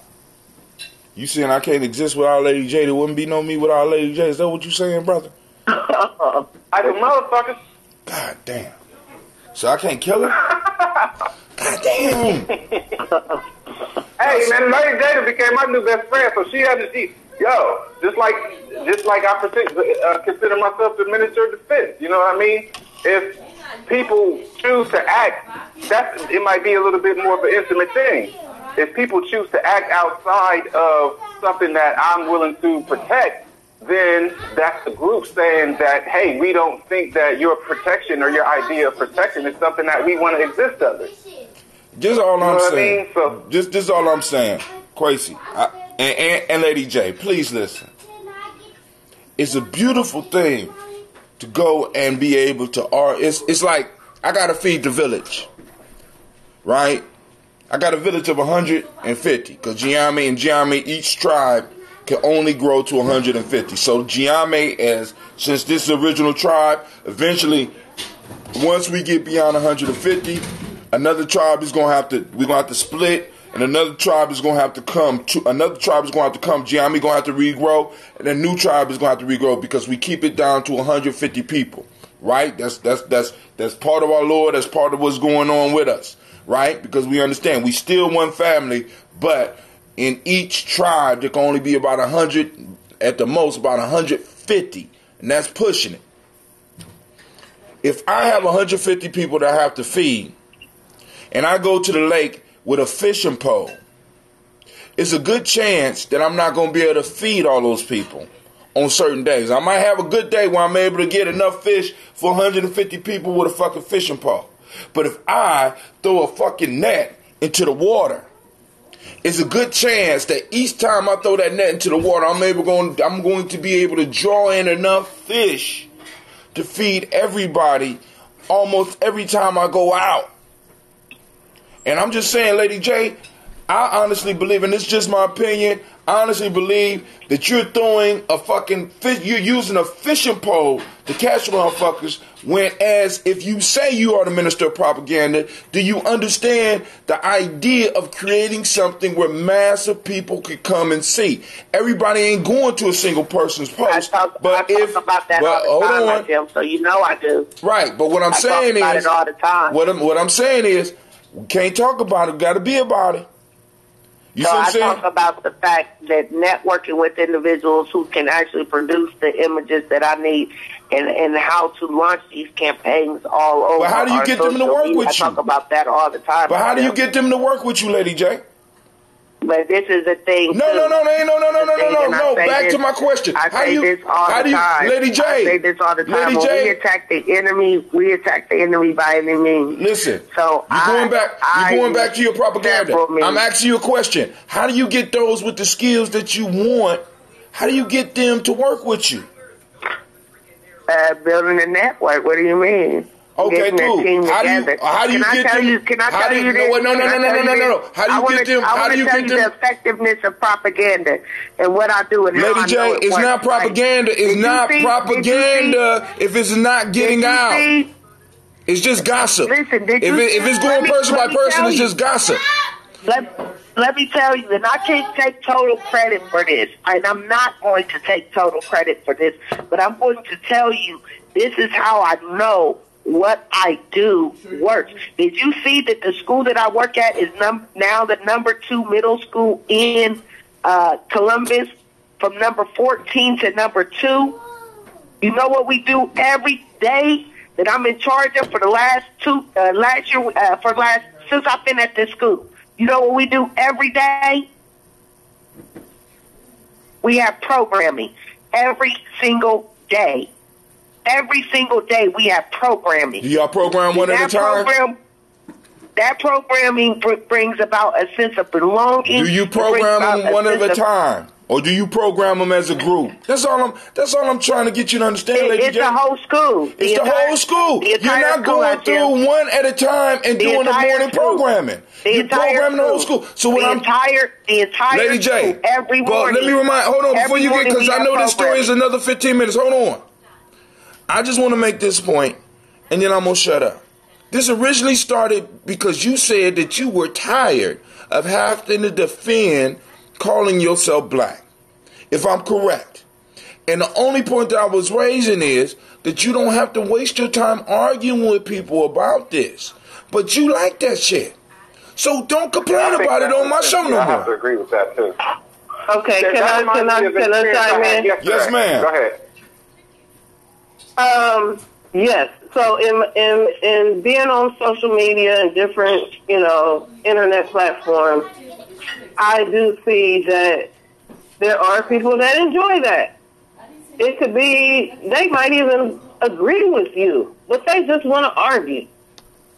Speaker 1: You saying I can't exist without Lady J? There wouldn't be no me without Lady J. Is that what you saying, brother?
Speaker 4: I do, motherfuckers.
Speaker 1: God damn. So I can't kill her? God damn.
Speaker 4: Hey, man, Lady J became my new best friend, so she had to see. Yo, just like I consider myself the minister of defense. You know what I mean? If people choose to act, it might be a little bit more of an intimate thing. If people choose to act outside of something that I'm willing to protect, then that's the group saying that, hey, we don't think that your protection or your idea of protection is something that we want to exist under.
Speaker 1: This is all I'm saying.
Speaker 4: I mean? So,
Speaker 1: this is all I'm saying. Quasi. And Lady J, please listen. It's a beautiful thing to go and be able to it's like I gotta feed the village, right? I got a village of 150 because Ujamaa, each tribe can only grow to 150. So Ujamaa, since this is the original tribe, eventually, once we get beyond 150, another tribe is we're gonna have to split. And another tribe is going to have to come. Another tribe is going to have to come. Ujamaa going to have to regrow. And a new tribe is going to have to regrow because we keep it down to 150 people. Right? That's part of our Lord. That's part of what's going on with us. Right? Because we understand we still one family, but in each tribe there can only be about 100, at the most about 150. And that's pushing it. If I have 150 people that I have to feed, and I go to the lake with a fishing pole, it's a good chance that I'm not going to be able to feed all those people on certain days. I might have a good day where I'm able to get enough fish for 150 people with a fucking fishing pole. But if I throw a fucking net into the water, it's a good chance that each time I throw that net into the water, I'm going to be able to draw in enough fish to feed everybody almost every time I go out. And I'm just saying, Lady J, I honestly believe, and it's just my opinion, I honestly believe that you're throwing a fucking fish, you're using a fishing pole to catch motherfuckers, whereas if you say you are the minister of propaganda, do you understand the idea of creating something where massive people could come and see? Everybody ain't going to a single person's post.
Speaker 6: I talk about that all the time, Jim, so you know I do.
Speaker 1: Right, but what I'm saying
Speaker 6: talk about
Speaker 1: is,
Speaker 6: it all the time.
Speaker 1: What I'm saying is, we can't talk about it, got to be about it. You
Speaker 6: so
Speaker 1: see what I'm
Speaker 6: I
Speaker 1: saying?
Speaker 6: talk about the fact that networking with individuals who can actually produce the images that I need and how to launch these campaigns all over.
Speaker 1: But how do you get them to work with you?
Speaker 6: I talk about that all the time.
Speaker 1: But how do you get them to work with you, Lady J?
Speaker 6: But this is the thing.
Speaker 1: No. Back to my question.
Speaker 6: I say this all the time.
Speaker 1: Lady J.
Speaker 6: I say this all the time. When we attack the enemy, we attack the enemy by any means.
Speaker 1: Listen.
Speaker 6: So
Speaker 1: you're going back to your propaganda. I'm asking you a question. How do you get those with the skills that you want? How do you get them to work with you?
Speaker 6: Building a network. What do you mean?
Speaker 1: Okay, cool. How do you get them?
Speaker 6: Can I tell you this?
Speaker 1: No. How do you get them?
Speaker 6: I want to tell you the effectiveness of propaganda and what I do and how I know
Speaker 1: Lady J, it's not propaganda. It's not propaganda if it's not getting out. It's just gossip.
Speaker 6: Listen,
Speaker 1: if it's going person by person, it's just gossip.
Speaker 6: Let me tell you, and I can't take total credit for this, and I'm not going to take total credit for this, but I'm going to tell you this is how I know what I do works. Did you see that the school that I work at is now the number 2 middle school in Columbus, from number 14 to number 2? You know what we do every day that I'm in charge of for the last since I've been at this school? You know what we do every day? We have programming every single day. Every single day we have programming.
Speaker 1: Do y'all program one at a time?
Speaker 6: That programming brings about a sense of belonging.
Speaker 1: Do you program them one at a time? Or do you program them as a group? That's all I'm trying to get you to understand, Lady J.
Speaker 6: It's the whole school.
Speaker 1: It's the whole school. You're not going through one at a time and doing the morning programming. You're programming the whole school. So what
Speaker 6: the entire
Speaker 1: Lady J,
Speaker 6: school, every morning.
Speaker 1: Let me hold on, before you get, because I know this story is another 15 minutes. Hold on. I just want to make this point, and then I'm going to shut up. This originally started because you said that you were tired of having to defend calling yourself black, if I'm correct. And the only point that I was raising is that you don't have to waste your time arguing with people about this. But you like that shit. So don't complain about it on my show no more.
Speaker 4: I have to agree with that too.
Speaker 3: Okay, can I chime in?
Speaker 1: Yes, ma'am.
Speaker 4: Go ahead.
Speaker 3: Yes. So in being on social media and different, internet platforms, I do see that there are people that enjoy that. It could be, they might even agree with you, but they just want to argue,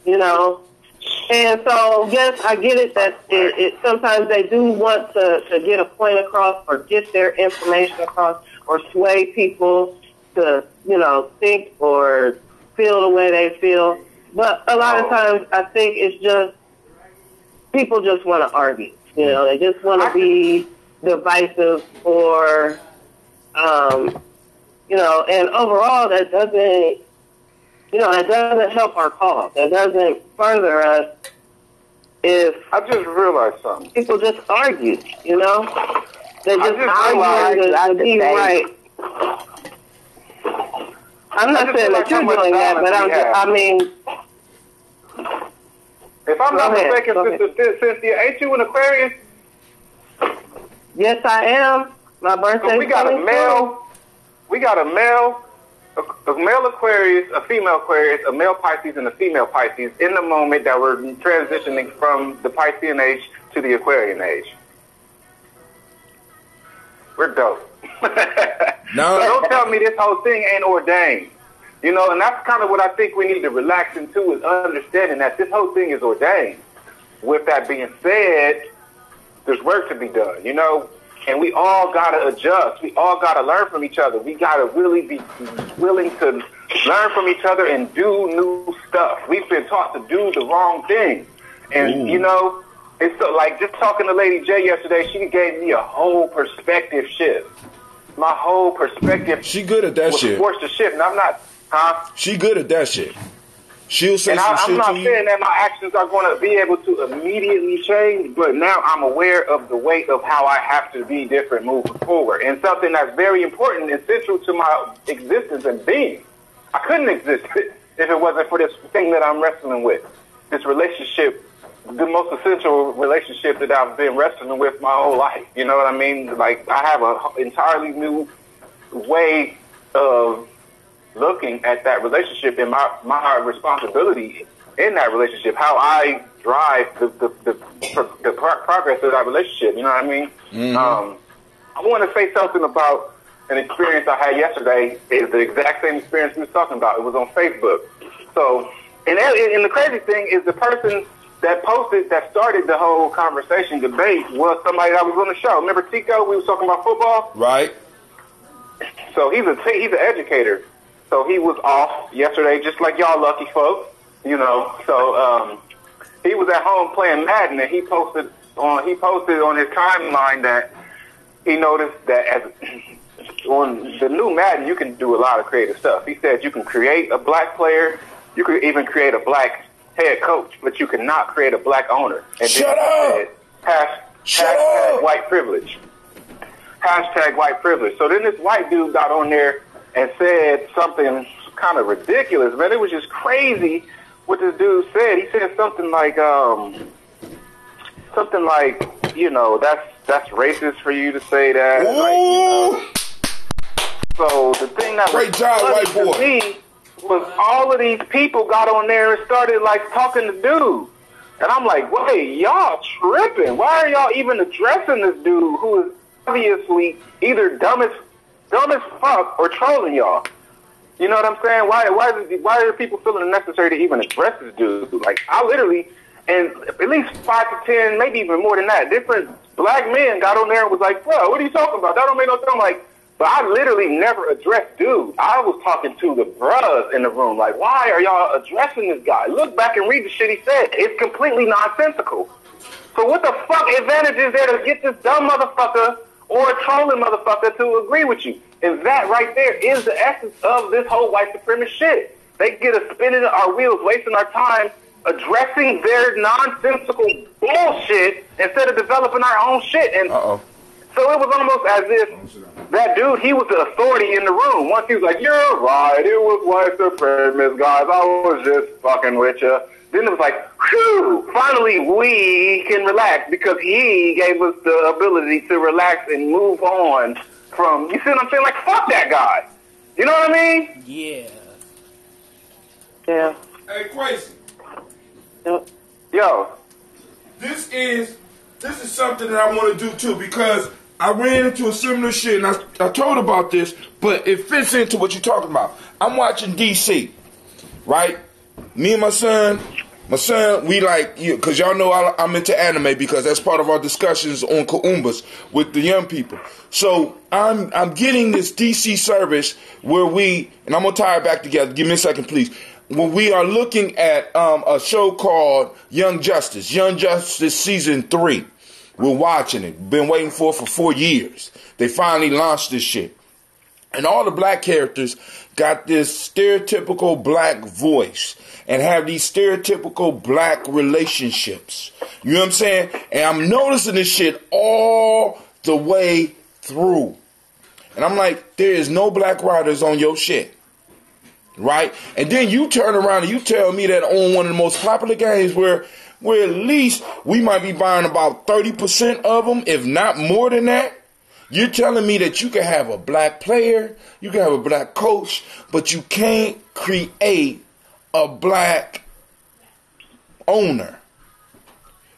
Speaker 3: And so, yes, I get it that it sometimes they do want to get a point across or get their information across or sway people to, think or feel the way they feel. But a lot of times I think it's just people just want to argue. They just want to be divisive or, and overall that doesn't, that doesn't help our cause. That doesn't further us if
Speaker 4: I just realized something.
Speaker 3: People just argue, They just argue to be right. I'm not saying that you're doing that, but
Speaker 4: if I'm not mistaken, Sister Cynthia, ain't you an Aquarius?
Speaker 3: Yes, I am. My birthday.
Speaker 4: So we got a male Aquarius, a female Aquarius, a male Pisces, and a female Pisces in the moment that we're transitioning from the Piscean age to the Aquarian age. We're dope.
Speaker 1: No.
Speaker 4: So don't tell me this whole thing ain't ordained. And that's kind of what I think we need to relax into, is understanding that this whole thing is ordained. With that being said, there's work to be done, and we all got to adjust. We all got to learn from each other. We got to really be willing to learn from each other and do new stuff. We've been taught to do the wrong thing. And, It's so, like, just talking to Lady J yesterday, she gave me a whole perspective shift. My whole perspective.
Speaker 1: She good at that
Speaker 4: was
Speaker 1: shit.
Speaker 4: Forced to shift, and I'm not. Huh?
Speaker 1: She good at that shit. She'll say
Speaker 4: and
Speaker 1: some
Speaker 4: I'm
Speaker 1: shit
Speaker 4: not
Speaker 1: to you.
Speaker 4: saying that my actions are going to be able to immediately change, but now I'm aware of the weight of how I have to be different moving forward. And something that's very important and central to my existence and being. I couldn't exist if it wasn't for this thing that I'm wrestling with. This relationship, the most essential relationship that I've been wrestling with my whole life. You know what I mean? Like, I have an entirely new way of looking at that relationship and my responsibility in that relationship, how I drive the progress of that relationship. You know what I mean? Mm-hmm. I want to say something about an experience I had yesterday. It's the exact same experience we were talking about. It was on Facebook. So, and the crazy thing is the person that posted, that started the whole conversation debate was somebody that was on the show. Remember Tico? We was talking about football?
Speaker 1: Right.
Speaker 4: So he's an educator. So he was off yesterday, just like y'all lucky folks, you know. So he was at home playing Madden, and he posted on his timeline that he noticed that on the new Madden you can do a lot of creative stuff. He said you can create a black player, you could even create a black head coach, but you cannot create a black owner. And
Speaker 1: Shut up!
Speaker 4: Hashtag white privilege. Hashtag white privilege. So then this white dude got on there and said something kind of ridiculous, man. It was just crazy what this dude said. He said something like, you know, that's racist for you to say that. Like, you know. So the thing that
Speaker 1: great job, white boy,
Speaker 4: to me was all of these people got on there and started like talking to dude, and I'm like, wait, y'all tripping? Why are y'all even addressing this dude who is obviously either dumb as fuck or trolling y'all? You know what I'm saying? Why are people feeling it necessary to even address this dude? Like, I literally, and at least 5 to 10, maybe even more than that, different black men got on there and was like, bro, what are you talking about? That don't make no sense. I'm like, but I literally never addressed dude. I was talking to the bros in the room. Like, why are y'all addressing this guy? Look back and read the shit he said. It's completely nonsensical. So what the fuck advantage is there to get this dumb motherfucker or a trolling motherfucker to agree with you? And that right there is the essence of this whole white supremacist shit. They get us spinning our wheels, wasting our time addressing their nonsensical bullshit instead of developing our own shit. And so it was almost as if that dude, he was the authority in the room. Once he was like, you're right, it was white supremacist, guys. I was just fucking with you. Then it was like, whew, finally we can relax because he gave us the ability to relax and move on from, you see what I'm saying? Like, fuck that guy. You know what I mean?
Speaker 7: Yeah.
Speaker 3: Yeah.
Speaker 1: Hey, Quasi.
Speaker 4: Yo.
Speaker 1: This is something that I want to do too, because I ran into a similar shit, and I told about this, but it fits into what you're talking about. I'm watching DC, right? Me and my son, we like, because y'all know I'm into anime because that's part of our discussions on Kaumbas with the young people. So I'm getting this DC service where and I'm going to tie it back together. Give me a second, please. When we are looking at a show called Young Justice Season 3. We're watching it. Been waiting for 4 years. They finally launched this shit. And all the black characters got this stereotypical black voice and have these stereotypical black relationships. You know what I'm saying? And I'm noticing this shit all the way through. And I'm like, there is no black writers on your shit. Right? And then you turn around and you tell me that on one of the most popular games where at least we might be buying about 30% of them, if not more than that. You're telling me that you can have a black player, you can have a black coach, but you can't create a black owner.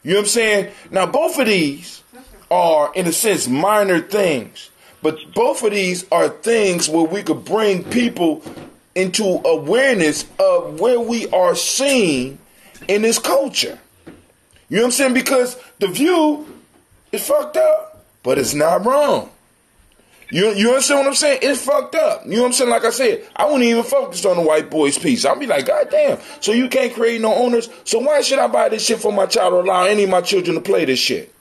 Speaker 1: You know what I'm saying? Now, both of these are, in a sense, minor things. But both of these are things where we could bring people into awareness of where we are seen in this culture. You know what I'm saying? Because The View is fucked up, but it's not wrong. You understand what I'm saying? It's fucked up. You know what I'm saying? Like I said, I wouldn't even focus on the white boys piece. I'll be like, God damn. So you can't create no owners? So why should I buy this shit for my child or allow any of my children to play this shit?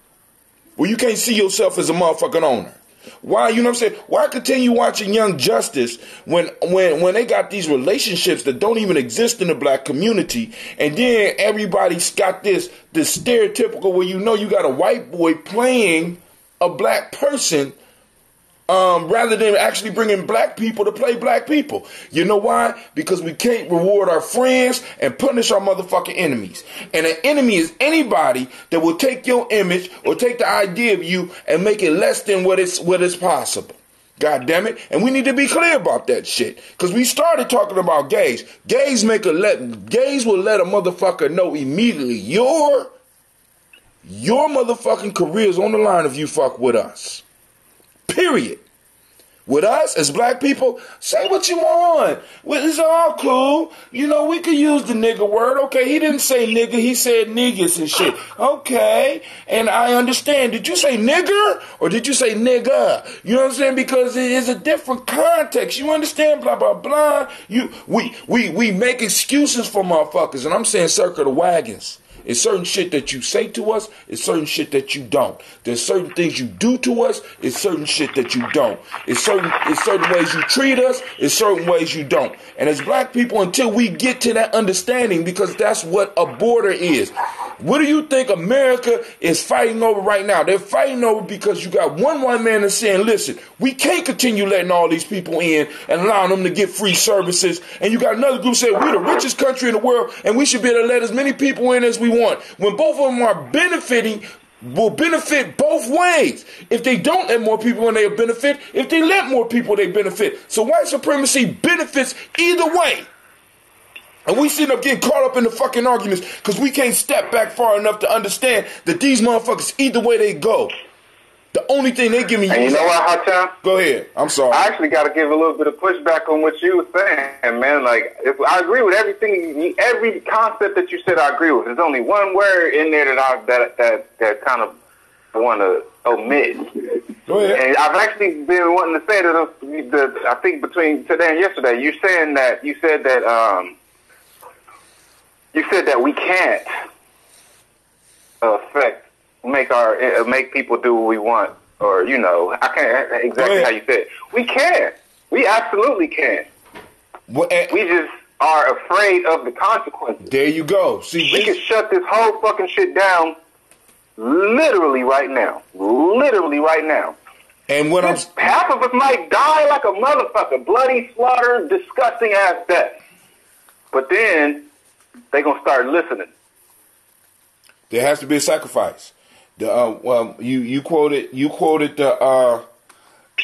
Speaker 1: Well, you can't see yourself as a motherfucking owner. Why, you know what I'm saying? Why continue watching Young Justice when they got these relationships that don't even exist in the black community, and then everybody's got this stereotypical where you know you got a white boy playing a black person rather than actually bringing black people to play black people. You know why? Because we can't reward our friends and punish our motherfucking enemies. And an enemy is anybody that will take your image or take the idea of you and make it less than what is possible. God damn it. And we need to be clear about that shit. Because we started talking about gays. Gays will let a motherfucker know immediately your motherfucking career is on the line if you fuck with us. Period. With us as black people, say what you want. Well, it's all cool. You know, we could use the nigga word. Okay, he didn't say nigga, he said niggas and shit. Okay, and I understand. Did you say nigger or did you say nigga? You know what I'm saying? Because it is a different context. You understand? Blah, blah, blah. We make excuses for motherfuckers, and I'm saying circle the wagons. It's certain shit that you say to us. It's certain shit that you don't. There's certain things you do to us. It's certain shit that you don't. It's certain ways you treat us. It's certain ways you don't. And as black people, until we get to that understanding, because that's what a border is. What do you think America is fighting over right now? They're fighting over because you got one white man that's saying, listen, we can't continue letting all these people in and allowing them to get free services. And you got another group saying, we're the richest country in the world and we should be able to let as many people in as we want. When both of them are benefiting, will benefit both ways. If they don't let more people in, they benefit. If they let more people, they benefit. So white supremacy benefits either way. And we end up getting caught up in the fucking arguments because we can't step back far enough to understand that these motherfuckers, either way they go, the only thing they give me...
Speaker 4: And you know what, Hotcha?
Speaker 1: Go ahead. I'm sorry.
Speaker 4: I actually got to give a little bit of pushback on what you were saying, man. Like, I agree with everything, every concept that you said I agree with. There's only one word in there that kind of I want to omit.
Speaker 1: Go ahead.
Speaker 4: And I've actually been wanting to say that I think between today and yesterday, you said that we can't make people do what we want, or I can't exactly how you said it. We can. We absolutely can.
Speaker 1: Well,
Speaker 4: we just are afraid of the consequences.
Speaker 1: There you go. See,
Speaker 4: we can shut this whole fucking shit down literally right now. Literally right now.
Speaker 1: And when
Speaker 4: half of us might die like a motherfucker, bloody slaughter, disgusting ass death. But then they gonna start listening.
Speaker 1: There has to be a sacrifice. You quoted the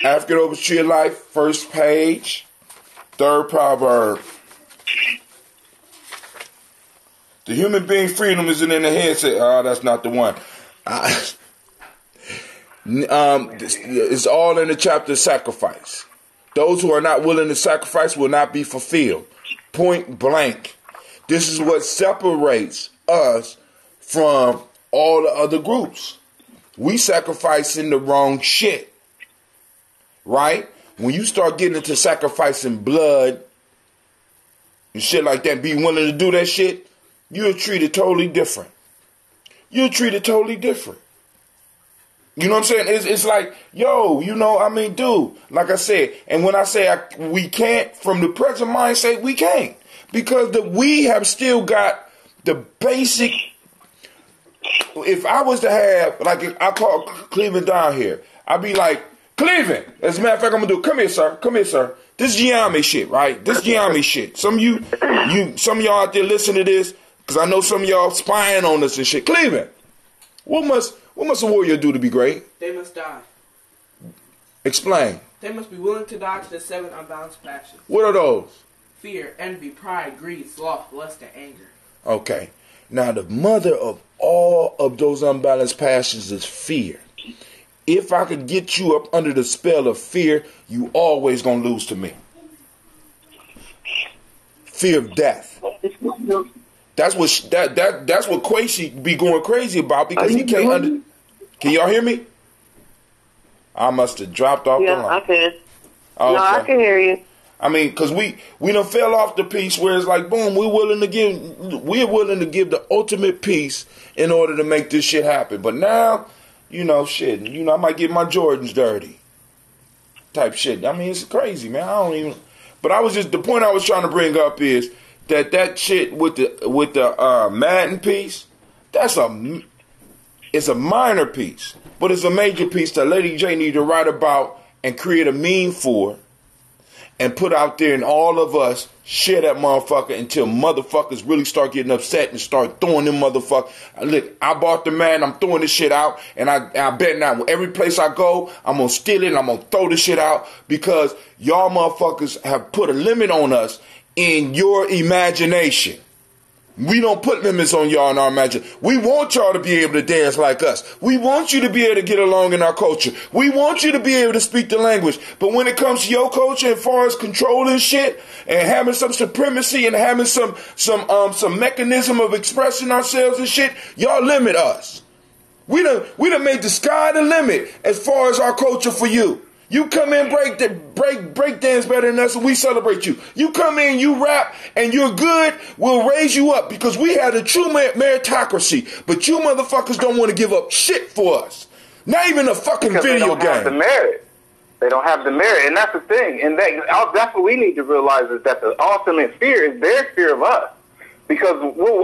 Speaker 1: African Overture Tree of Life, first page, third proverb. The human being's freedom isn't in the head. Say, that's not the one. It's all in the chapter sacrifice. Those who are not willing to sacrifice will not be fulfilled. Point blank. This is what separates us from all the other groups. We sacrificing the wrong shit. Right? When you start getting into sacrificing blood and shit like that, be willing to do that shit, you're treated totally different. You're treated totally different. You know what I'm saying? It's like, dude, like I said, and when I say we can't, from the present mindset, we can't. Because we have still got the basic. If I was to have, like, if I call Cleveland down here, I'd be like, Cleveland, as a matter of fact, I'm going to do, come here, sir. This Ujamaa shit, right? This Ujamaa shit. Some of y'all out there listen to this, because I know some of y'all spying on us and shit. Cleveland, what must a warrior do to be great?
Speaker 7: They must die.
Speaker 1: Explain.
Speaker 7: They must be willing to die to the 7 unbalanced passions.
Speaker 1: What are those?
Speaker 7: Fear, envy, pride, greed, sloth, lust, and anger.
Speaker 1: Okay. Now, the mother of all of those unbalanced passions is fear. If I could get you up under the spell of fear, you always gonna lose to me. Fear of death. That's what Quasi be going crazy about, because he can't Can y'all hear me? I must have dropped off the
Speaker 3: Yeah,
Speaker 1: line.
Speaker 3: I can.
Speaker 1: Oh,
Speaker 3: No, I
Speaker 1: okay.
Speaker 3: can hear you.
Speaker 1: I mean, because we done fell off the piece where it's like, boom, we're willing to give the ultimate piece in order to make this shit happen. But now, shit, I might get my Jordans dirty type shit. I mean, it's crazy, man. But the point I was trying to bring up is that shit with the Madden piece, it's a minor piece, but it's a major piece that Lady J need to write about and create a meme for and put out there, and all of us share that motherfucker until motherfuckers really start getting upset and start throwing them motherfuckers. Look, I bought the Madden, I'm throwing this shit out, and I bet now every place I go, I'm going to steal it and I'm going to throw this shit out because y'all motherfuckers have put a limit on us in your imagination. We don't put limits on y'all in our imagination. We want y'all to be able to dance like us. We want you to be able to get along in our culture. We want you to be able to speak the language. But when it comes to your culture, as far as controlling shit and having some supremacy and having some mechanism of expressing ourselves and shit, y'all limit us. We done made the sky the limit as far as our culture for you. You come in, break dance better than us, and we celebrate you. You come in, you rap, and you're good, we'll raise you up because we have the true meritocracy. But you motherfuckers don't want to give up shit for us. Not even a fucking
Speaker 4: because
Speaker 1: video
Speaker 4: they don't have the merit. They don't have the merit, and that's the thing. And that's what we need to realize is that the ultimate fear is their fear of us. Because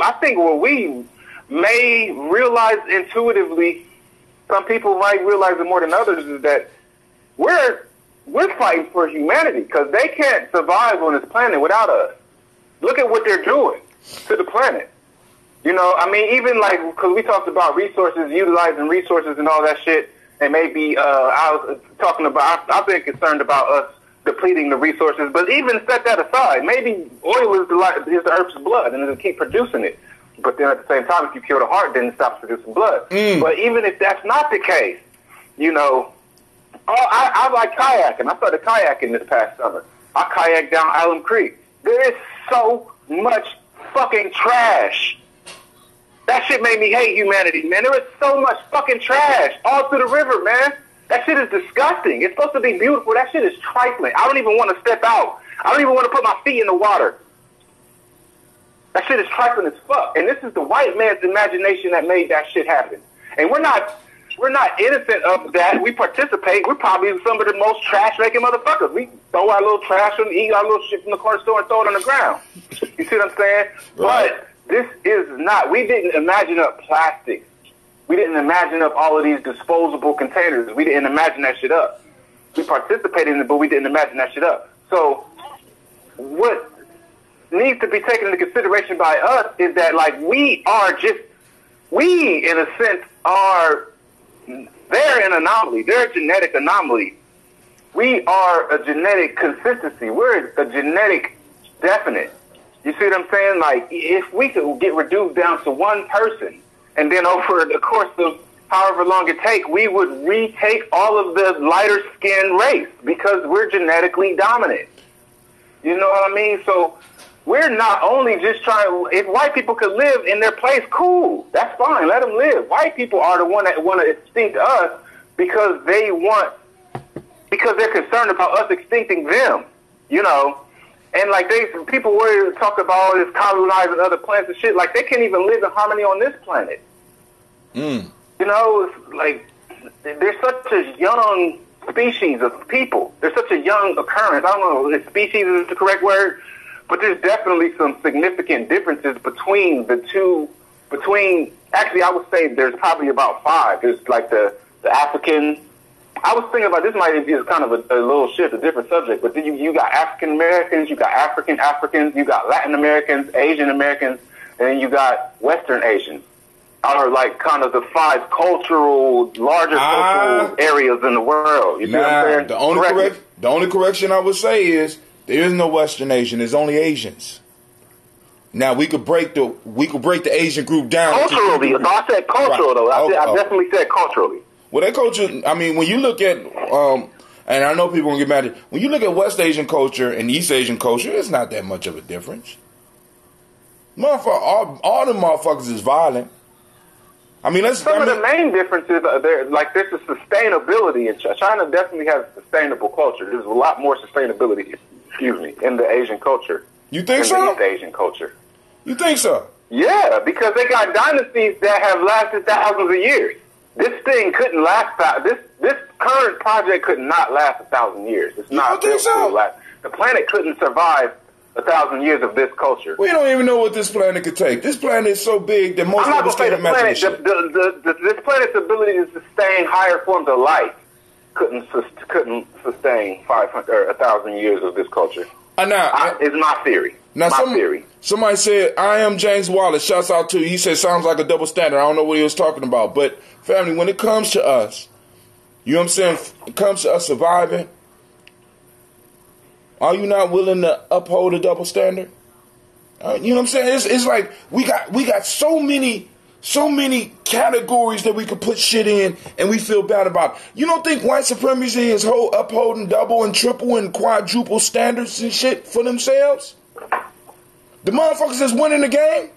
Speaker 4: I think what we may realize intuitively, some people might realize it more than others, is that we're fighting for humanity because they can't survive on this planet without us. Look at what they're doing to the planet. I mean, even like, because we talked about resources, utilizing resources and all that shit, and maybe I was talking about, I've been concerned about us depleting the resources, but even set that aside, maybe oil is the Earth's blood and it'll keep producing it. But then at the same time, if you kill the heart, then it stops producing blood. But even if that's not the case, I like kayaking. I started kayaking this past summer. I kayaked down Alum Creek. There is so much fucking trash. That shit made me hate humanity, man. There is so much fucking trash all through the river, man. That shit is disgusting. It's supposed to be beautiful. That shit is trifling. I don't even want to step out. I don't even want to put my feet in the water. That shit is trifling as fuck. And this is the white man's imagination that made that shit happen. And we're not innocent of that. We participate. We're probably some of the most trash-making motherfuckers. We throw our little trash and eat our little shit from the corner store and throw it on the ground. You see what I'm saying? Right. But this is not. We didn't imagine up plastic. We didn't imagine up all of these disposable containers. We didn't imagine that shit up. We participated in it, but we didn't imagine that shit up. So what needs to be taken into consideration by us is that, like, we, in a sense, they're an anomaly. They're a genetic anomaly. We are a genetic consistency. We're a genetic definite. You see what I'm saying? Like, if we could get reduced down to one person, and then over the course of however long it takes, we would retake all of the lighter skinned race because we're genetically dominant. You know what I mean? So we're not only just trying, if white people could live in their place, cool. That's fine. Let them live. White people are the one that want to extinct us because they're concerned about us extincting them, And like people worry to talk about all this colonizing other planets and shit. Like they can't even live in harmony on this planet. It's like there's such a young species of people. There's such a young occurrence. I don't know if species is the correct word, but there's definitely some significant differences between the two. Actually, I would say there's probably about 5. There's like the African. I was thinking about this might be kind of a little shift, a different subject, but then you got African Americans, you got Africans, you got Latin Americans, Asian Americans, and then you got Western Asians. Are like kind of the 5 largest cultural areas in the world. You see what I'm saying?
Speaker 1: The only correction I would say is there is no Western Asian. There's only Asians. Now we could break the Asian group down.
Speaker 4: Culturally, I said cultural though. I definitely said culturally.
Speaker 1: Well, that culture. I mean, when you look at, and I know people gonna get mad at, when you look at West Asian culture and East Asian culture, it's not that much of a difference. Motherfucker, all the motherfuckers is violent. I mean,
Speaker 4: some of the main differences are there. Like, there's a sustainability in China. Definitely has a sustainable culture. There's a lot more sustainability, in the Asian culture.
Speaker 1: You think so?
Speaker 4: The East Asian culture.
Speaker 1: You think so?
Speaker 4: Yeah, because they got dynasties that have lasted thousands of years. This thing couldn't last. This current project could not last 1,000 years. It's not built to last. The planet couldn't survive 1,000 years of this culture.
Speaker 1: We don't even know what this planet could take. This planet is so big that most of us can't imagine this shit.
Speaker 4: This planet's ability to sustain higher forms of life couldn't sustain 500 or 1,000 years of this culture. It's my theory.
Speaker 1: Now, somebody said, I am James Wallace. Shouts out to you. He said, sounds like a double standard. I don't know what he was talking about. But, family, when it comes to us, you know what I'm saying? It comes to us surviving. Are you not willing to uphold a double standard? You know what I'm saying? It's like we got so many categories that we could put shit in, and we feel bad about. You don't think white supremacy is upholding double and triple and quadruple standards and shit for themselves? The motherfuckers that's winning the game.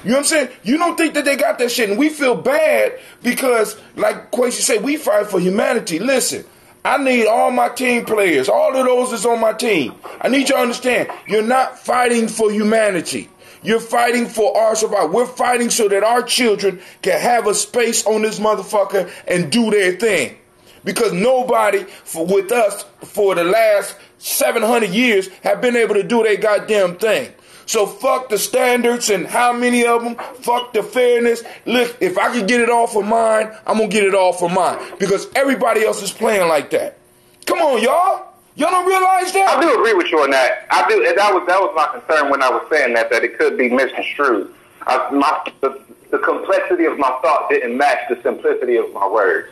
Speaker 1: You know what I'm saying? You don't think that they got that shit, and we feel bad because, like Quasi said, we fight for humanity. Listen, I need all my team players, all of those that's on my team. I need you to understand, you're not fighting for humanity. You're fighting for our survival. We're fighting so that our children can have a space on this motherfucker and do their thing. Because nobody with us for the last 700 years have been able to do their goddamn thing. So fuck the standards and how many of them. Fuck the fairness. Look, if I can get it all for mine, I'm going to get it all for mine. Because everybody else is playing like that. Come on, y'all. Y'all don't realize that?
Speaker 4: I do agree with you on that. I do. That was my concern when I was saying that it could be misconstrued. The complexity of my thought didn't match the simplicity of my words.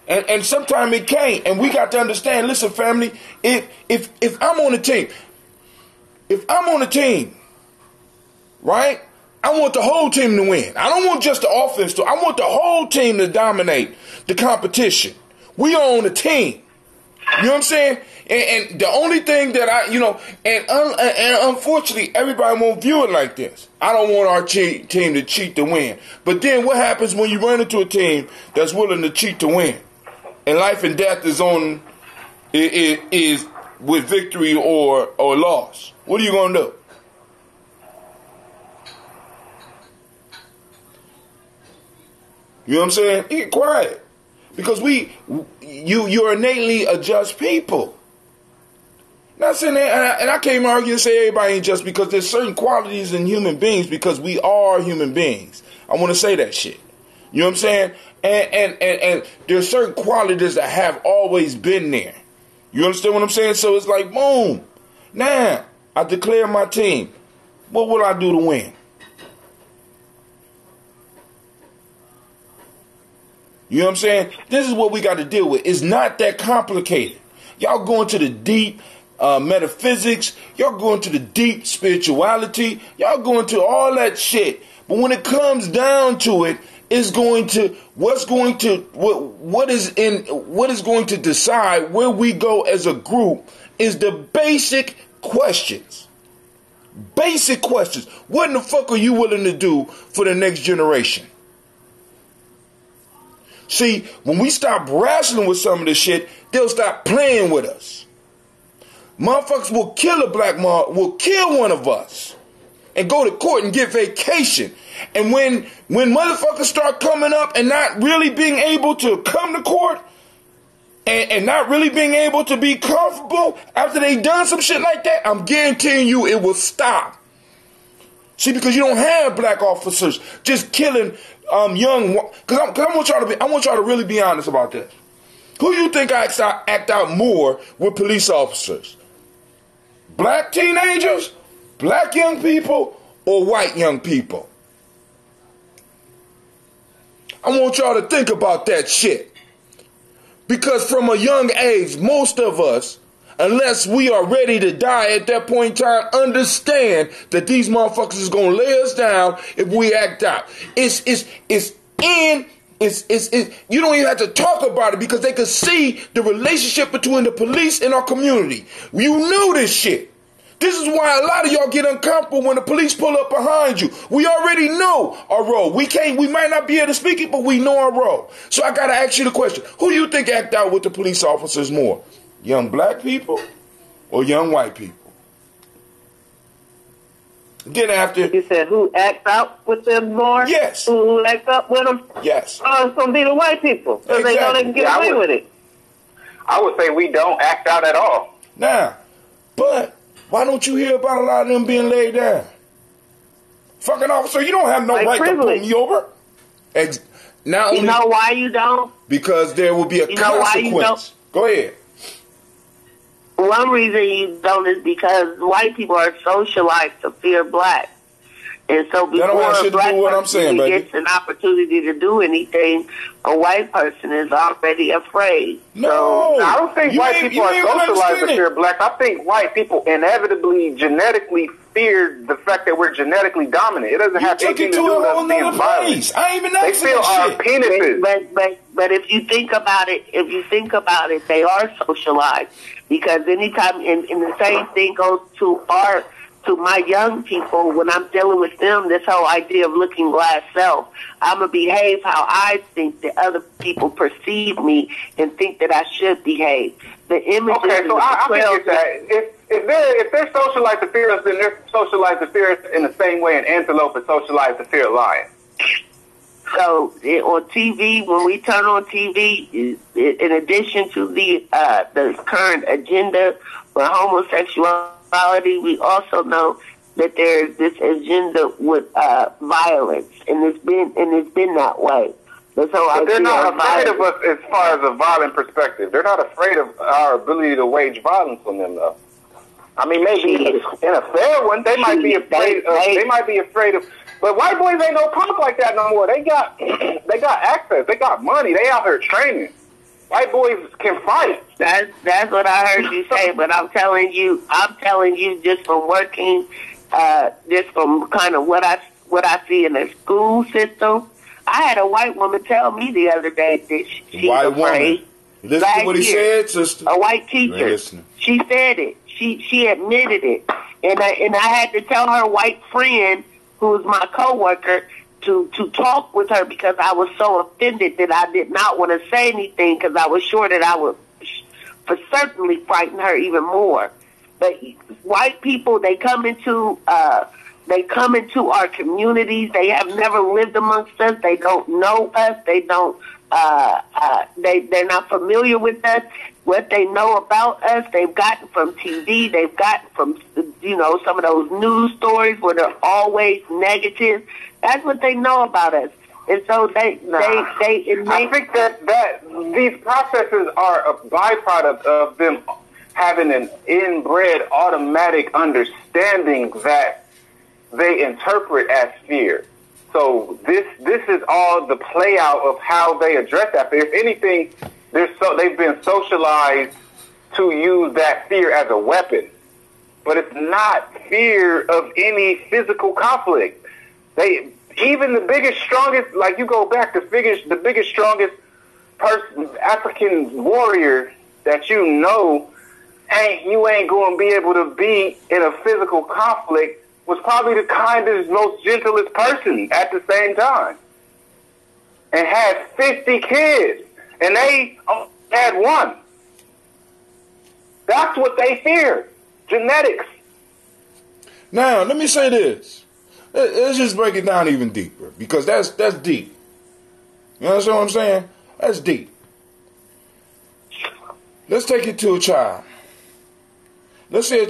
Speaker 1: And sometimes it can't. And we got to understand, listen, family, if I'm on a team, right, I want the whole team to win. I don't want just the offense to. I want the whole team to dominate the competition. We are on a team. You know what I'm saying? And the only thing that and unfortunately, everybody won't view it like this. I don't want our team to cheat to win. But then what happens when you run into a team that's willing to cheat to win? And life and death is with victory or loss. What are you going to do? You know what I'm saying? Get quiet. Because you're innately a just people. Not saying that, and I can't argue and say everybody ain't just, because there's certain qualities in human beings because we are human beings. I want to say that shit. You know what I'm saying? And there's certain qualities that have always been there. You understand what I'm saying? So it's like, boom. Now, I declare my team. What will I do to win? You know what I'm saying? This is what we got to deal with. It's not that complicated. Y'all going to the deep metaphysics. Y'all going to the deep spirituality. Y'all going to all that shit. But when it comes down to it, it's going to what is going to decide where we go as a group is the basic questions. Basic questions. What in the fuck are you willing to do for the next generation? See, when we stop wrestling with some of this shit, they'll stop playing with us. Motherfuckers will kill a black mom, will kill one of us, and go to court and get vacation. And when motherfuckers start coming up and not really being able to come to court and not really being able to be comfortable after they done some shit like that, I'm guaranteeing you it will stop. See, because you don't have black officers just killing young. Because I want y'all to really be honest about this. Who you think act out more with police officers? Black teenagers, black young people, or white young people? I want y'all to think about that shit. Because from a young age, most of us, unless we are ready to die at that point in time, understand that these motherfuckers is gonna lay us down if we act out. You don't even have to talk about it because they could see the relationship between the police and our community. You knew this shit. This is why a lot of y'all get uncomfortable when the police pull up behind you. We already know our role. We might not be able to speak it, but we know our role. So I got to ask you the question. Who do you think act out with the police officers more? Young black people or young white people? Then after...
Speaker 3: You said who acts out with them more?
Speaker 1: Yes.
Speaker 3: Who acts up with them?
Speaker 1: Yes.
Speaker 3: Oh, it's going to be the white people. Because
Speaker 1: Exactly.
Speaker 3: they know they can get away with it.
Speaker 4: I would say we don't act out at all.
Speaker 1: Now, but why don't you hear about a lot of them being laid down? Fucking officer, you don't have no
Speaker 3: Like
Speaker 1: right
Speaker 3: privilege.
Speaker 1: to pull me over. Not only
Speaker 6: You know why you don't?
Speaker 1: because there will be a
Speaker 6: You know why you
Speaker 1: consequence. Go ahead.
Speaker 6: One reason you don't is because white people are socialized to fear black. And so
Speaker 1: That don't have
Speaker 6: before
Speaker 1: shit
Speaker 6: a
Speaker 1: to
Speaker 6: black
Speaker 1: do with what I'm
Speaker 6: person
Speaker 1: saying, baby.
Speaker 6: gets an opportunity to do anything, a white person is already afraid.
Speaker 1: No,
Speaker 4: I don't think white people
Speaker 1: you
Speaker 4: are
Speaker 1: ain't gonna
Speaker 4: socialized to
Speaker 1: understand it.
Speaker 4: fear black. I think white people inevitably, genetically fear the fact that we're genetically dominant. It doesn't
Speaker 1: You
Speaker 4: have
Speaker 1: took
Speaker 4: anything
Speaker 1: it
Speaker 4: to
Speaker 1: to
Speaker 4: do
Speaker 1: a
Speaker 4: with
Speaker 1: whole
Speaker 4: us being
Speaker 1: nother
Speaker 4: violent.
Speaker 1: place. I ain't even
Speaker 4: They
Speaker 1: asking
Speaker 4: feel our
Speaker 1: that shit.
Speaker 4: penises.
Speaker 6: But if you think about it, they are socialized because anytime and the same thing goes to my young people when I'm dealing with them. This whole idea of looking glass self, I'm gonna behave how I think that other people perceive me and think that I should behave. The images.
Speaker 4: Okay, so I think it's that if they're socialized to fear us, then they're socialized to fear us in the same way an antelope is socialized to fear a lion.
Speaker 6: So on TV, when we turn on TV, in addition to the current agenda for homosexuality, we also know that there's this agenda with violence, and it's been that way.
Speaker 4: But they're not afraid of us as far as a violent perspective. They're not afraid of our ability to wage violence on them, though. I mean, maybe in a fair one, they might be afraid of. They might be afraid of. But white boys ain't no punk like that no more. They got access. They got money. They out here training. White boys can fight.
Speaker 6: That's what I heard you say. But I'm telling you just from working, just from kind of what I see in the school system. I had a white woman tell me the other day that she's
Speaker 1: White
Speaker 6: afraid.
Speaker 1: woman. Listen to what he said, sister.
Speaker 6: A white teacher.
Speaker 1: Listening.
Speaker 6: She said it. She admitted it. And I had to tell her white friend, who's my coworker, to talk with her because I was so offended that I did not want to say anything because I was sure that I would for certainly frighten her even more. But white people, they come into our communities. They have never lived amongst us. They don't know us. They don't. They're not familiar with us. What they know about us, they've gotten from TV. They've gotten from some of those news stories where they're always negative. That's what they know about us. And so I
Speaker 4: think that these processes are a byproduct of them having an inbred automatic understanding that they interpret as fear. So this is all the play out of how they address that fear. If anything, they've been socialized to use that fear as a weapon. But it's not fear of any physical conflict. Even the biggest, strongest, like you go back, the biggest, strongest person, African warrior that you know, you ain't going to be able to be in a physical conflict, was probably the kindest, most gentlest person at the same time. And had 50 kids. And they had one. That's what they fear. Genetics.
Speaker 1: Now, let me say this. Let's just break it down even deeper. Because that's deep. You understand what I'm saying? That's deep. Let's take it to a child. Let's say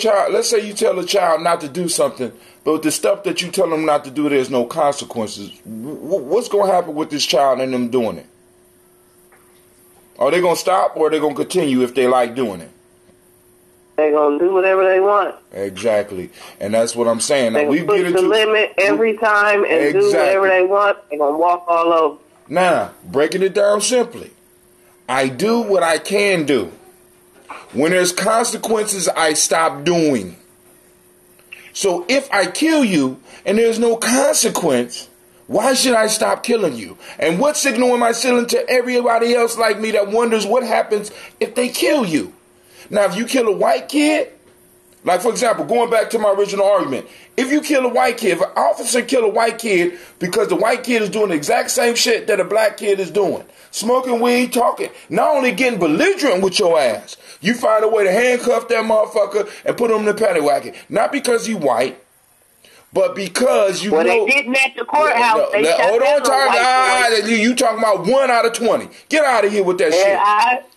Speaker 1: you tell a child not to do something, but the stuff that you tell them not to do, there's no consequences. What's going to happen with this child and them doing it? Are they going to stop or are they going to continue if they like doing it?
Speaker 3: They're going to do whatever they want.
Speaker 1: Exactly. And that's what I'm saying.
Speaker 3: They're going to push the limit every time and do whatever they want. They're going to walk all over.
Speaker 1: Now, breaking it down simply, I do what I can do. When there's consequences, I stop doing. So if I kill you and there's no consequence, why should I stop killing you? And what signal am I sending to everybody else like me that wonders what happens if they kill you? Now, if you kill a white kid, Like, for example, going back to my original argument, if you kill a white kid, if an officer kill a white kid because the white kid is doing the exact same shit that a black kid is doing, smoking weed, talking, not only getting belligerent with your ass, you find a way to handcuff that motherfucker and put him in the paddy wagon. Not because he white, but because you know.
Speaker 6: Well, they didn't at the courthouse.
Speaker 1: Hold on, you talking about 1 out of 20. Get out of here with that shit.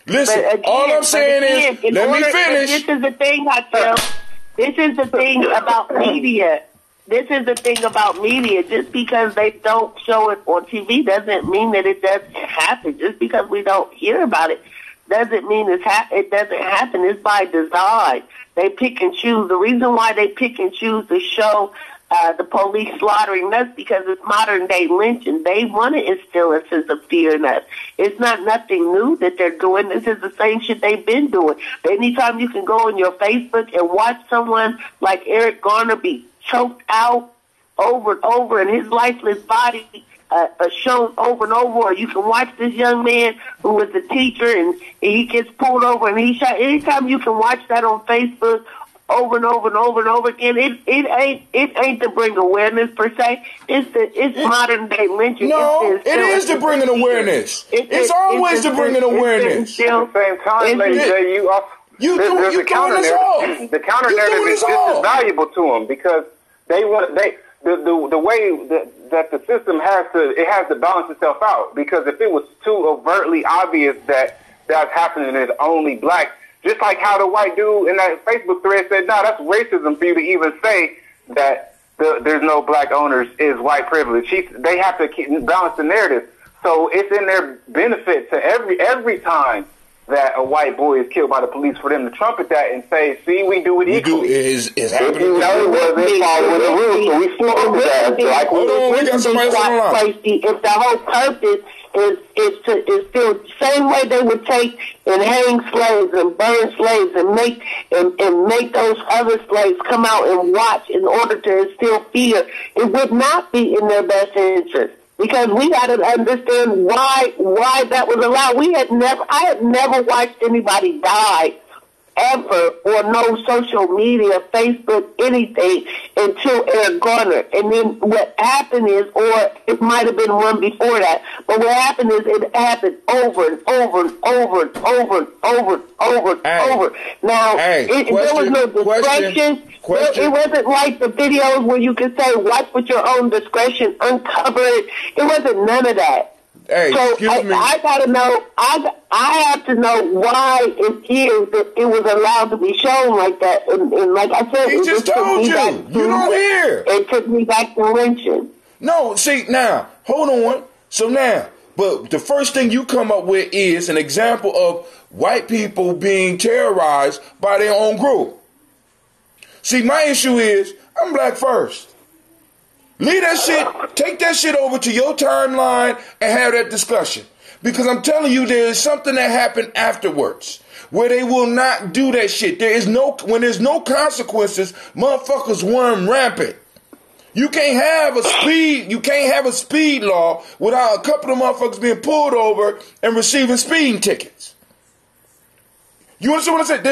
Speaker 1: Listen, again, all I'm saying is, let me finish.
Speaker 6: This is the thing, Hakim. This is the thing about media. This is the thing about media. Just because they don't show it on TV doesn't mean that it doesn't happen. Just because we don't hear about it doesn't mean it doesn't happen. It's by design. They pick and choose. The reason why they pick and choose to show the police slaughtering us because it's modern day lynching. They want to instill a sense of fear in us. It's not nothing new that they're doing. This is the same shit they've been doing. Anytime you can go on your Facebook and watch someone like Eric Garner be choked out over and over and his lifeless body shown over and over, or you can watch this young man who was a teacher and he gets pulled over and he's shot. Anytime you can watch that on Facebook over and over and over and over again, it ain't to bring awareness per se. It's modern day lynching.
Speaker 1: No, it is to bring an awareness. It's always to bring an awareness.
Speaker 4: At the same time, Lady J, the counter narrative. The counter narrative is just as valuable to them because the way that the system has to balance itself out. Because if it was too overtly obvious that that's happening is only black. Just like how the white dude in that Facebook thread said, no, that's racism for you to even say that there's no black owners is white privilege. They have to balance the narrative. So it's in their benefit to every time that a white boy is killed by the police for them to trumpet that and say, see, we do it equally.
Speaker 1: It's happening.
Speaker 4: You know, it wasn't following the rules, so we followed that. Like,
Speaker 1: hold on, we got somebody on the line.
Speaker 6: If the whole purpose is still the same way they would take and hang slaves and burn slaves and make those other slaves come out and watch in order to instill fear, it would not be in their best interest. Because we got to understand why that was allowed. I had never watched anybody die ever on no social media, Facebook, anything until Eric Garner. And then what happened is, or it might have been one before that, but what happened is it happened over and over and over and over and over and over and over. Now, there was no discretion. It wasn't like the videos where you could say, watch with your own discretion, uncover it. It wasn't none of that.
Speaker 1: Hey,
Speaker 6: so
Speaker 1: excuse me.
Speaker 6: I gotta know. I have to know why it is that it was allowed to be shown like that. And like I said,
Speaker 1: he just told you. You don't hear.
Speaker 6: It took me back to lynching.
Speaker 1: No, see now, hold on. So now, but the first thing you come up with is an example of white people being terrorized by their own group. See, my issue is I'm black first. Leave that shit, take that shit over to your timeline and have that discussion. Because I'm telling you, there is something that happened afterwards where they will not do that shit. When there's no consequences, motherfuckers run rampant. You can't have a speed law without a couple of motherfuckers being pulled over and receiving speeding tickets. You understand what I'm saying?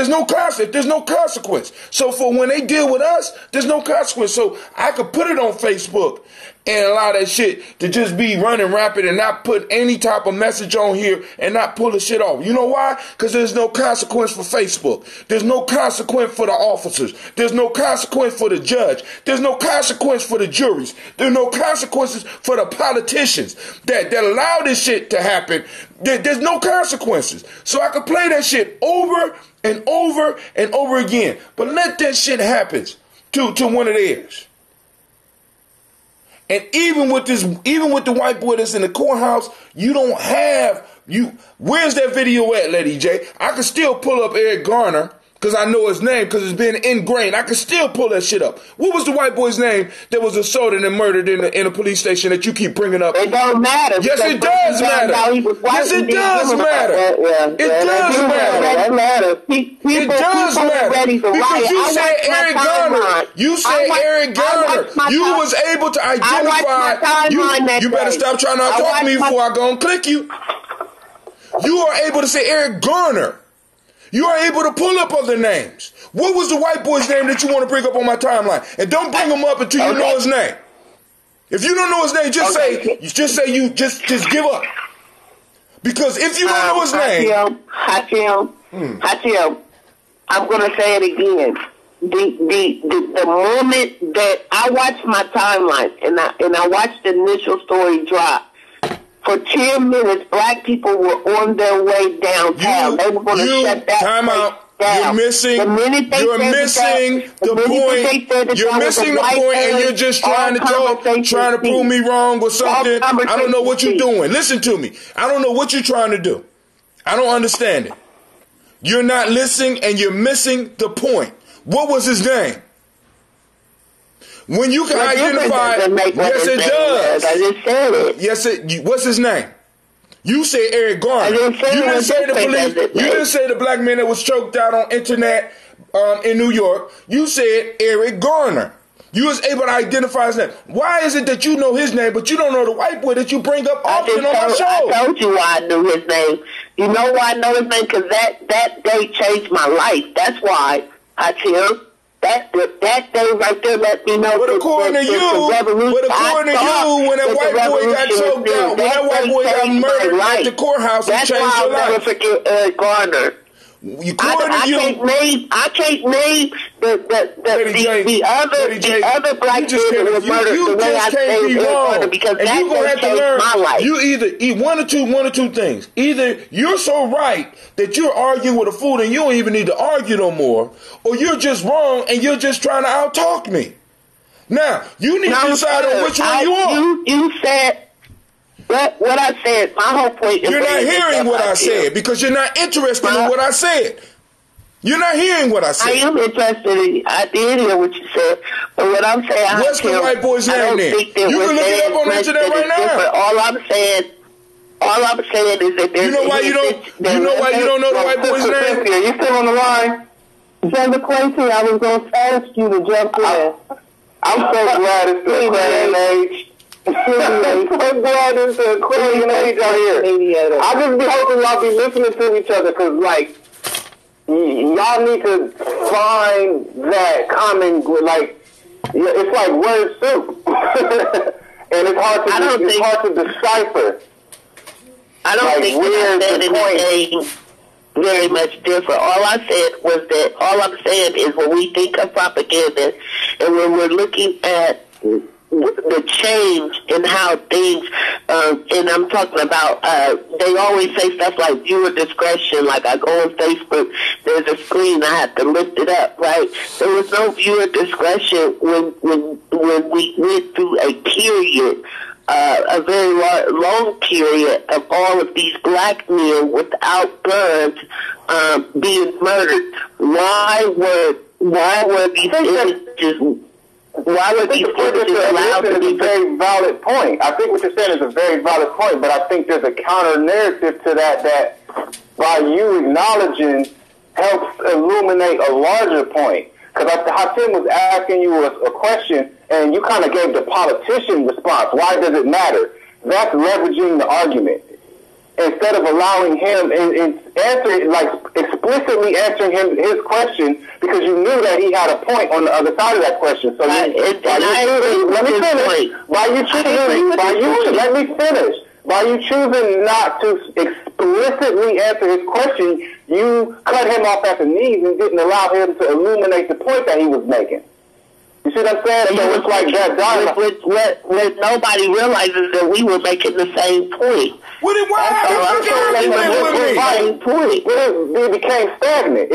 Speaker 1: There's no consequence. So for when they deal with us, there's no consequence. So I could put it on Facebook and allow that shit to just be running rapid and not put any type of message on here and not pull the shit off. You know why? Because there's no consequence for Facebook. There's no consequence for the officers. There's no consequence for the judge. There's no consequence for the juries. There's no consequences for the politicians that allow this shit to happen. There's no consequences. So I could play that shit over and over and over again. But let that shit happen to one of theirs. And even with the white boy that's in the courthouse, where's that video at, Lady J? I can still pull up Eric Garner, because I know his name, because it's been ingrained. I can still pull that shit up. What was the white boy's name that was assaulted and murdered in a police station that you keep bringing up?
Speaker 6: It don't matter.
Speaker 1: Yes, it does matter. Yes, it does matter. It does matter.
Speaker 6: It matters.
Speaker 1: It does matter. Because you said Eric Garner. You said Eric Garner. You was able to identify. You better stop trying to talk me before I go and click you. You are able to say Eric Garner. You are able to pull up other names. What was the white boy's name that you want to bring up on my timeline? And don't bring him up until you know his name. If you don't know his name, just say give up. Because if you don't know his name,
Speaker 6: Hatim, I'm going to say it again. The moment that I watched my timeline and I watched the initial story drop, for 10 minutes, black people were on their way downtown. They were going to shut that
Speaker 1: time out. You're missing the point. You're missing the point, and you're just trying to talk, trying to prove me wrong or something. I don't know what you're doing. Listen to me. I don't know what you're trying to do. I don't understand it. You're not listening, and you're missing the point. What was his name? When you can identify, yes, it does.
Speaker 6: I just said it.
Speaker 1: Yes, what's his name? You said Eric Garner. You didn't say the police. You didn't say the black man that was choked out on internet in New York. You said Eric Garner. You was able to identify his name. Why is it that you know his name, but you don't know the white boy that you bring up often on my show?
Speaker 6: I told you why I knew his name. You know why I know his name? Because that day changed my life. That's why I tell. That day right there let me know.
Speaker 1: But according to you, when that white boy got choked out, when that white boy got murdered at the courthouse, it changed your life.
Speaker 6: That's why I'll never forget Eric Garner. I can't name the other black kid that was murdered the way I say Eric Garner, because that's what changed my life.
Speaker 1: You either eat one or two things. Either you're so right that you're arguing with a fool and you don't even need to argue no more, or you're just wrong and you're just trying to out-talk me. Now, you need to decide on which one you are.
Speaker 6: You said what I said. My whole point is
Speaker 1: you're not hearing what I said because you're not interested in what I said. You're not hearing what I said.
Speaker 6: I am interested. I did hear what you said, but what I'm saying,
Speaker 1: what's the white boy's name then? You can look it up on the internet right now.
Speaker 6: All I'm saying is that there's.
Speaker 1: You know why you don't know the white boy's name?
Speaker 4: Are you still on the line?
Speaker 3: Jennifer Quincy, I was going to ask you to jump in.
Speaker 4: I'm so glad it's the crazy age. I'm so glad it's the crazy age out here. I just be hoping y'all be listening to each other, because, like, y'all need to find that common, like, it's like word soup. And it's hard to decipher.
Speaker 6: I don't think that I said anything very much different. All I'm saying is when we think of propaganda and when we're looking at the change in how things, and I'm talking about, they always say stuff like viewer discretion, like I go on Facebook, there's a screen, I have to lift it up, right? There was no viewer discretion when we went through a period, a very long period of all of these black men without guns being murdered. Why were these images? Why would these images allowed to be?
Speaker 4: It's a very valid point. I think what you're saying is a very valid point, but I think there's a counter narrative to that by you acknowledging helps illuminate a larger point. Because Hatim was asking you a question, and you kind of gave the politician response. Why does it matter? That's leveraging the argument. Instead of allowing him and answering, like explicitly answering him his question, because you knew that he had a point on the other side of that question. So let me finish. By you choosing not to explicitly answer his question, you cut him off at the knees and didn't allow him to illuminate the point that he was making. You see what I'm saying? So it's like that.
Speaker 6: What nobody realizes that we were making the same point.
Speaker 1: Well, then why
Speaker 4: it became stagnant.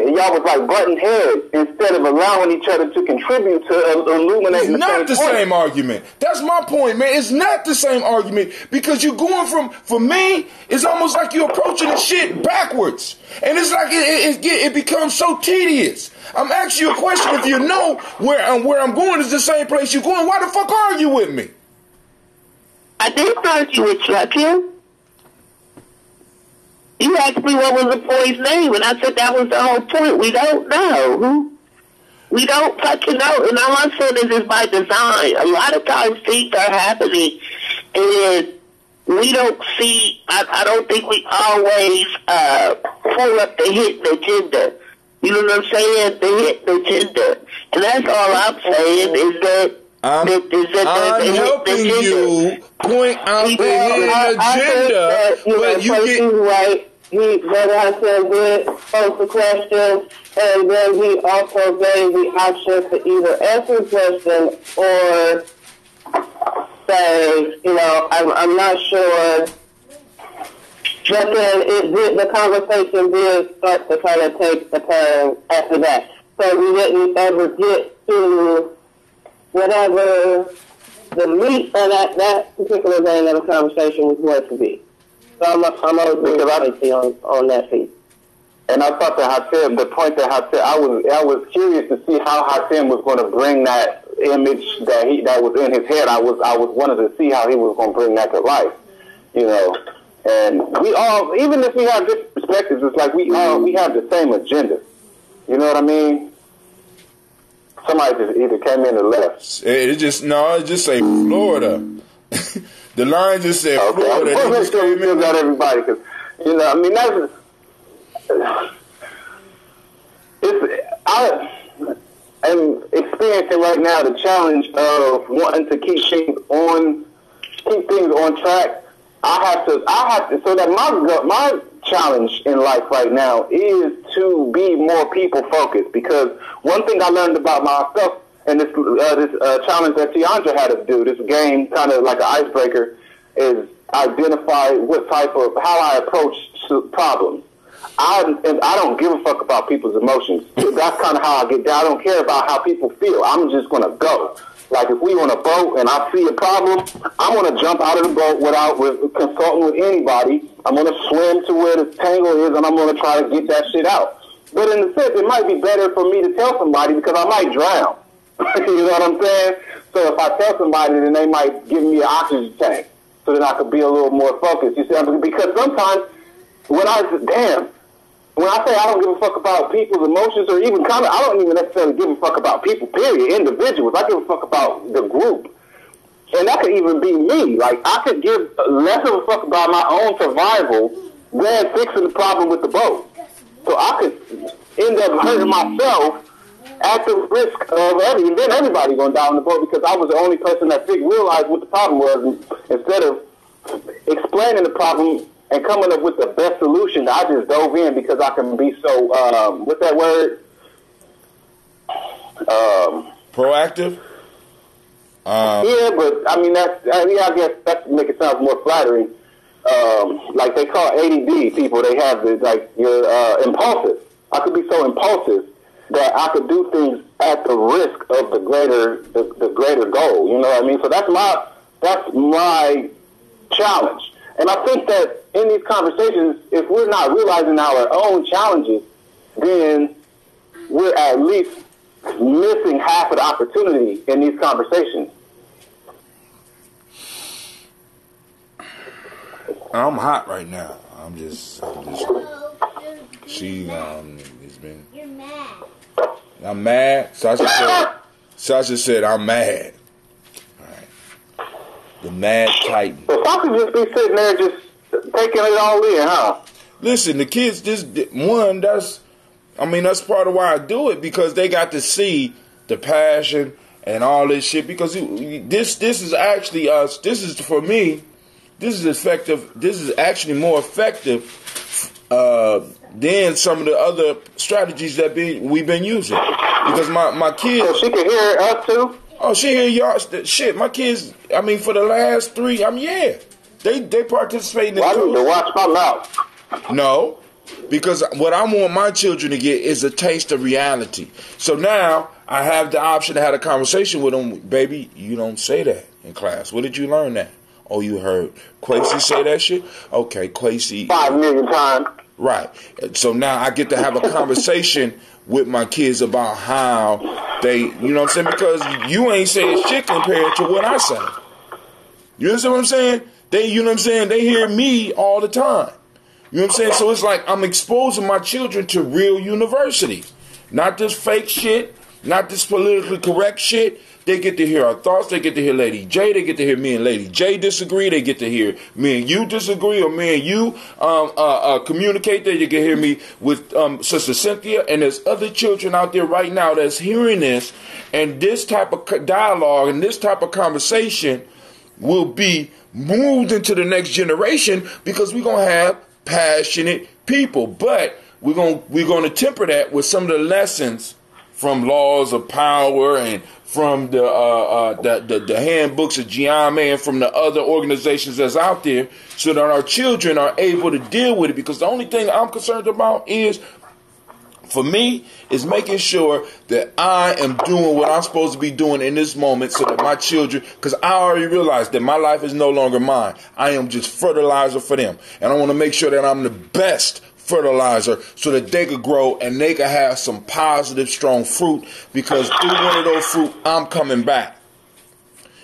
Speaker 4: And y'all was like butting heads instead of allowing each other to contribute to illuminating the same point. It's not the
Speaker 1: same argument. That's my point, man. It's not the same argument because you're going for me, it's almost like you're approaching the shit backwards. And it's like it becomes so tedious. I'm asking you a question. If you know where I'm going is the same place you're going, why the fuck are you with me?
Speaker 6: I didn't argue with you, Hakim. You asked me what was the boy's name, and I said that was the whole point. We don't know. We don't fucking know. And all I'm saying is it's by design. A lot of times things are happening, and we don't see, I don't think we always pull up the hidden agenda.
Speaker 5: You know what I'm saying? The gender. And that's all I'm saying is that
Speaker 1: I'm helping you point out the hidden agenda, but you get
Speaker 3: right. Brother Hassan did pose the question, and then he also gave the option to either answer the question or say, I'm not sure. But then the conversation did start to kind of take a turn after that. So we didn't ever get to whatever the meat of that particular vein of the conversation was going to be. So I'm on that piece.
Speaker 4: And I thought that Hassan, the point that Hassan, I was curious to see how Hassan was going to bring that image that was in his head. I was wanted to see how he was going to bring that to life, And we all, even if we have different perspectives, it's like we have the same agenda. You know what I mean? Somebody just either came in or left.
Speaker 1: It just say Florida. The line just said Florida.
Speaker 4: Okay. Let's still got everybody because I'm experiencing right now the challenge of wanting to keep things on track. I have to. So that my challenge in life right now is to be more people focused. Because one thing I learned about myself, and this challenge that Tiandra had us do, this game, kind of like an icebreaker, is identify how I approach problems. I don't give a fuck about people's emotions. That's kind of how I get down. I don't care about how people feel. I'm just going to go. Like if we on a boat and I see a problem, I'm going to jump out of the boat without consulting with anybody. I'm going to swim to where the tangle is and I'm going to try to get that shit out. But in a sense, it might be better for me to tell somebody because I might drown. You know what I'm saying? So if I tell somebody, then they might give me an oxygen tank so that I could be a little more focused. You see, because sometimes when I say I don't give a fuck about people's emotions or even I don't even necessarily give a fuck about people, period, individuals. I give a fuck about the group. And that could even be me. Like, I could give less of a fuck about my own survival than fixing the problem with the boat. So I could end up hurting myself at the risk of everybody going down the boat because I was the only person that realized what the problem was. And instead of explaining the problem and coming up with the best solution, I just dove in because I can be so, what's that word?
Speaker 1: Proactive?
Speaker 4: Yeah, but I mean, I guess that make it sound more flattering. Like they call ADD people, they have you're impulsive. I could be so impulsive that I could do things at the risk of the greater goal. You know what I mean? So that's my challenge. And I think that in these conversations, if we're not realizing our own challenges, then we're at least missing half of the opportunity in these conversations.
Speaker 1: I'm hot right now. You're mad. I'm mad. Sasha said I'm mad. All right. The Mad Titan.
Speaker 4: Well, Sasha just be sitting there just taking it all in, huh?
Speaker 1: Listen, the kids that's part of why I do it, because they got to see the passion and all this shit, because this is actually us. This is, for me, this is effective. This is actually more effective than some of the other strategies that we've been using. Because my kids...
Speaker 4: So she can hear us too?
Speaker 1: Oh, she hear y'all. Shit, my kids, for the last 3, yeah. They participate in it too.
Speaker 4: I need to watch my mouth.
Speaker 1: No, because what I want my children to get is a taste of reality. So now I have the option to have a conversation with them. Baby, you don't say that in class. Where did you learn that? Oh, you heard Quasi say that shit? Okay, Quasi.
Speaker 4: 5 million times.
Speaker 1: Right. So now I get to have a conversation with my kids about how they, you know what I'm saying? Because you ain't saying shit compared to what I say. You understand what I'm saying? You know what I'm saying? They hear me all the time. You know what I'm saying? So it's like I'm exposing my children to real university. Not this fake shit not this politically correct shit. They get to hear our thoughts. They get to hear Lady J. They get to hear me and Lady J disagree. They get to hear me and you disagree, or me and you communicate. They get to hear me with Sister Cynthia. And there's other children out there right now that's hearing this. And this type of dialogue and this type of conversation will be moved into the next generation, because we're going to have passionate people. But we're going to temper that with some of the lessons from Laws of Power and from the handbooks of Ujamaa and from the other organizations that's out there, so that our children are able to deal with it. Because the only thing I'm concerned about is, for me, is making sure that I am doing what I'm supposed to be doing in this moment, so that my children, because I already realized that my life is no longer mine. I am just fertilizer for them. And I want to make sure that I'm the best fertilizer, so that they could grow and they could have some positive, strong fruit, because through one of those fruit, I'm coming back.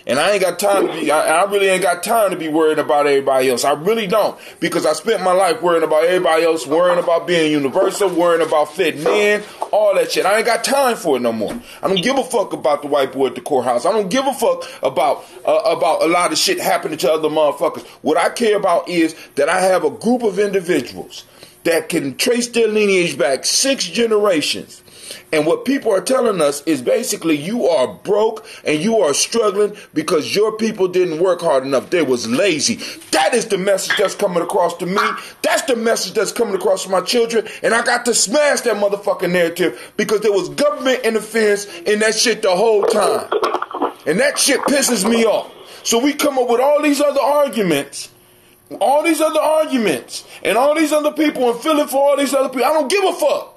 Speaker 1: And I ain't got time to be, I really ain't got time to be worried about everybody else. I really don't, because I spent my life worrying about everybody else, worrying about being universal, worrying about fitting in, all that shit. I ain't got time for it no more. I don't give a fuck about the white boy at the courthouse. I don't give a fuck about a lot of shit happening to other motherfuckers. What I care about is that I have a group of individuals that can trace their lineage back 6 generations. And what people are telling us is basically, you are broke and you are struggling because your people didn't work hard enough. They was lazy. That is the message that's coming across to me. That's the message that's coming across to my children. And I got to smash that motherfucking narrative, because there was government interference in that shit the whole time. And that shit pisses me off. So we come up with all these other arguments. All these other arguments and all these other people, and feeling for all these other people. I don't give a fuck.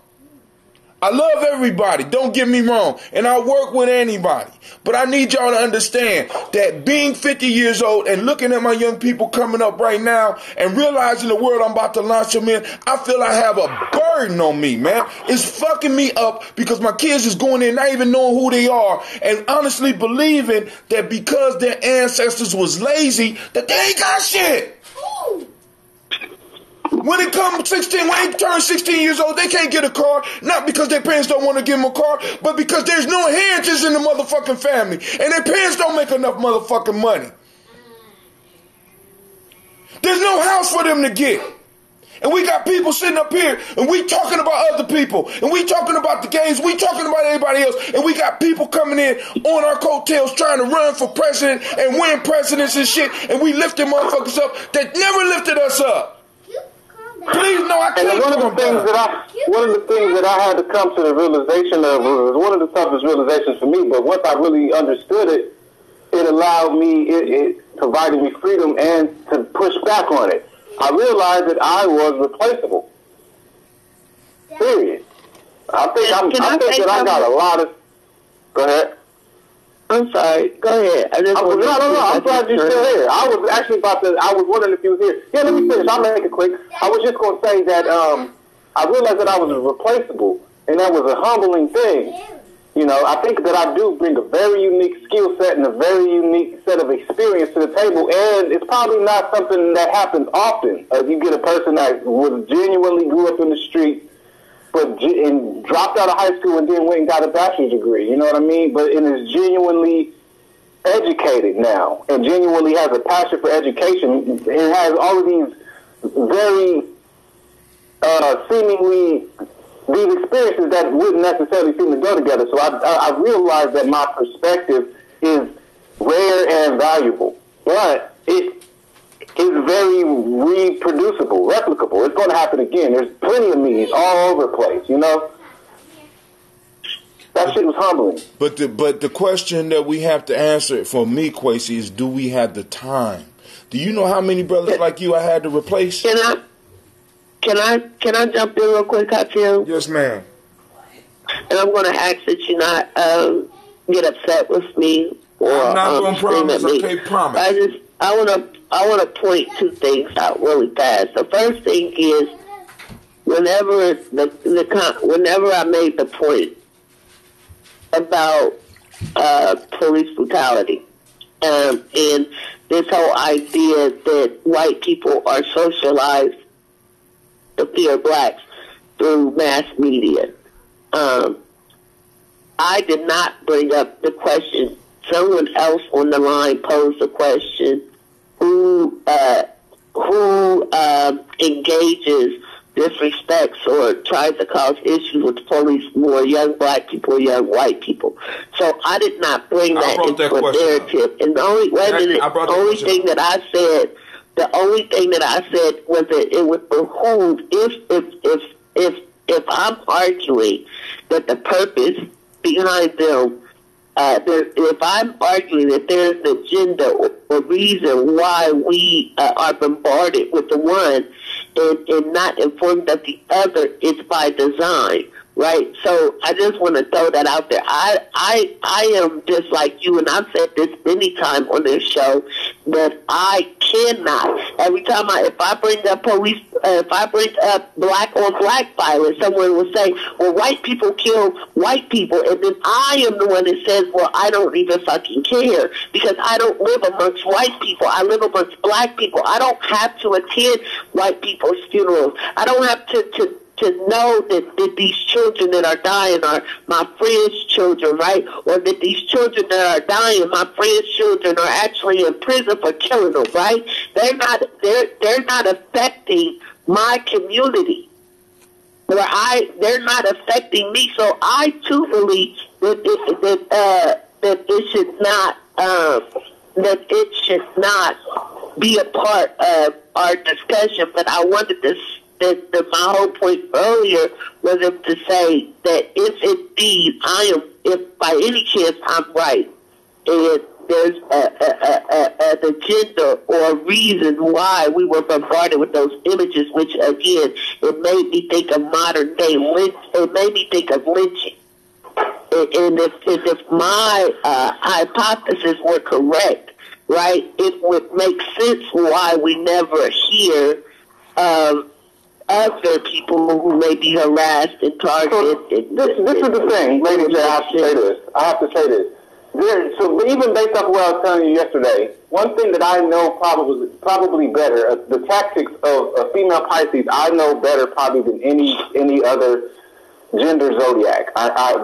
Speaker 1: I love everybody, don't get me wrong, and I work with anybody. But I need y'all to understand that being 50 years old and looking at my young people coming up right now and realizing the world I'm about to launch them in, I feel I have a burden on me, man. It's fucking me up, because my kids is going in not even knowing who they are, and honestly believing that because their ancestors was lazy, that they ain't got shit. When it comes 16, when they turn 16 years old, they can't get a car, not because their parents don't want to give them a car, but because there's no inheritance in the motherfucking family, and their parents don't make enough motherfucking money. There's no house for them to get. And we got people sitting up here, and we talking about other people, and we talking about the games, we talking about everybody else, and we got people coming in on our coattails trying to run for president and win presidents and shit, and we lifting motherfuckers up that never lifted us up. Please, no, I can't.
Speaker 4: And one of the things that I had to come to the realization of, was one of the toughest realizations for me, but once I really understood it, it allowed me, it provided me freedom and to push back on it. I realized that I was replaceable. Period. I think that I got a lot of. Go ahead.
Speaker 6: I'm sorry. Go ahead.
Speaker 4: No. I'm glad you're still here. I was actually I was wondering if you was here. Yeah, let me finish. I'll make it quick. I was just going to say that I realized that I was replaceable, and that was a humbling thing. You know, I think that I do bring a very unique skill set and a very unique set of experience to the table, and it's probably not something that happens often. You get a person that was genuinely grew up in the street, and dropped out of high school and then went and got a bachelor's degree, you know what I mean? But and is genuinely educated now, and genuinely has a passion for education, and has all of these very seemingly these experiences that wouldn't necessarily seem to go together. So I realized that my perspective is rare and valuable, but it is very reproducible, replicable. It's going to happen again. There's plenty of me all over the place, you know? That shit was humbling. But
Speaker 1: the question that we have to answer for me, Kwesi, is, do we have the time? Do you know how many brothers like you I had to replace?
Speaker 6: Can I jump in real quick, Hakeem?
Speaker 1: Yes, ma'am.
Speaker 6: And I'm going to ask that you not get upset with me, or
Speaker 1: I'm not going to promise.
Speaker 6: I
Speaker 1: can't promise.
Speaker 6: I want to point 2 things out really fast. The first thing is, whenever I made the point about police brutality, and this whole idea that white people are socialized to fear blacks through mass media. I did not bring up the question. Someone else on the line posed a question: who engages, disrespects, or tries to cause issues with the police, more young black people or young white people? So I did not bring that into a narrative. And the only thing that I said was that it would behoove if I'm arguing that the purpose behind them, if I'm arguing that there's an agenda or reason why we are bombarded with the one and not informed of the other, it's by design, right? So I just want to throw that out there. I am just like you, and I've said this many times on this show, that I cannot, every time if I bring up police, if I bring up black on black violence, someone will say, well, white people kill white people, and then I am the one that says, well, I don't even fucking care, because I don't live amongst white people. I live amongst black people. I don't have to attend white people's funerals. I don't have to know that these children that are dying are my friends' children, right? Or that these children that are dying, my friends' children, are actually in prison for killing them, right? They're not affecting my community. They're not affecting me. So I too believe that it should not be a part of our discussion. But I wanted to. My whole point earlier was to say that if indeed if by any chance I'm right, and there's an agenda or a reason why we were bombarded with those images, which again, it made me think of modern day lynch. It made me think of lynching. And if my hypothesis were correct, right, it would make sense why we never hear other people who may be harassed and targeted.
Speaker 4: So this is the thing, ladies and gentlemen, I have to say this. So even based off what I was telling you yesterday, one thing that I know probably better, the tactics of a female Pisces, I know better probably than any other gender zodiac.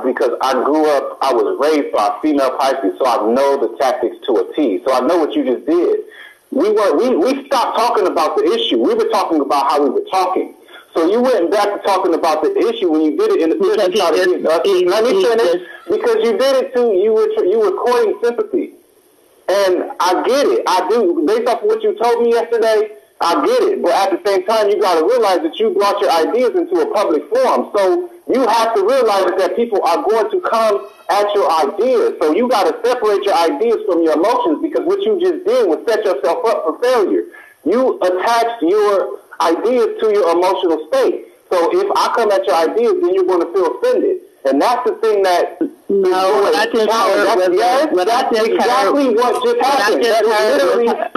Speaker 4: Because I grew up, I was raised by a female Pisces, so I know the tactics to a T. So I know what you just did. We stopped talking about the issue. We were talking about how we were talking. So you went back to talking about the issue when you did it in the let me finish, because you did it too. You were courting sympathy, and I get it. I do, based off of what you told me yesterday. I get it, but at the same time, you got to realize that you brought your ideas into a public forum. So you have to realize that people are going to come at your ideas. So you got to separate your ideas from your emotions, because what you just did was set yourself up for failure. You attached your ideas to your emotional state. So if I come at your ideas, then you're going to feel offended. And that's the thing that...
Speaker 6: No, what I just heard was
Speaker 4: exactly what just happened. That is literally... The fact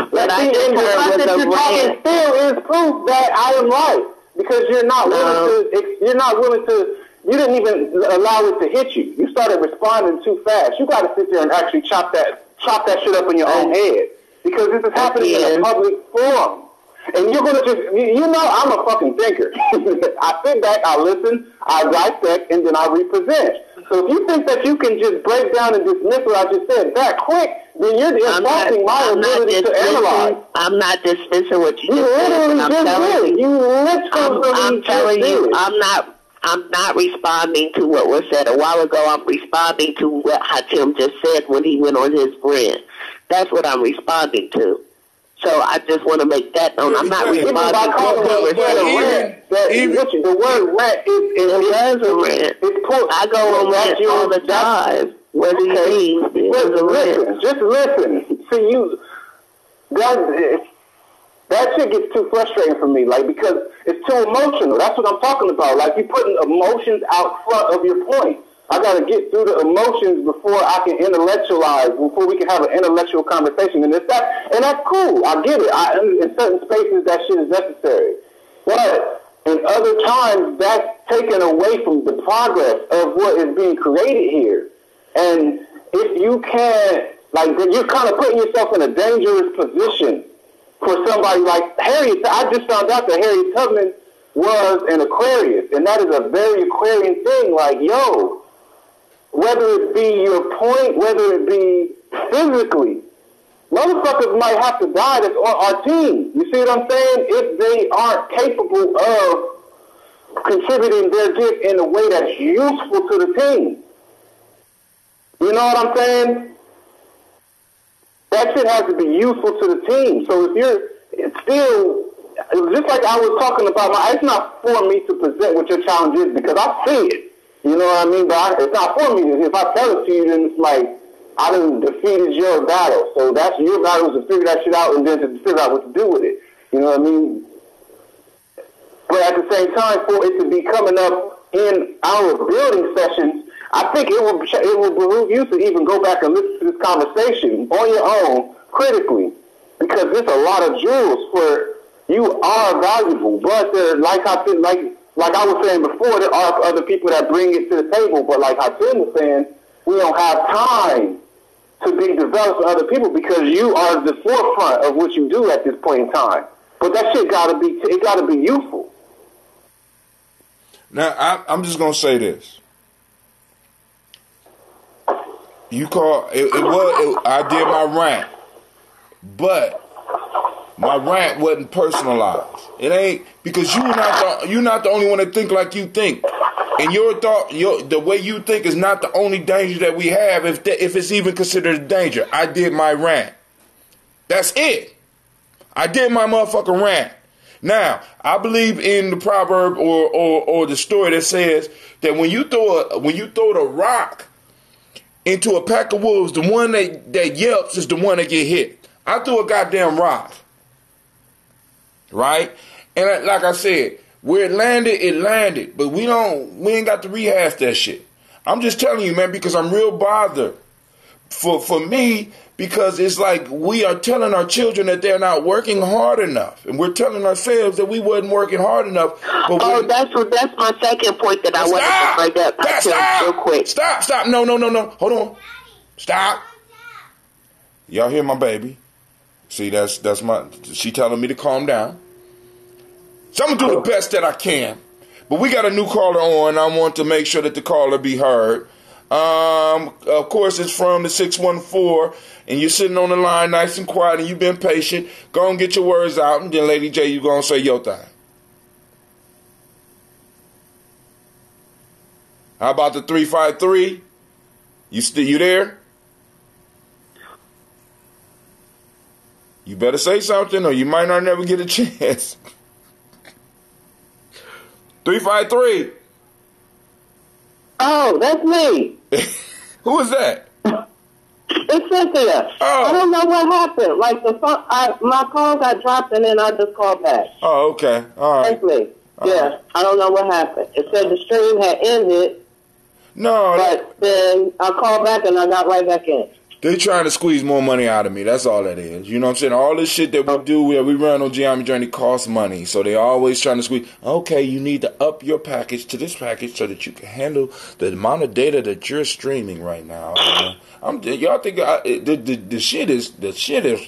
Speaker 4: that you're talking still is proof that I am right. Because you're not willing to... You didn't even allow it to hit you. You started responding too fast. You got to sit there and actually chop that shit up in your own head. Because this is happening in a public forum. And you're going to just, I'm a fucking thinker. I sit back, I listen, I dissect, and then I represent. So if you think that you can just break down and dismiss what I just said that quick, then you're insulting my ability to analyze.
Speaker 6: I'm not dismissing what you just
Speaker 4: said. I'm
Speaker 6: telling you, I'm not responding to what was said a while ago. I'm responding to what Hatim just said when he went on his rant. That's what I'm responding to. So I just want to make that known. I'm not responding to what was said.
Speaker 4: The word rant is a rant.
Speaker 6: I go on rant all the time. What do you mean?
Speaker 4: Just listen. See, that shit gets too frustrating for me, because it's too emotional. That's what I'm talking about. You're putting emotions out front of your point. I got to get through the emotions before I can intellectualize, before we can have an intellectual conversation. And that's cool. I get it. In certain spaces, that shit is necessary. But in other times, that's taken away from the progress of what is being created here. And if you can't, you're kind of putting yourself in a dangerous position for somebody like Harriet. I just found out that Harriet Tubman was an Aquarius, and that is a very Aquarian thing. whether it be your point, whether it be physically, motherfuckers might have to die that's on our team. You see what I'm saying? If they aren't capable of contributing their gift in a way that's useful to the team. You know what I'm saying? That shit has to be useful to the team. So if you're, it's still, just like I was talking about, it's not for me to present what your challenge is because I see it. You know what I mean? But it's not for me. If I tell it to you, then it's like, I done defeated your battle. So that's your battle, is to figure that shit out and then to figure out what to do with it. You know what I mean? But at the same time, for it to be coming up in our building sessions, I think it will behoove you to even go back and listen to this conversation on your own, critically, because there's a lot of jewels where you are valuable. But there, like I was saying before, there are other people that bring it to the table. But like Tim was saying, we don't have time to be developed with other people because you are the forefront of what you do at this point in time. But that shit gotta be useful.
Speaker 1: Now, I'm just gonna say this. You call I did my rant, but my rant wasn't personalized. It ain't because you're not the only one that think like you think, and the way you think is not the only danger that we have. If it's even considered a danger, I did my rant. That's it. I did my motherfucking rant. Now, I believe in the proverb or the story that says that when you throw the rock into a pack of wolves, the one that yelps is the one that get hit. I threw a goddamn rock. Right? And like I said, where it landed. But we ain't got to rehash that shit. I'm just telling you, man, because I'm real bothered. For me, because it's like we are telling our children that they're not working hard enough. And we're telling ourselves that we wasn't working hard enough. But
Speaker 6: that's my second point that I wanted to bring up.
Speaker 1: Stop!
Speaker 6: Real quick.
Speaker 1: Stop. No. Hold on. Stop. Y'all hear my baby? See, she telling me to calm down. So I'm going to do the best that I can. But we got a new caller on. I want to make sure that the caller be heard. Of course, it's from the 614, and you're sitting on the line nice and quiet, and you've been patient. Go and get your words out, and then Lady J, you going to say your thing. How about the 353? You there? You better say something, or you might not never get a chance. 353.
Speaker 3: Oh, that's me.
Speaker 1: Who is that?
Speaker 3: It's Cynthia.
Speaker 1: Oh.
Speaker 3: I don't know what happened. Like the phone, my call got dropped and then I just called back.
Speaker 1: Oh, okay. All right.
Speaker 3: That's me. Yeah, I don't know what happened. It said the stream had ended.
Speaker 1: No.
Speaker 3: But then I called back and I got right back in.
Speaker 1: They trying to squeeze more money out of me. That's all that is. You know what I'm saying? All this shit that we do, we run on Geometry Journey costs money. So they always trying to squeeze. Okay, you need to up your package to this package so that you can handle the amount of data that you're streaming right now. Y'all think the shit is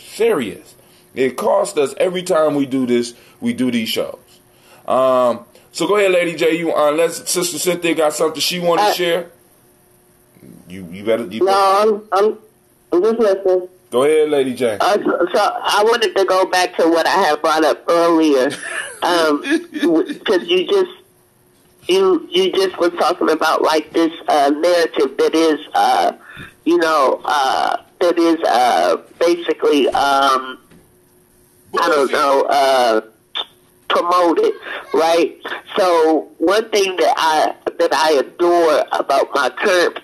Speaker 1: serious. It costs us every time we do this. We do these shows. So go ahead, Lady J. Unless Sister Cynthia got something she want to share. You better.
Speaker 3: No, I'm just listening.
Speaker 1: Go ahead, Lady J.
Speaker 6: So I wanted to go back to what I had brought up earlier, because you just was talking about like this narrative that is, that is basically, I don't know, promoted, right? So one thing that I adore about my current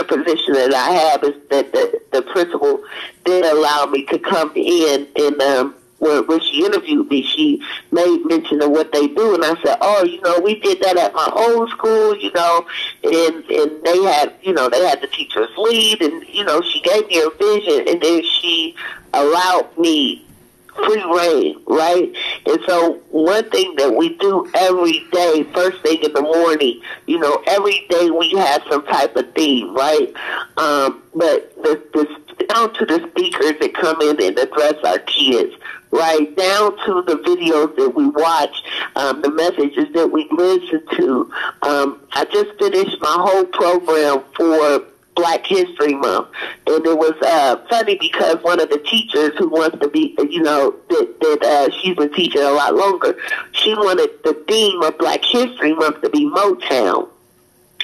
Speaker 6: position that I have is that the principal did allow me to come in and when she interviewed me, she made mention of what they do, and I said, we did that at my old school, and they had the teachers lead, and she gave me a vision, and then she allowed me free reign, right? And so one thing that we do every day, first thing in the morning, every day we have some type of theme, right? But
Speaker 5: down to the speakers that come in and address our kids, right down to the videos that we watch, the messages that we listen to. I just finished my whole program for Black History Month, and it was funny because one of the teachers who wants to be, that she's been teaching a lot longer, she wanted the theme of Black History Month to be Motown.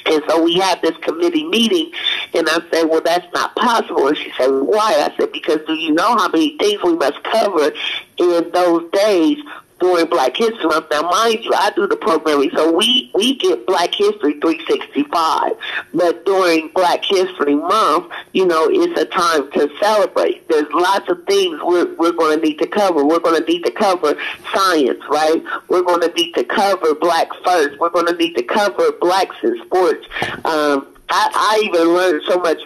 Speaker 5: And so we had this committee meeting, and I said, well, that's not possible. And she said, why? I said, because do you know how many things we must cover in those days during Black History Month? Now, mind you, I do the programming, so we get Black History 365. But during Black History Month, it's a time to celebrate. There's lots of things we're going to need to cover. We're going to need to cover science, right? We're going to need to cover Black first. We're going to need to cover Blacks in sports. I even learned so much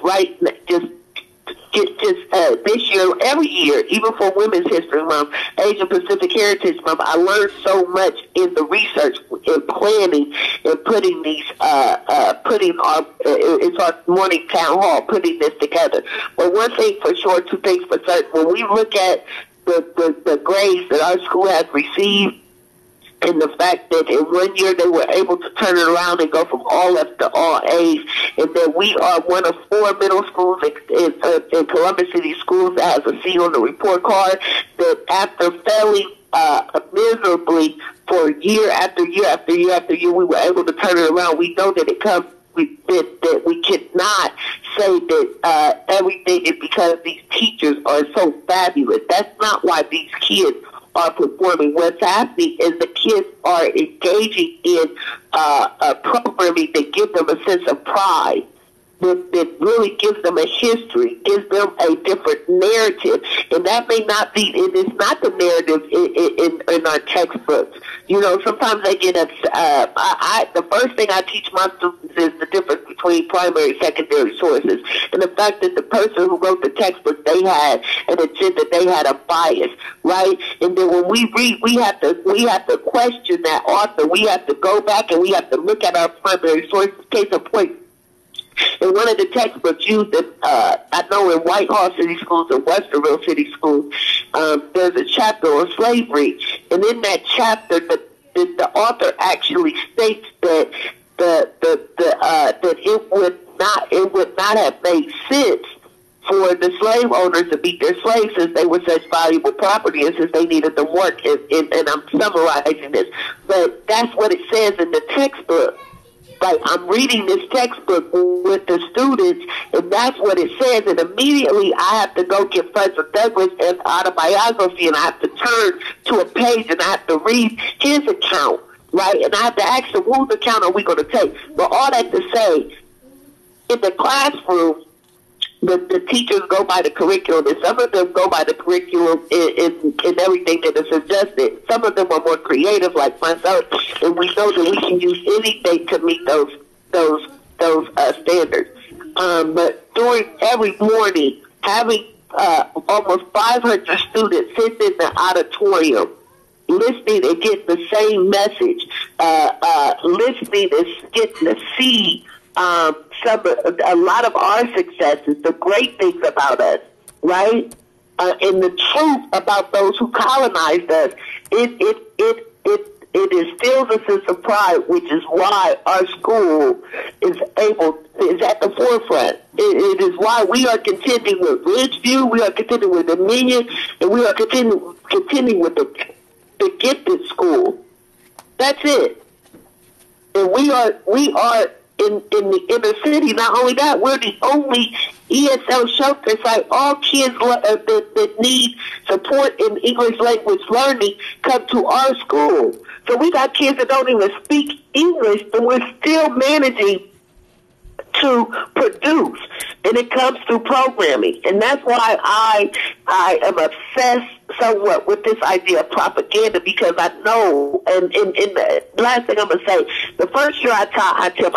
Speaker 5: this year, every year, even for Women's History Month, Asian Pacific Heritage Month, I learned so much in the research, in planning, and putting these, it's our morning town hall, putting this together. But one thing for sure, two things for certain, when we look at the grades that our school has received, and the fact that in 1 year they were able to turn it around and go from all F to all A's, and that we are one of 4 middle schools in Columbus City Schools that has a C on the report card, that after failing miserably for year after year after year after year, we were able to turn it around. We know that that we cannot say that everything is because these teachers are so fabulous. That's not why these kids are performing. What's happening is the kids are engaging in programming that gives them a sense of pride, that really gives them a history, gives them a different narrative, and that may not be, it is not the narrative in our textbooks. Sometimes they get the first thing I teach my students is the difference between primary and secondary sources, and the fact that the person who wrote the textbook, they had an agenda, they had a bias, right? And then when we read, we have to question that author. We have to go back and we have to look at our primary sources. Case in point, in one of the textbooks used I know in Whitehall City Schools and Westerville City Schools, there's a chapter on slavery, and in that chapter, the author actually states that that it would not have made sense for the slave owners to beat their slaves since they were such valuable property and since they needed them work. And I'm summarizing this, but that's what it says in the textbook. Like, I'm reading this textbook with the students, and that's what it says. And immediately I have to go get Frederick Douglass' autobiography, and I have to turn to a page, and I have to read his account, right? And I have to ask them, whose account are we going to take? But all that to say, in the classroom, the teachers go by the curriculum, and some of them go by the curriculum in everything that is suggested. Some of them are more creative, like myself, and we know that we can use anything to meet those standards. But during every morning, having almost 500 students sit in the auditorium, listening and getting the same message, listening and getting to see a lot of our successes, the great things about us, right? And the truth about those who colonized us, it instills a sense of pride, which is why our school is at the forefront. It is why we are contending with Ridgeview, we are contending with Dominion, and we are contending with the gifted school. That's it. And we are in the inner city. Not only that, we're the only ESL shelter site. All kids that need support in English language learning come to our school. So we got kids that don't even speak English, but we're still managing to produce, and it comes through programming. And that's why I am obsessed somewhat with this idea of propaganda, because I know, and the last thing I'm going to say, the first year I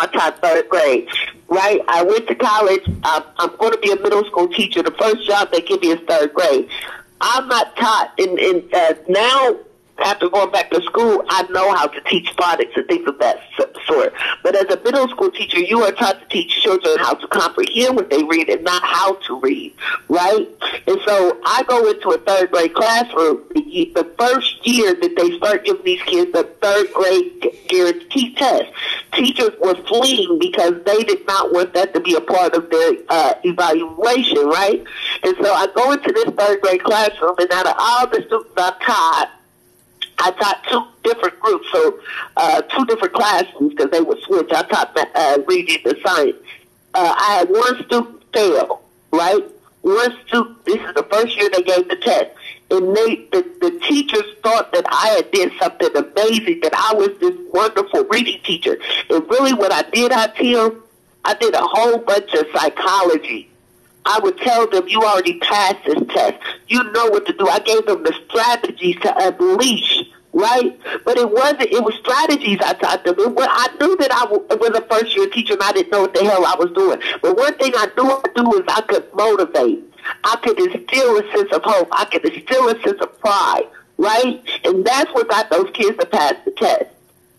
Speaker 5: taught third grade, right? I went to college. I'm going to be a middle school teacher. The first job they give me is third grade. I'm not taught now.
Speaker 6: after going back to school, I know how to teach phonics and things of that sort. But as a middle school teacher, you are taught to teach children how to comprehend what they read and not how to read, right? And so I go into a third grade classroom. The first year that they start giving these kids the third grade guarantee test, teachers were fleeing because they did not want that to be a part of their evaluation, right? And so I go into this third grade classroom, and out of all the students I taught two different groups, so two different classrooms because they would switch. I taught reading and science. I had one student fail, right? One student, this is the first year they gave the test, and the teachers thought that I had did something amazing, that I was this wonderful reading teacher. And really what I did, I did a whole bunch of psychology. I would tell them, you already passed this test. You know what to do. I gave them the strategies to unleash, right? But it was strategies I taught them. I knew that I was a first-year teacher and I didn't know what the hell I was doing. But one thing I knew how to do is I could motivate. I could instill a sense of hope. I could instill a sense of pride, right? And that's what got those kids to pass the test.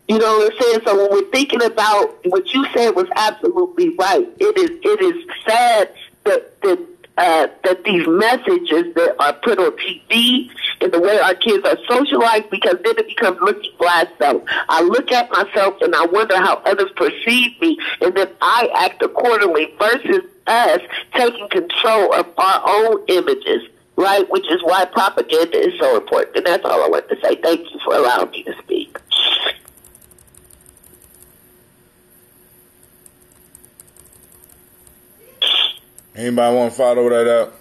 Speaker 6: You know what I'm saying? So when we're thinking about what you said was absolutely right. It is sad that these messages that are put on TV and the way our kids are socialized, because then it becomes looking glass self. I look at myself and I wonder how others perceive me, and then I act accordingly versus us taking control of our own images, right? Which is why propaganda is so important. And that's all I want to say. Thank you for allowing me to speak.
Speaker 1: Anybody want to follow that up?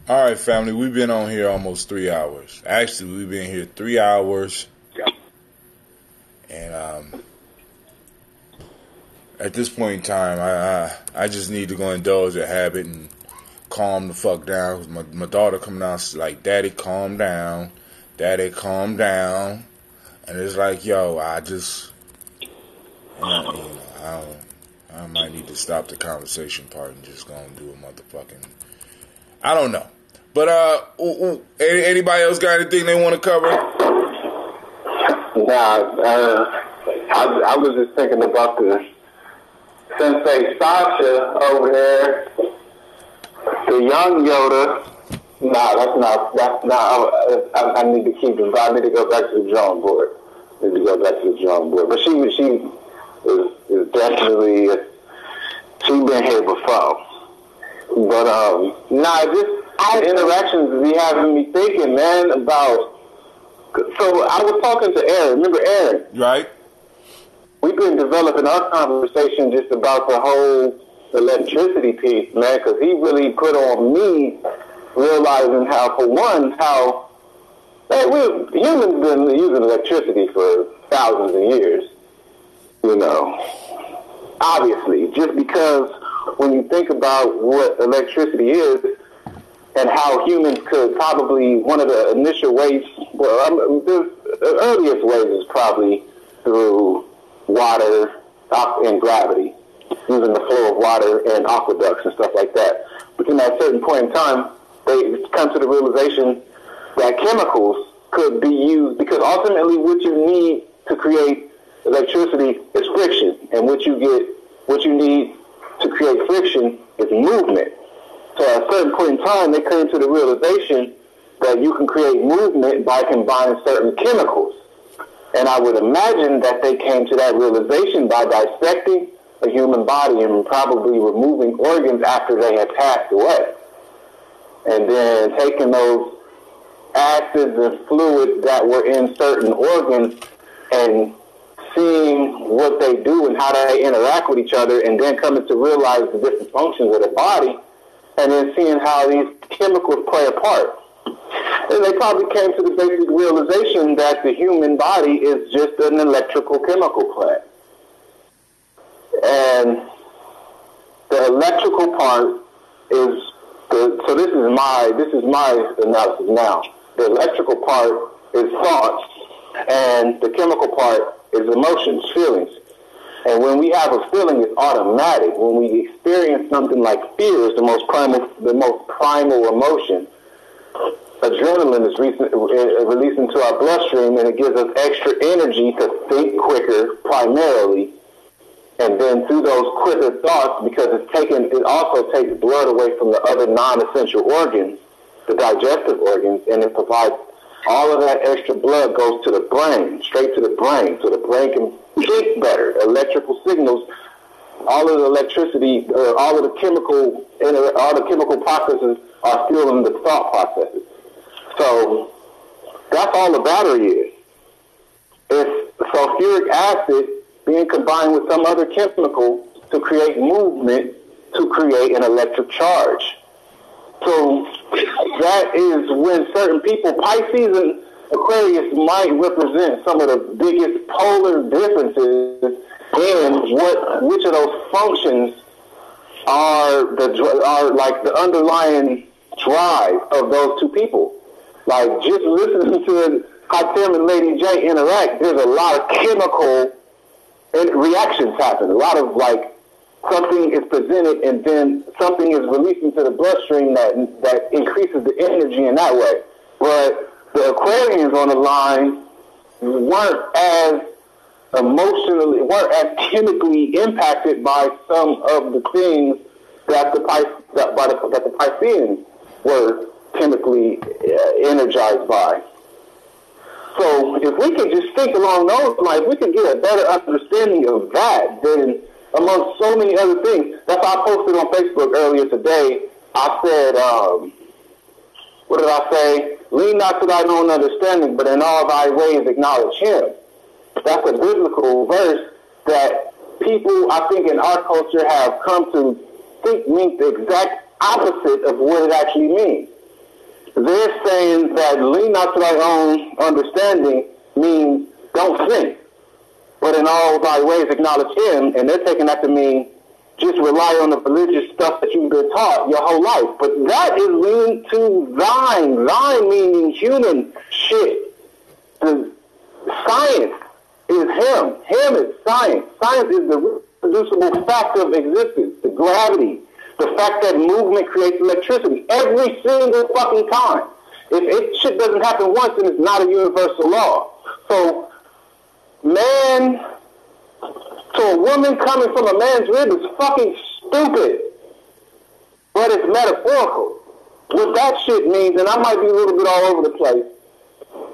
Speaker 1: All right, family, we've been on here almost 3 hours. Actually, we've been here 3 hours. And at this point in time, I just need to go indulge a habit and calm the fuck down. My daughter coming out, she's like, Daddy, calm down. Daddy, calm down. And it's like, yo, I might need to stop the conversation part and just go and do a motherfucking, I don't know. But anybody else got anything they want to cover?
Speaker 4: I was just thinking about the Sensei Sasha over there, the young Yoda. That's not. I need to keep it. I need to go back to the drawing board. But she is definitely, she been here before. But the interactions be having me thinking, man, about. So I was talking to Aaron. Remember Aaron?
Speaker 1: Right.
Speaker 4: We've been developing our conversation just about the whole electricity piece, man, because he really put on me realizing how, for one, humans been using electricity for thousands of years, you know. Obviously, just because when you think about what electricity is and how humans could probably, one of the initial ways, the earliest ways is probably through water and gravity, using the flow of water and aqueducts and stuff like that. But then at a certain point in time, they come to the realization that chemicals could be used, because ultimately what you need to create electricity is friction, and what you need to create friction is movement. So at a certain point in time, they came to the realization that you can create movement by combining certain chemicals. And I would imagine that they came to that realization by dissecting a human body and probably removing organs after they had passed away. And then taking those acids and fluids that were in certain organs and seeing what they do and how they interact with each other, and then coming to realize the different functions of the body, and then seeing how these chemicals play a part. And they probably came to the basic realization that the human body is just an electrical chemical plant. And the electrical part is so this is my analysis now. The electrical part is thoughts, and the chemical part is emotions, feelings. And when we have a feeling, it's automatic. When we experience something like fear, is the most primal emotion. Adrenaline is released into our bloodstream, and it gives us extra energy to think quicker, primarily. And then through those quicker thoughts, because it also takes blood away from the other non-essential organs, the digestive organs, and it provides all of that extra blood goes to the brain, straight to the brain, so the brain can think better. Electrical signals, all of the electricity, all the chemical processes are still in the thought processes. So that's all the battery is. It's sulfuric acid being combined with some other chemical to create movement, to create an electric charge. So that is when certain people, Pisces and Aquarius, might represent some of the biggest polar differences in which of those functions are like the underlying drive of those two people. Like, just listening to how Tim and Lady J interact, there's a lot of chemical reactions happen. A lot of, like, something is presented and then something is released into the bloodstream that increases the energy in that way. But the Aquarians on the line weren't as chemically impacted by some of the things that the Pisceans were chemically energized by. So if we could just think along those lines, we could get a better understanding of that than amongst so many other things. That's why I posted on Facebook earlier today. I said, what did I say? Lean not to thine own understanding, but in all thy ways acknowledge him. That's a biblical verse that people, I think, in our culture have come to think means the exact opposite of what it actually means. They're saying that lean not to thy own understanding means don't think, but in all thy ways acknowledge him, and they're taking that to mean just rely on the religious stuff that you've been taught your whole life. But that is leaning to thine meaning human shit. The science is him is science. Science is the reproducible fact of existence, the gravity, the fact that movement creates electricity every single fucking time. If shit doesn't happen once, then it's not a universal law. So a woman coming from a man's rib is fucking stupid. But it's metaphorical. What that shit means, and I might be a little bit all over the place,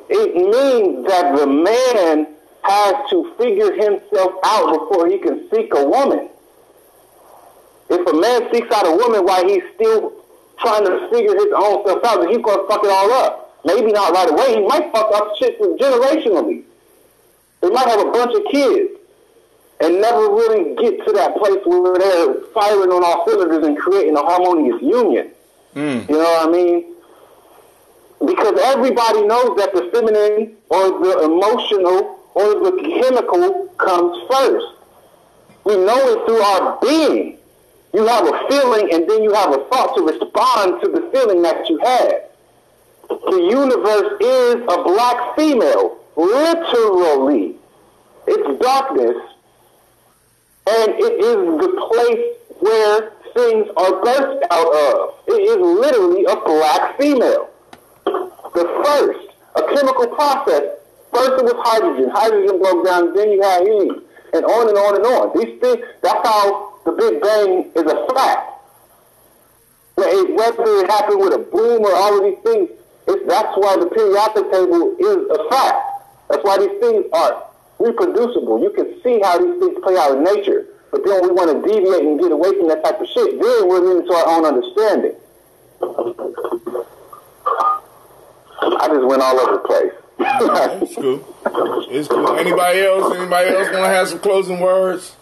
Speaker 4: it means that the man has to figure himself out before he can seek a woman. If a man seeks out a woman while he's still trying to figure his own self out, then he's going to fuck it all up. Maybe not right away. He might fuck up shit generationally. They might have a bunch of kids and never really get to that place where they're firing on all cylinders and creating a harmonious union. You know what I mean? Because everybody knows that the feminine or the emotional or the chemical comes first. We know it through our being. You have a feeling and then you have a thought to respond to the feeling that you had. The universe is a black female, literally. It's darkness, and it is the place where things are birthed out of. It is literally a black female. The first, a chemical process. First it was hydrogen. Hydrogen broke down, then you had helium, and on and on and on. These things, that's how the Big Bang is a fact. Whether it happened with a boom or all of these things, that's why the periodic table is a fact. That's why these things are reproducible. You can see how these things play out in nature. But then we want to deviate and get away from that type of shit. Then we're into our own understanding. I just went all over the place.
Speaker 1: It's cool. It's cool. Anybody else want to have some closing words?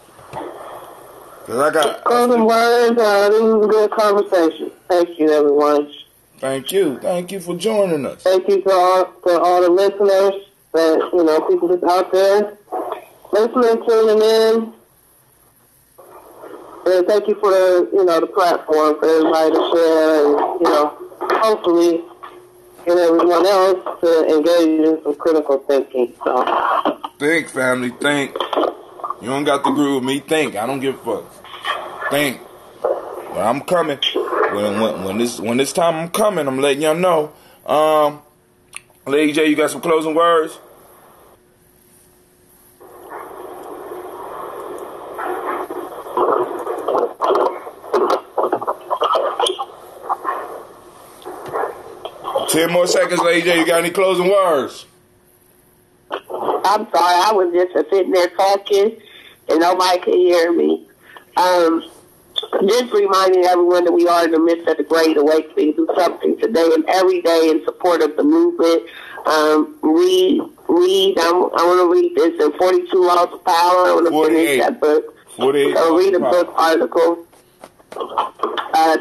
Speaker 3: Closing words. This was a good conversation. Thank you, everyone.
Speaker 1: Thank you. Thank you for joining us.
Speaker 3: Thank you to all the listeners that, people that's out there listening, tuning in. And thank you for the platform for everybody to share and, hopefully get everyone else to engage in some critical thinking. So.
Speaker 1: Think, family, think. You don't got to agree with me. Think. I don't give a fuck. Think. But I'm coming. When this time I'm coming, I'm letting y'all know. Lady J, you got some closing words? Ten more seconds, Lady J. You got any closing words?
Speaker 6: I'm sorry, I was just sitting there talking and nobody could hear me. Just reminding everyone that we are in the midst of the Great Awakening. Do something today and every day in support of the movement. Read. I want to read this in 42 Laws of Power. I want to finish that book.
Speaker 1: 48.
Speaker 6: So read a book article.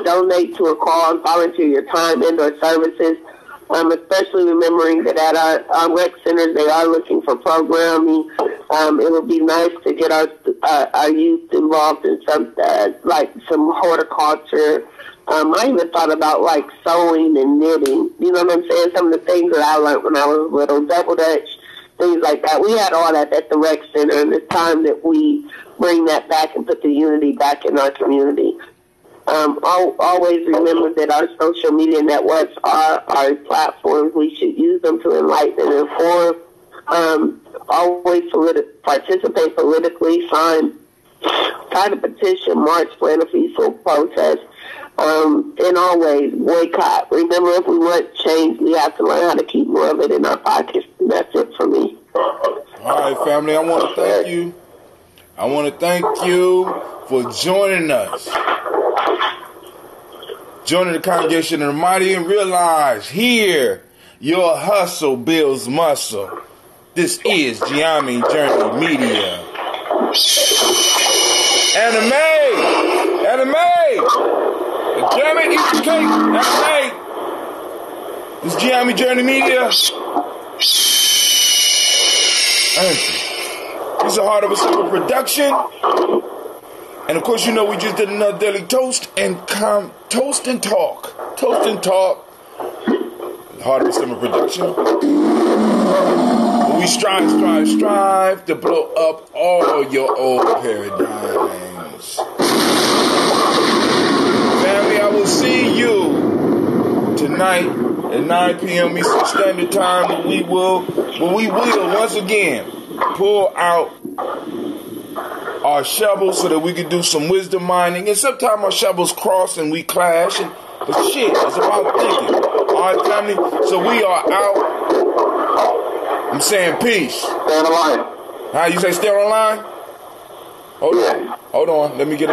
Speaker 6: Donate to a cause. Volunteer your time and or services. Especially remembering that at our rec centers, they are looking for programming. It would be nice to get our youth involved in some horticulture. I even thought about like sewing and knitting. You know what I'm saying? Some of the things that I learned when I was little, double dutch, things like that. We had all that at the rec center, and it's time that we bring that back and put the unity back in our community. Always remember that our social media networks are our platforms. We should use them to enlighten and inform. Always participate politically, sign a petition, march, plan a peaceful protest, and always boycott. Remember, if we want change, we have to learn how to keep more of it in our pockets. And that's it for me.
Speaker 1: All right, family, I want to thank you. I want to thank you for joining us. Joining the congregation of the mighty and realize here your hustle builds muscle. This is Ujamaa Journey Media. Anime. Ujamaa eat the cake. Anime. This is Ujamaa Journey Media. Thank you. This is a Heart of a Simple production. And of course, you know, we just did another daily toast and talk. Heart of a Simple production. We strive to blow up all your old paradigms. Family, I will see you tonight at 9 p.m. Eastern Standard Time. But we will once again pull out our shovels so that we can do some wisdom mining. And sometimes our shovels cross and we clash. But shit, it's about thinking. All right, family? So we are out. I'm saying peace. Stay on the line. How you say stay on the line? Hold on. Let me get